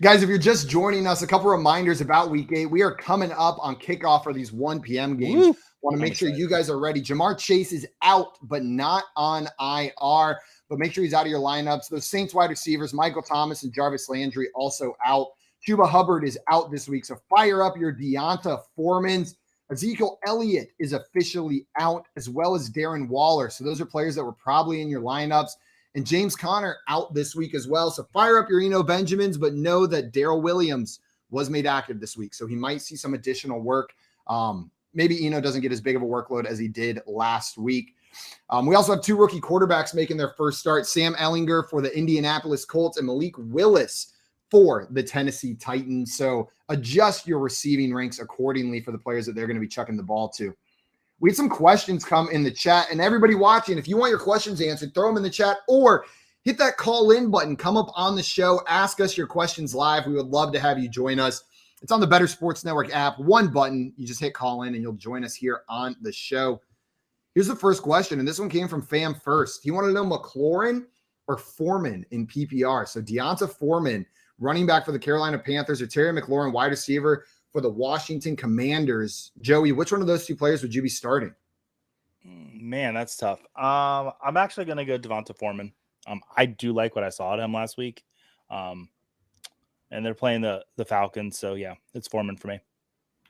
[SPEAKER 8] Guys, if you're just joining us, a couple reminders about Week 8. We are coming up on kickoff for these 1 p.m. games. Want to make sure you guys are ready. Jamar Chase is out, but not on IR. But make sure he's out of your lineups. Those Saints wide receivers, Michael Thomas and Jarvis Landry, also out. Chuba Hubbard is out this week, so fire up your Deonta Foreman's. Ezekiel Elliott is officially out, as well as Darren Waller. So those are players that were probably in your lineups. And James Conner out this week as well. So fire up your Eno Benjamins, but know that Darrell Williams was made active this week, so he might see some additional work. Maybe Eno doesn't get as big of a workload as he did last week. We also have two rookie quarterbacks making their first start, Sam Ehlinger for the Indianapolis Colts and Malik Willis for the Tennessee Titans. So adjust your receiving ranks accordingly for the players that they're going to be chucking the ball to. We had some questions come in the chat, and everybody watching, if you want your questions answered, throw them in the chat or hit that call in button. Come up on the show, ask us your questions live. We would love to have you join us. It's on the Better Sports Network app. One button, you just hit call in and you'll join us here on the show. Here's the first question, and this one came from Fam First. He wanted to know McLaurin or Foreman in PPR. So Deonta Foreman, running back for the Carolina Panthers, or Terry McLaurin, wide receiver for the Washington Commanders. Joey, which one of those two players would you be starting?
[SPEAKER 14] Man, that's tough. I'm actually going to go Devonta Foreman. I do like what I saw at him last week. and they're playing the Falcons. So yeah, it's Foreman for me.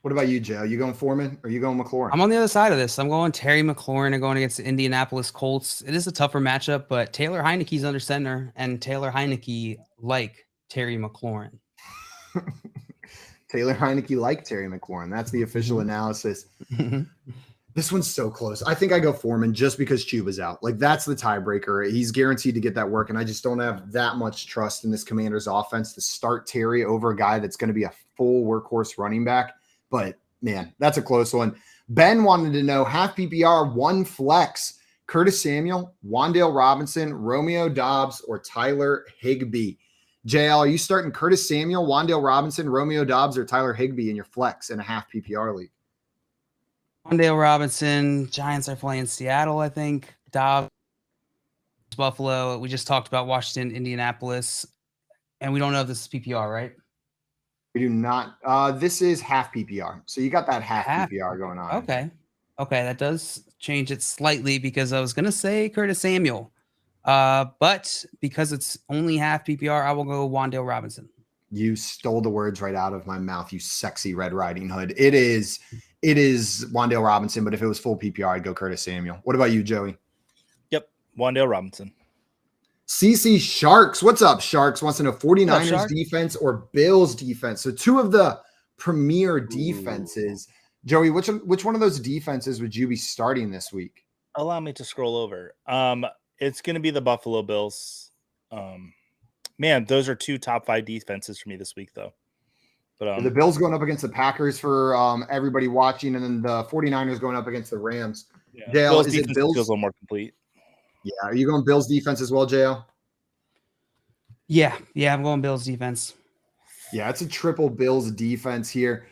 [SPEAKER 8] What about you, Joe? You going Foreman or you going McLaurin?
[SPEAKER 7] I'm on the other side of this. I'm going Terry McLaurin and going against the Indianapolis Colts. It is a tougher matchup, but Taylor Heineke's under center, and Taylor Heineke like Terry McLaurin.
[SPEAKER 8] Taylor Heineke like Terry McLaurin. That's the official analysis. This one's so close. I think I go Foreman just because Chuba's out. Like, that's the tiebreaker. He's guaranteed to get that work, and I just don't have that much trust in this Commanders offense to start Terry over a guy that's going to be a full workhorse running back. But, man, that's a close one. Ben wanted to know, half PPR, one flex, Curtis Samuel, Wan'Dale Robinson, Romeo Doubs, or Tyler Higbee. JL, are you starting Curtis Samuel, Wan'Dale Robinson, Romeo Doubs, or Tyler Higbee in your flex in a half PPR league?
[SPEAKER 7] Wan'Dale Robinson. Giants are playing Seattle, I think. Dobbs, Buffalo. We just talked about Washington, Indianapolis. And we don't know if this is PPR, right?
[SPEAKER 8] We do not. This is half PPR. So you got that half PPR going on.
[SPEAKER 7] Okay. Okay, that does change it slightly because I was going to say Curtis Samuel. But because it's only half PPR, I will go Wan'Dale Robinson.
[SPEAKER 8] You stole the words right out of my mouth, you sexy Red Riding Hood. It is Wan'Dale Robinson, but if it was full PPR, I'd go Curtis Samuel. What about you, Joey?
[SPEAKER 14] Yep, Wan'Dale Robinson.
[SPEAKER 8] CC Sharks. What's up, Sharks? Wants to know 49ers defense or Bills defense. So two of the premier defenses. Joey, which one of those defenses would you be starting this week?
[SPEAKER 14] Allow me to scroll over. It's going to be the Buffalo Bills. Man, those are two top 5 defenses for me this week, though. But
[SPEAKER 8] the Bills going up against the Packers for everybody watching, and then the 49ers going up against the Rams.
[SPEAKER 14] Yeah.
[SPEAKER 8] JL,
[SPEAKER 14] Bills
[SPEAKER 8] is
[SPEAKER 14] defense
[SPEAKER 8] it Bills?
[SPEAKER 14] feels a little more complete.
[SPEAKER 8] Yeah. Are you going Bills defense as well, JL?
[SPEAKER 7] Yeah, I'm going Bills defense.
[SPEAKER 8] Yeah, it's a triple Bills defense here.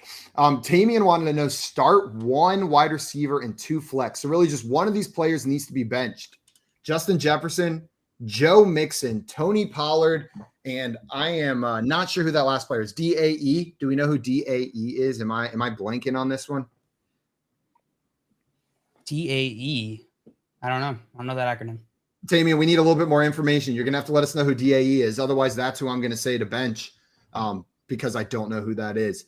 [SPEAKER 8] Tamian wanted to know, start one wide receiver and 2 flex. So really just one of these players needs to be benched. Justin Jefferson, Joe Mixon, Tony Pollard, and I am not sure who that last player is. DAE. Do we know who DAE is? Am I blanking on this one?
[SPEAKER 7] DAE. I don't know. I don't know that acronym.
[SPEAKER 8] Tamian, we need a little bit more information. You're going to have to let us know who DAE is. Otherwise, that's who I'm going to say to bench because I don't know who that is.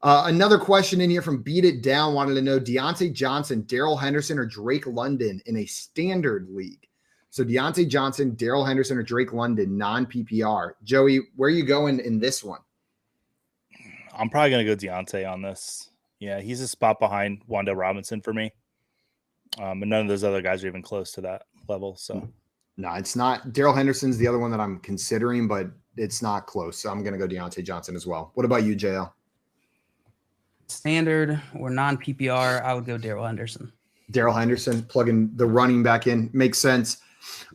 [SPEAKER 8] Another question in here from Beat It Down wanted to know Deontay Johnson, Darrell Henderson, or Drake London in a standard league. So Deontay Johnson, Darrell Henderson, or Drake London, non-PPR. Joey, where are you going in this one?
[SPEAKER 14] I'm probably going to go Deontay on this. Yeah, he's a spot behind Wan'Dale Robinson for me. And none of those other guys are even close to that level. So
[SPEAKER 8] no, it's not. Darrell Henderson's the other one that I'm considering, but it's not close. So I'm going to go Deontay Johnson as well. What about you, JL?
[SPEAKER 7] Standard or non-PPR, I would go Darrell Henderson.
[SPEAKER 8] Darrell Henderson, plugging the running back in. Makes sense.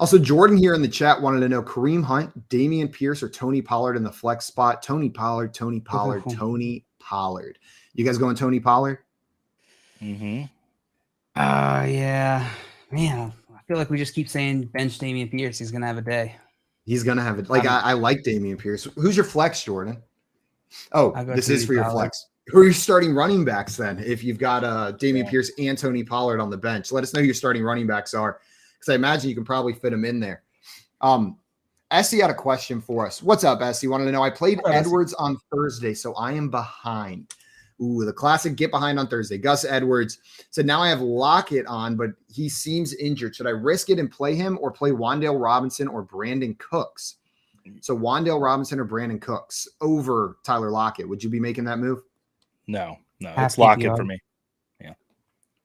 [SPEAKER 8] Also, Jordan here in the chat wanted to know Kareem Hunt, Damian Pierce, or Tony Pollard in the flex spot. Tony Pollard. Tony Pollard. You guys going Tony Pollard?
[SPEAKER 14] Mm-hmm.
[SPEAKER 7] Yeah. Man, I feel like we just keep saying bench Damian Pierce. He's going to have a day.
[SPEAKER 8] He's going to have it. Like, I like Damian Pierce. Who's your flex, Jordan? Oh, this is for your flex. Who are you starting running backs then? If you've got Damian Pierce and Tony Pollard on the bench, let us know who your starting running backs are, because I imagine you can probably fit them in there. Essie had a question for us. What's up, Essie? Wanted to know, I played Edwards on Thursday, so I am behind. Ooh, the classic get behind on Thursday. Gus Edwards said, now I have Lockett on, but he seems injured. Should I risk it and play him or play Wan'Dale Robinson or Brandon Cooks? So Wan'Dale Robinson or Brandon Cooks over Tyler Lockett. Would you be making that move?
[SPEAKER 14] No, it's Lockett for me.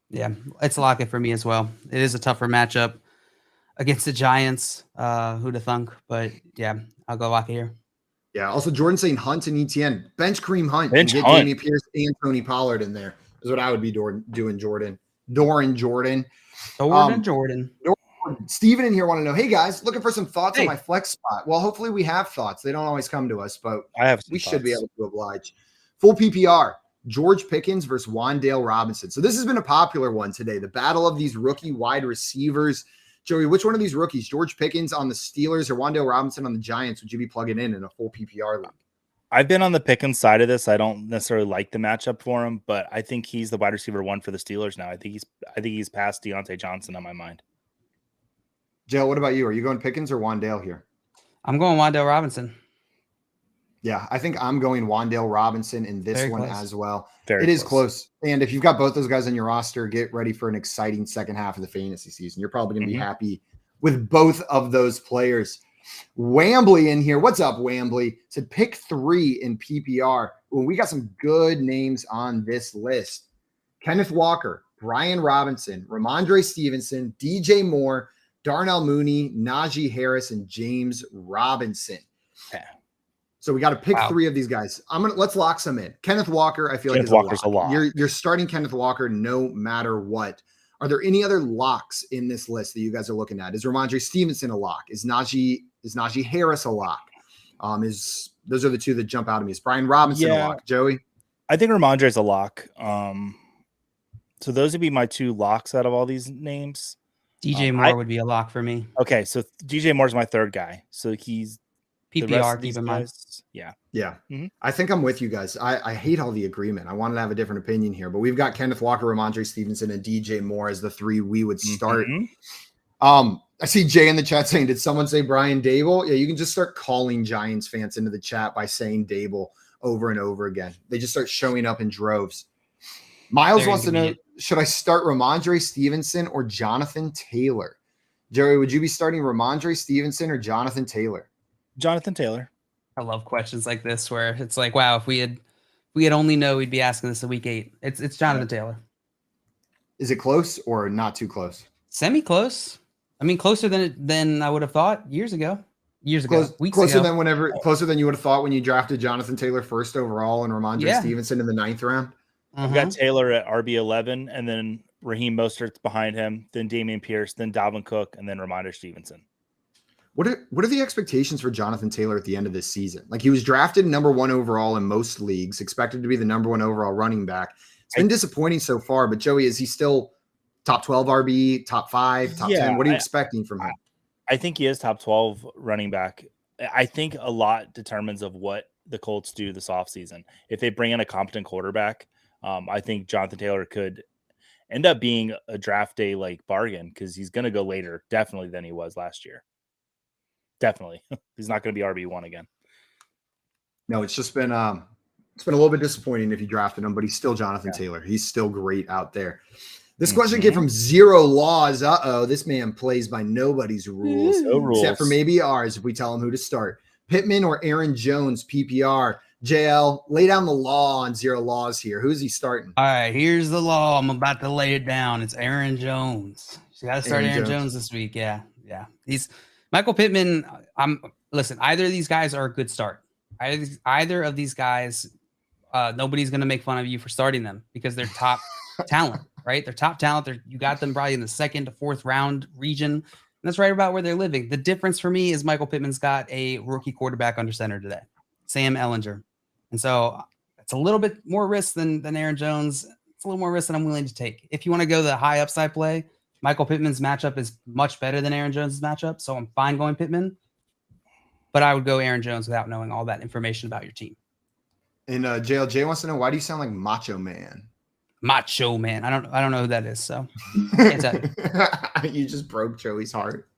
[SPEAKER 7] Yeah, it's Lockett for me as well. It is a tougher matchup against the Giants. Who'd have thunk? But yeah, I'll go Lockett here.
[SPEAKER 8] Yeah. Also, Jordan saying Hunt and ETN. Bench Kareem Hunt.
[SPEAKER 14] Bench
[SPEAKER 8] and get
[SPEAKER 14] Hunt.
[SPEAKER 8] Damian Pierce and Tony Pollard in there is what I would be doing, Jordan. Jordan. Steven in here want to know, hey guys, looking for some thoughts on my flex spot. Well, hopefully we have thoughts. They don't always come to us, but we should be able to oblige. Full PPR, George Pickens versus Wan'Dale Robinson. So this has been a popular one today. The battle of these rookie wide receivers. Joey, which one of these rookies, George Pickens on the Steelers or Wan'Dale Robinson on the Giants, would you be plugging in a full PPR league?
[SPEAKER 14] I've been on the Pickens side of this. I don't necessarily like the matchup for him, but I think he's the wide receiver 1 for the Steelers now. I think he's past Deontay Johnson on my mind.
[SPEAKER 8] Joe, what about you? Are you going Pickens or Wan'Dale here?
[SPEAKER 7] I'm going Wan'Dale Robinson.
[SPEAKER 8] Yeah, I think I'm going Wan'Dale Robinson in this
[SPEAKER 7] Very
[SPEAKER 8] one
[SPEAKER 7] close.
[SPEAKER 8] as well.
[SPEAKER 14] Very
[SPEAKER 8] It is close. And if you've got both those guys on your roster, get ready for an exciting second half of the fantasy season. You're probably going to be happy with both of those players. Wambly in here. What's up, Wambly? Said pick 3 in PPR. Well, we got some good names on this list. Kenneth Walker, Brian Robinson, Ramondre Stevenson, DJ Moore, Darnell Mooney, Najee Harris, and James Robinson.
[SPEAKER 14] Okay.
[SPEAKER 8] So we got to pick 3 of these guys. Let's lock some in. Kenneth Walker, I feel
[SPEAKER 14] Kenneth
[SPEAKER 8] like
[SPEAKER 14] Walker's a lock.
[SPEAKER 8] You're starting Kenneth Walker no matter what. Are there any other locks in this list that you guys are looking at? Is Ramondre Stevenson a lock? Is Najee Harris a lock? Those are the 2 that jump out at me. Is Brian Robinson a lock? Joey?
[SPEAKER 14] I think Ramondre is a lock. So those would be my 2 locks out of all these names.
[SPEAKER 7] DJ Moore would be a lock for me.
[SPEAKER 14] Okay, so DJ Moore's my 3rd guy. So he's
[SPEAKER 7] PPR, keep in mind.
[SPEAKER 14] Yeah.
[SPEAKER 8] Yeah. I think I'm with you guys. I hate all the agreement. I wanted to have a different opinion here, but we've got Kenneth Walker, Ramondre Stevenson, and DJ Moore as the 3 we would start. I see Jay in the chat saying, did someone say Brian Dable? Yeah, you can just start calling Giants fans into the chat by saying Dable over and over again. They just start showing up in droves. Miles wants to know, should I start Ramondre Stevenson or Jonathan Taylor? Joey, would you be starting Ramondre Stevenson or Jonathan Taylor?
[SPEAKER 14] Jonathan Taylor.
[SPEAKER 7] I love questions like this where it's like, wow, if we had only known, we'd be asking this in week 8. It's Jonathan Taylor.
[SPEAKER 8] Is it close or not too close?
[SPEAKER 7] Semi-close. I mean, closer than I would have thought years ago. Weeks
[SPEAKER 8] closer
[SPEAKER 7] ago.
[SPEAKER 8] Closer than you would have thought when you drafted Jonathan Taylor 1st overall and Ramondre Stevenson in the 9th round.
[SPEAKER 14] I've got Taylor at RB11, and then Raheem Mostert's behind him, then Dameon Pierce, then Dalvin Cook, and then Ramondre Stevenson.
[SPEAKER 8] What are the expectations for Jonathan Taylor at the end of this season? Like, he was drafted number 1 overall in most leagues, expected to be the number 1 overall running back. It's been disappointing so far, but Joey, is he still top 12 RB, top 5, top 10? What are you expecting from him?
[SPEAKER 14] I think he is top 12 running back. I think a lot determines of what the Colts do this offseason. If they bring in a competent quarterback, I think Jonathan Taylor could end up being a draft day like bargain because he's going to go later, definitely, than he was last year. Definitely. He's not going to be RB1 again.
[SPEAKER 8] No, it's just been a little bit disappointing if you drafted him, but he's still Jonathan Taylor. He's still great out there. This question came from Zero Laws. This man plays by nobody's rules, except for maybe ours if we tell him who to start. Pittman or Aaron Jones, PPR. JL, lay down the law on Zero Laws here. Who's he starting?
[SPEAKER 7] All right, here's the law. I'm about to lay it down. It's Aaron Jones. You got to start Aaron Jones this week. Yeah. He's Michael Pittman. Listen, either of these guys are a good start. Either of these guys, nobody's going to make fun of you for starting them because they're top talent, right? They're top talent. You got them probably in the 2nd to 4th round region. And that's right about where they're living. The difference for me is Michael Pittman's got a rookie quarterback under center today, Sam Ehlinger. And so it's a little bit more risk than Aaron Jones. It's a little more risk than I'm willing to take. If you want to go the high upside play, Michael Pittman's matchup is much better than Aaron Jones' matchup. So I'm fine going Pittman, but I would go Aaron Jones without knowing all that information about your team.
[SPEAKER 8] And JLJ wants to know, why do you sound like Macho Man?
[SPEAKER 7] Macho Man. I don't know who that is. So can't tell you.
[SPEAKER 8] You just broke Joey's heart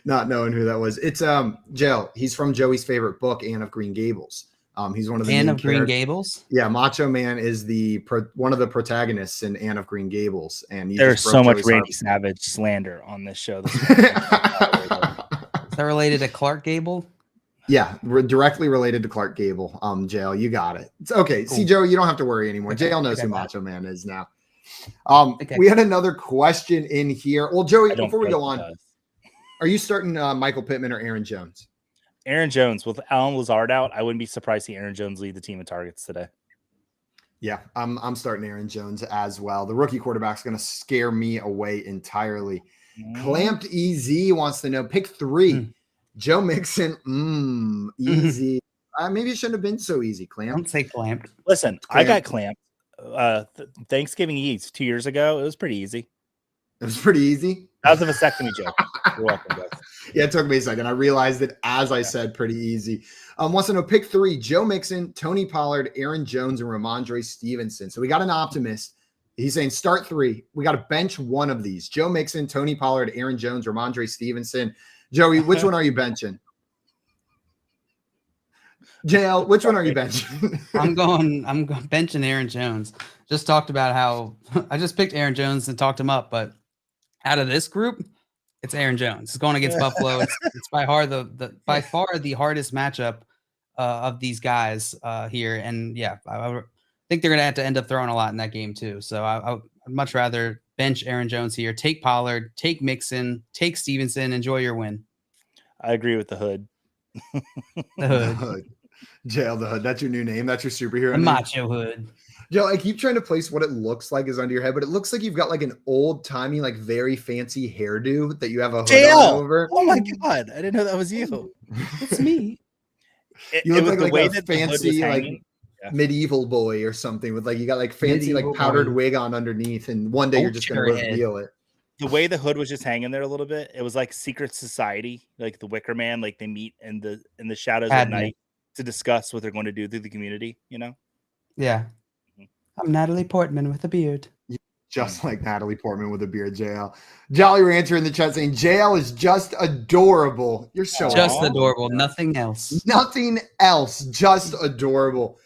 [SPEAKER 8] not knowing who that was. It's Jail. He's from Joey's favorite book, Anne of Green Gables. He's one of the
[SPEAKER 7] Anne of Green Gables.
[SPEAKER 8] Yeah, Macho Man is one of the protagonists in Anne of Green Gables, and
[SPEAKER 14] there's so much Randy Savage slander on this show.
[SPEAKER 7] Is that related to Clark Gable?
[SPEAKER 8] Yeah, we're directly related to Clark Gable. Jail, you got it. It's okay. Cool. See, Joe, you don't have to worry anymore. Okay. Jail knows who Macho Man is now. We had another question in here. Well, Joey, before we go on, are you starting Michael Pittman or Aaron Jones?
[SPEAKER 14] Aaron Jones. With Alan Lazard out, I wouldn't be surprised to see Aaron Jones lead the team in targets today.
[SPEAKER 8] Yeah, I'm starting Aaron Jones as well. The rookie quarterback's going to scare me away entirely. Clamped EZ wants to know, pick 3. Joe Mixon, easy. Maybe it shouldn't have been so easy, Clamp.
[SPEAKER 7] Don't say clamped.
[SPEAKER 14] Listen, I got clamped. Thanksgiving Eve 2 years ago. It was pretty easy.
[SPEAKER 8] It was pretty easy?
[SPEAKER 14] That was a vasectomy joke. You're welcome, guys.
[SPEAKER 8] Yeah, it took me a second. I realized it as I said pretty easy. Wants to know, pick 3, Joe Mixon, Tony Pollard, Aaron Jones, and Ramondre Stevenson. So we got an optimist. He's saying start 3. We got to bench one of these. Joe Mixon, Tony Pollard, Aaron Jones, Ramondre Stevenson. Joey, which one are you benching? JL, which one are you benching?
[SPEAKER 7] I'm benching Aaron Jones. Just talked about how I just picked Aaron Jones and talked him up, but out of this group, it's Aaron Jones. It's going against Buffalo. It's by far the hardest matchup of these guys here. And yeah, I think they're going to have to end up throwing a lot in that game too. So I'd much rather bench Aaron Jones here. Take Pollard, take Mixon, take Stevenson. Enjoy your win.
[SPEAKER 14] I agree with the Hood.
[SPEAKER 7] The Hood.
[SPEAKER 8] JL the Hood. That's your new name. That's your superhero name.
[SPEAKER 7] Macho Hood.
[SPEAKER 8] Joe, I keep trying to place what it looks like is under your head, but it looks like you've got like an old timey, like very fancy hairdo that you have a hood on over.
[SPEAKER 6] Oh my god, I didn't know that was you.
[SPEAKER 7] It's me.
[SPEAKER 8] You look like a fancy, like medieval boy or something with like you got like fancy like powdered wig on underneath, and one day you're just gonna reveal it.
[SPEAKER 14] The way the hood was just hanging there a little bit, it was like secret society, like the Wicker Man, like they meet in the shadows at night to discuss what they're going to do through the community, you know?
[SPEAKER 7] Yeah. I'm Natalie Portman with a beard.
[SPEAKER 8] Just like Natalie Portman with a beard, JL. Jolly Rancher in the chat saying JL is just adorable. You're so
[SPEAKER 7] just
[SPEAKER 8] awesome.
[SPEAKER 7] Adorable. Nothing else.
[SPEAKER 8] Nothing else. Just adorable.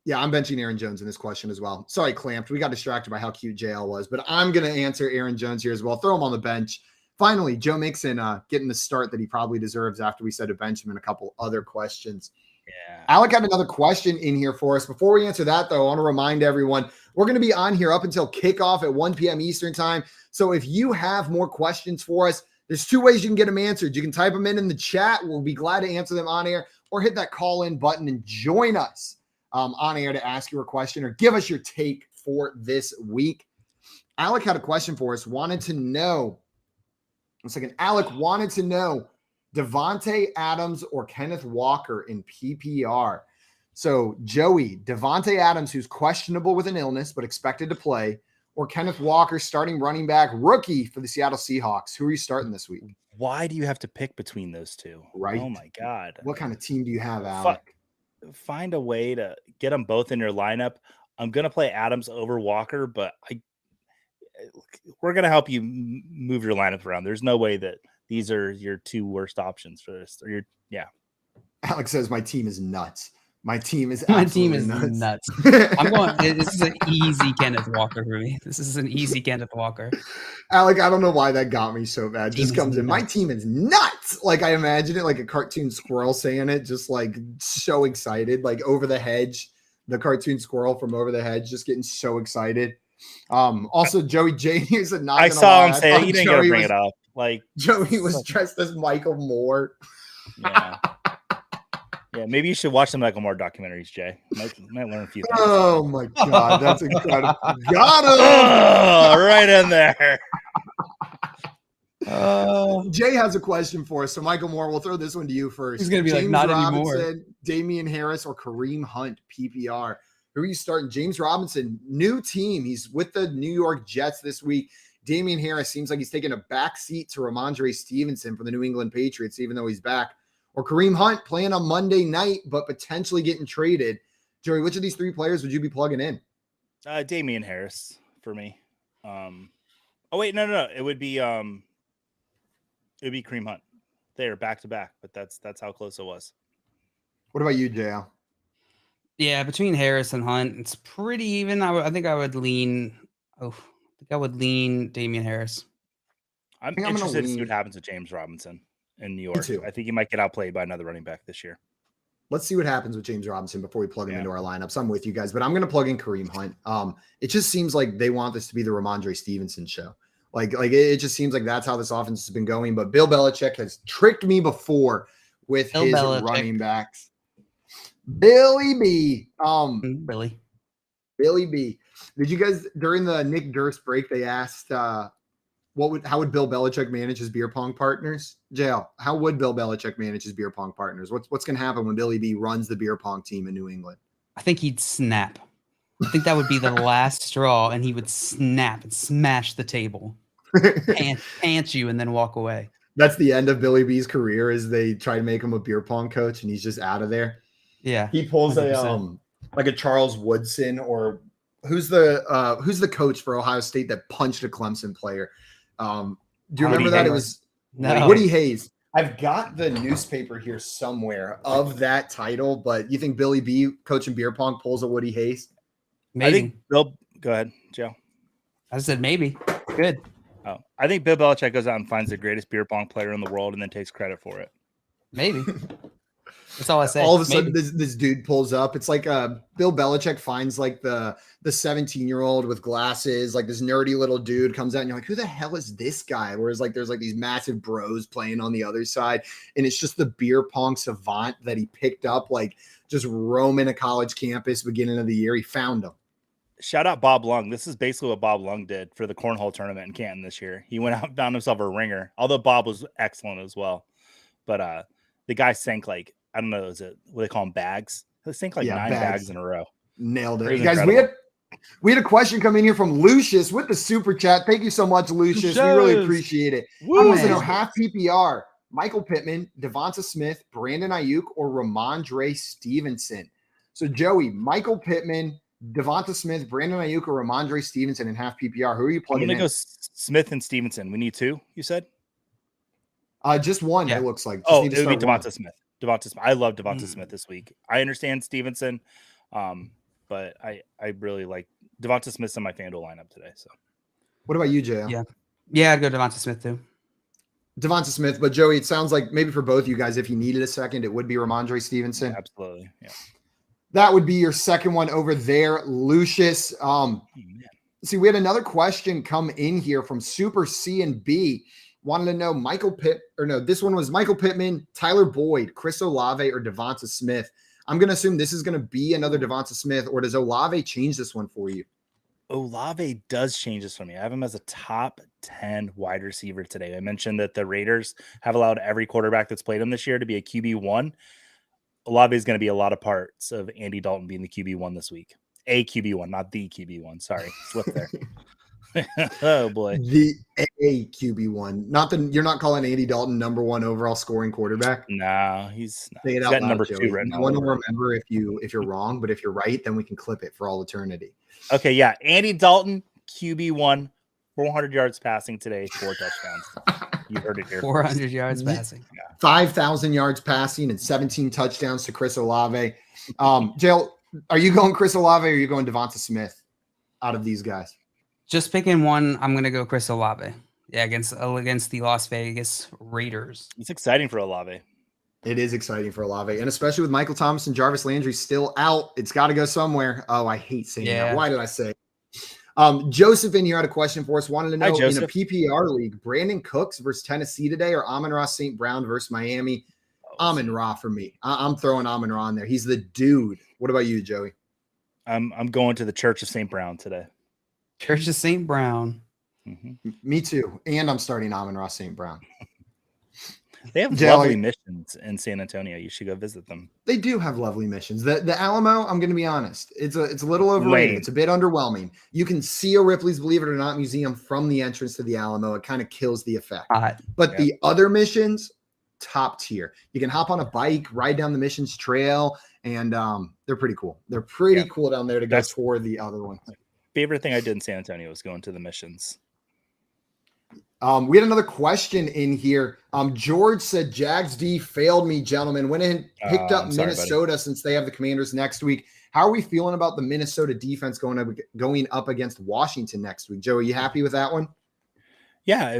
[SPEAKER 8] Yeah, I'm benching Aaron Jones in this question as well. Sorry, Clamped. We got distracted by how cute JL was, but I'm going to answer Aaron Jones here as well. Throw him on the bench. Finally, Joe Mixon getting the start that he probably deserves after we said to bench him in a couple other questions.
[SPEAKER 14] Yeah.
[SPEAKER 8] Alec had another question in here for us. Before we answer that, though, I want to remind everyone, we're going to be on here up until kickoff at 1 p.m. Eastern time. So if you have more questions for us, there's two ways you can get them answered. You can type them in the chat. We'll be glad to answer them on air, or hit that call-in button and join us on air to ask your question or give us your take for this week. Alec had a question for us, wanted to know, Alec wanted to know Davante Adams or Kenneth Walker in PPR. So Joey, Davante Adams, who's questionable with an illness but expected to play, or Kenneth Walker, starting running back rookie for the Seattle Seahawks. Who are you starting this week?
[SPEAKER 14] Why do you have to pick between those two?
[SPEAKER 8] Right.
[SPEAKER 14] Oh my God.
[SPEAKER 8] What kind of team do you have, Alec?
[SPEAKER 14] Find a way to get them both in your lineup. I'm going to play Adams over Walker, but we're going to help you move your lineup around. There's no way that these are your two worst options for this. Or
[SPEAKER 8] Alex says my team is nuts. My team is
[SPEAKER 7] nuts. I'm going. This is an easy Kenneth Walker for me. This is an easy Kenneth Walker.
[SPEAKER 8] Alec, I don't know why that got me so bad. Just comes in. My team is nuts. Like I imagine it, like a cartoon squirrel saying it, just like so excited, like Over the Hedge, the cartoon squirrel from Over the Hedge, just getting so excited. Also, Joey Jr. said not.
[SPEAKER 14] I saw him say he didn't bring it up. Like
[SPEAKER 8] Joey was dressed as Michael Moore.
[SPEAKER 14] Yeah. Yeah, maybe you should watch the Michael Moore documentaries, Jay. Might learn a few things.
[SPEAKER 8] Oh my God, that's incredible. Got him!
[SPEAKER 14] Oh, right in there.
[SPEAKER 8] Jay has a question for us. So Michael Moore, we'll throw this one to you first.
[SPEAKER 7] He's gonna be like, not anymore.
[SPEAKER 8] Damian Harris or Kareem Hunt, PPR. Who are you starting? James Robinson, new team. He's with the New York Jets this week. Damian Harris seems like he's taking a back seat to Ramondre Stevenson for the New England Patriots, even though he's back. Or Kareem Hunt playing on Monday night, but potentially getting traded. Joey, which of these three players would you be plugging in?
[SPEAKER 14] Damian Harris for me. Oh wait, no. It would be Kareem Hunt. They're back to back, but that's how close it was.
[SPEAKER 8] What about you, JL?
[SPEAKER 7] Yeah, between Harris and Hunt, it's pretty even. I think I would lean. Damian Harris.
[SPEAKER 14] I'm interested to see what happens with James Robinson in New York. I think he might get outplayed by another running back this year.
[SPEAKER 8] Let's see what happens with James Robinson before we plug him into our lineups. I'm with you guys, but I'm going to plug in Kareem Hunt. It just seems like they want this to be the Ramondre Stevenson show. Like it just seems like that's how this offense has been going. But Bill Belichick has tricked me before with his running backs. Billy B.
[SPEAKER 7] Billy
[SPEAKER 8] B. Did you guys during the Nick Durst break? They asked how would Bill Belichick manage his beer pong partners? JL, how would Bill Belichick manage his beer pong partners? What's going to happen when Billy B runs the beer pong team in New England?
[SPEAKER 7] I think he'd snap. I think that would be the last straw, and he would snap and smash the table, pant you, and then walk away.
[SPEAKER 8] That's the end of Billy B's career. Is they try to make him a beer pong coach, and he's just out of there.
[SPEAKER 7] Yeah,
[SPEAKER 8] he pulls 100%. Like a Charles Woodson, or who's the coach for Ohio State that punched a Clemson player? Do you remember that? It was Woody Hayes. I've got the newspaper here somewhere of that title, but you think Billy B coaching beer pong pulls a Woody Hayes?
[SPEAKER 7] Maybe.
[SPEAKER 14] I think Bill. Go ahead, Joe.
[SPEAKER 7] I said maybe. Good.
[SPEAKER 14] Oh, I think Bill Belichick goes out and finds the greatest beer pong player in the world and then takes credit for it.
[SPEAKER 7] Maybe. That's all I say.
[SPEAKER 8] All of a sudden, this dude pulls up. It's like Bill Belichick finds like the 17-year-old with glasses, like this nerdy little dude comes out, and you're like, who the hell is this guy? Whereas like there's like these massive bros playing on the other side, and it's just the beer pong savant that he picked up, like just roaming a college campus beginning of the year. He found him.
[SPEAKER 14] Shout out Bob Lung. This is basically what Bob Lung did for the cornhole tournament in Canton this year. He went out and found himself a ringer, although Bob was excellent as well. But the guy sank like, I don't know, is it what they call them, bags? They sank like 9 bags in a row.
[SPEAKER 8] Nailed it.
[SPEAKER 14] It was
[SPEAKER 8] Guys,
[SPEAKER 14] incredible.
[SPEAKER 8] we had a question come in here from Lucius with the super chat. Thank you so much, Lucius. We really appreciate it. I want to know half PPR, Michael Pittman, Devonta Smith, Brandon Ayuk, or Ramondre Stevenson. So Joey, Michael Pittman, Devonta Smith, Brandon Ayuk, or Ramondre Stevenson in half PPR. Who are you
[SPEAKER 14] I'm
[SPEAKER 8] plugging
[SPEAKER 14] going to
[SPEAKER 8] in?
[SPEAKER 14] go Smith and Stevenson. We need 2, you said?
[SPEAKER 8] Just one, it looks like. Just
[SPEAKER 14] Oh,
[SPEAKER 8] need
[SPEAKER 14] it
[SPEAKER 8] to
[SPEAKER 14] would be
[SPEAKER 8] start
[SPEAKER 14] Devonta Smith. Devonta Smith. I love Devonta Smith this week. I understand Stevenson, but I really like Devonta Smith's in my FanDuel lineup today. So,
[SPEAKER 8] what about you, JL?
[SPEAKER 7] Yeah, I'd go Devonta Smith too.
[SPEAKER 8] Devonta Smith, but Joey, it sounds like maybe for both you guys, if you needed a second, it would be Ramondre Stevenson.
[SPEAKER 14] Absolutely, yeah.
[SPEAKER 8] That would be your second one over there, Lucius. See, we had another question come in here from Super C and B. Wanted to know this one was Michael Pittman, Tyler Boyd, Chris Olave, or Devonta Smith. I'm going to assume this is going to be another Devonta Smith, or does Olave change this one for you?
[SPEAKER 14] Olave does change this for me. I have him as a top 10 wide receiver today. I mentioned that the Raiders have allowed every quarterback that's played them this year to be a QB1. Olave is going to be a lot of parts of Andy Dalton being the QB1 this week. A QB1, not the QB1. Sorry, slip there. Oh boy,
[SPEAKER 8] the A QB1. You're not calling Andy Dalton number 1 overall scoring quarterback.
[SPEAKER 14] No, he's not.
[SPEAKER 8] Say it
[SPEAKER 14] He's
[SPEAKER 8] out
[SPEAKER 14] got
[SPEAKER 8] loud,
[SPEAKER 14] number
[SPEAKER 8] Joey.
[SPEAKER 14] 2 right
[SPEAKER 8] No
[SPEAKER 14] now.
[SPEAKER 8] one will remember if you're wrong, but if you're right, then we can clip it for all eternity.
[SPEAKER 14] Okay, yeah, Andy Dalton QB1, 400 yards passing today, 4 touchdowns. You heard it here.
[SPEAKER 7] 400 yards passing.
[SPEAKER 8] 5,000 yards passing and 17 touchdowns to Chris Olave. Jail, are you going Chris Olave or are you going Devonta Smith out of these guys?
[SPEAKER 7] Just picking one, I'm gonna go Chris Olave. Yeah, against the Las Vegas Raiders.
[SPEAKER 14] It's exciting for Olave.
[SPEAKER 8] It is exciting for Olave, and especially with Michael Thomas and Jarvis Landry still out, it's got to go somewhere. Oh, I hate saying that. Why did I say? Joseph in here had a question for us. Wanted to know in a PPR league, Brandon Cooks versus Tennessee today, or Amon-Ra St. Brown versus Miami. Amon-Ra for me. I'm throwing Amon-Ra in there. He's the dude. What about you, Joey?
[SPEAKER 14] I'm going to the Church of St. Brown today.
[SPEAKER 7] Church of St. Brown.
[SPEAKER 8] Mm-hmm. Me too. And I'm starting Amon-Ra St. Brown.
[SPEAKER 14] They have lovely missions in San Antonio. You should go visit them.
[SPEAKER 8] They do have lovely missions. The Alamo, I'm going to be honest, it's a little overrated.
[SPEAKER 14] Lame.
[SPEAKER 8] It's a bit underwhelming. You can see a Ripley's Believe It or Not museum from the entrance to the Alamo. It kind of kills the effect. But the other missions, top tier. You can hop on a bike, ride down the missions trail, and they're pretty cool. They're pretty cool down there to go tour the other ones.
[SPEAKER 14] Favorite thing I did in San Antonio was going to the missions.
[SPEAKER 8] We had another question in here. George said, Jags D failed me, gentlemen. Went in, picked up Minnesota since they have the Commanders next week. How are we feeling about the Minnesota defense going up against Washington next week? Joe, are you happy with that one?
[SPEAKER 14] Yeah,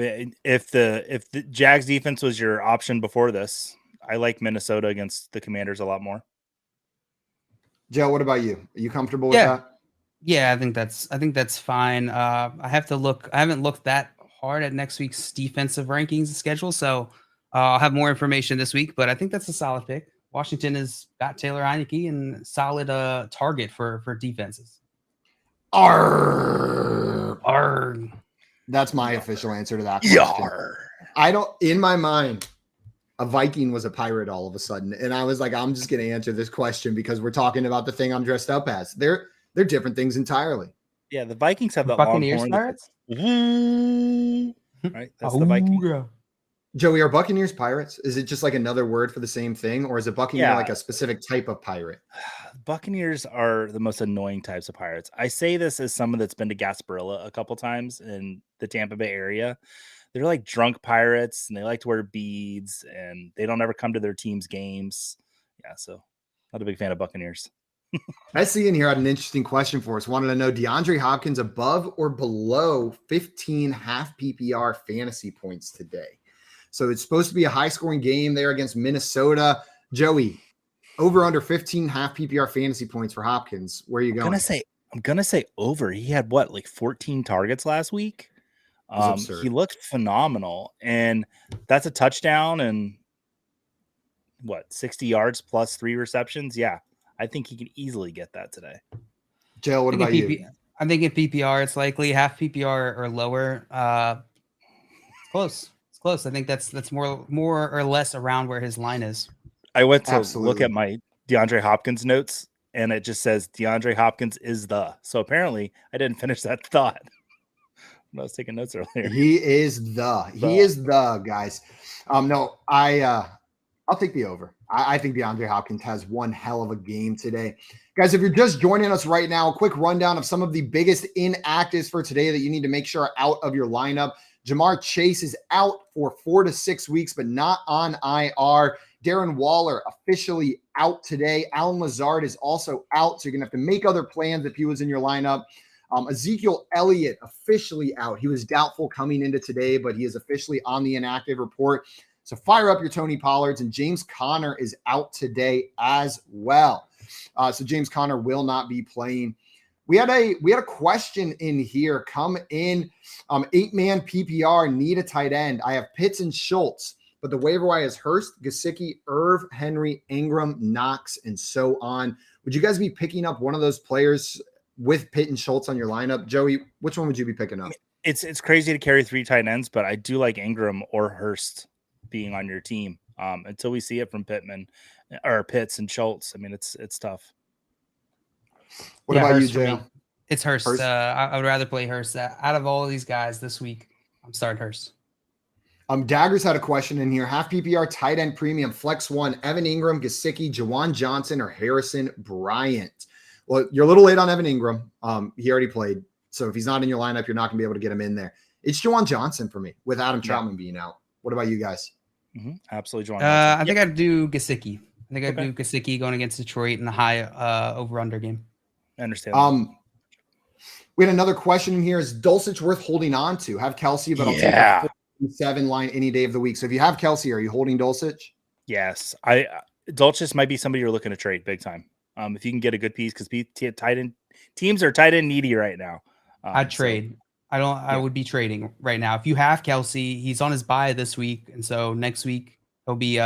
[SPEAKER 14] if the Jags defense was your option before this, I like Minnesota against the Commanders a lot more.
[SPEAKER 8] Joe, what about you? Are you comfortable with that?
[SPEAKER 7] Yeah, I think that's fine. I haven't looked that hard at next week's defensive rankings schedule, so I'll have more information this week, but I think that's a solid pick. Washington has got Taylor Heineke and solid target for defenses.
[SPEAKER 8] Arr. That's my official answer to that question. In my mind, a Viking was a pirate all of a sudden, and I was like, I'm just going to answer this question because we're talking about the thing I'm dressed up as. They're different things entirely.
[SPEAKER 14] Yeah, the Vikings have that
[SPEAKER 7] Buccaneers
[SPEAKER 14] long
[SPEAKER 7] Pirates?
[SPEAKER 14] Right, that's the Vikings.
[SPEAKER 8] Joey, are Buccaneers pirates? Is it just like another word for the same thing, or is a Buccaneer like a specific type of pirate?
[SPEAKER 14] Buccaneers are the most annoying types of pirates. I say this as someone that's been to Gasparilla a couple times in the Tampa Bay area. they're like drunk pirates, and they like to wear beads, and they don't ever come to their team's games. Yeah, so not a big fan of Buccaneers.
[SPEAKER 8] SC in here had an interesting question for us. Wanted to know DeAndre Hopkins above or below 15 half PPR fantasy points today. So it's supposed to be a high scoring game there against Minnesota. Joey, over under 15 half PPR fantasy points for Hopkins. Where are you going?
[SPEAKER 14] I'm gonna say over. He had what, like 14 targets last week. He looked phenomenal, and that's a touchdown and what, 60 yards plus 3 receptions. Yeah, I think he can easily get that today.
[SPEAKER 8] Jill, what about you?
[SPEAKER 7] I think in PPR, it's likely half PPR or lower. It's close. It's close. I think that's more or less around where his line is.
[SPEAKER 14] I went to look at my DeAndre Hopkins notes, and it just says DeAndre Hopkins is the. So apparently, I didn't finish that thought when I was taking notes earlier.
[SPEAKER 8] He is the guys. No, I'll take the over. I think DeAndre Hopkins has one hell of a game today. Guys, if you're just joining us right now, a quick rundown of some of the biggest inactives for today that you need to make sure are out of your lineup. Jamar Chase is out for 4 to 6 weeks, but not on IR. Darren Waller officially out today. Alan Lazard is also out, so you're going to have to make other plans if he was in your lineup. Ezekiel Elliott officially out. He was doubtful coming into today, but he is officially on the inactive report. So fire up your Tony Pollards, and James Conner is out today as well. So James Conner will not be playing. We had a question in here. Come in, 8-man PPR, need a tight end. I have Pitts and Schultz, but the waiver wire is Hurst, Gesicki, Irv, Henry, Ingram, Knox, and so on. Would you guys be picking up one of those players with Pitt and Schultz on your lineup? Joey, which one would you be picking up?
[SPEAKER 14] It's crazy to carry 3 tight ends, but I do like Ingram or Hurst being on your team until we see it from Pittman or Pitts and Schultz. I mean, it's tough.
[SPEAKER 8] What about you, Jay?
[SPEAKER 7] It's Hurst. I would rather play Hurst. Out of all of these guys this week, I'm starting Hurst.
[SPEAKER 8] Daggers had a question in here. Half PPR tight end premium flex 1, Evan Ingram, Gesicki, Jawan Johnson, or Harrison Bryant. Well, you're a little late on Evan Ingram. He already played. So if he's not in your lineup, you're not going to be able to get him in there. It's Jawan Johnson for me with Adam Troutman being out. What about you guys?
[SPEAKER 14] Absolutely, Jawan.
[SPEAKER 7] I think I'd do Gesicki. I think I'd do Gesicki going against Detroit in the high over-under game.
[SPEAKER 14] I understand.
[SPEAKER 8] We had another question in here. Is Dulcich worth holding on to? Have Kelsey, but I'll take a 47 line any day of the week. So if you have Kelsey, are you holding Dulcich?
[SPEAKER 14] Yes. Dulcich might be somebody you're looking to trade big time. If you can get a good piece, because teams are tight end needy right now.
[SPEAKER 7] I'd trade. I would be trading right now. If you have Kelsey, he's on his bye this week, and so next week he'll be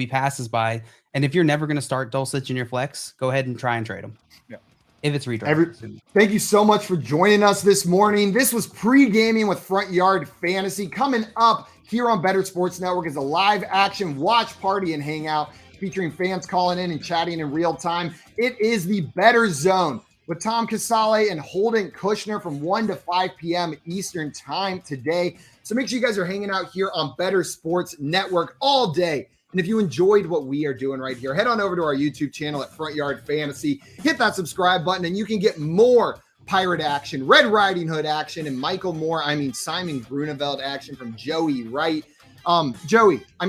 [SPEAKER 7] past his bye. And if you're never going to start Dulcich in your flex, go ahead and try and trade him.
[SPEAKER 14] Yeah.
[SPEAKER 7] If it's redraft.
[SPEAKER 8] Thank you so much for joining us this morning. This was pre-gaming with Front Yard Fantasy. Coming up here on Better Sports Network is a live action watch party and hangout featuring fans calling in and chatting in real time. It is the Better Zone with Tom Casale and Holden Kushner from 1 to 5 p.m. Eastern time today. So make sure you guys are hanging out here on Better Sports Network all day. And if you enjoyed what we are doing right here, head on over to our YouTube channel at Front Yard Fantasy. Hit that subscribe button and you can get more Pirate action, Red Riding Hood action, and Simon Grunewald action from Joey Wright.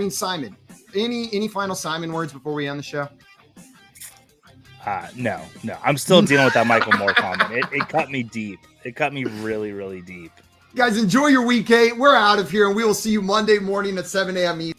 [SPEAKER 8] Simon, any final Simon words before we end the show?
[SPEAKER 14] No. I'm still dealing with that Michael Moore comment. It cut me deep. It cut me really, really deep.
[SPEAKER 8] Guys, enjoy your week 8. We're out of here, and we will see you Monday morning at 7 a.m.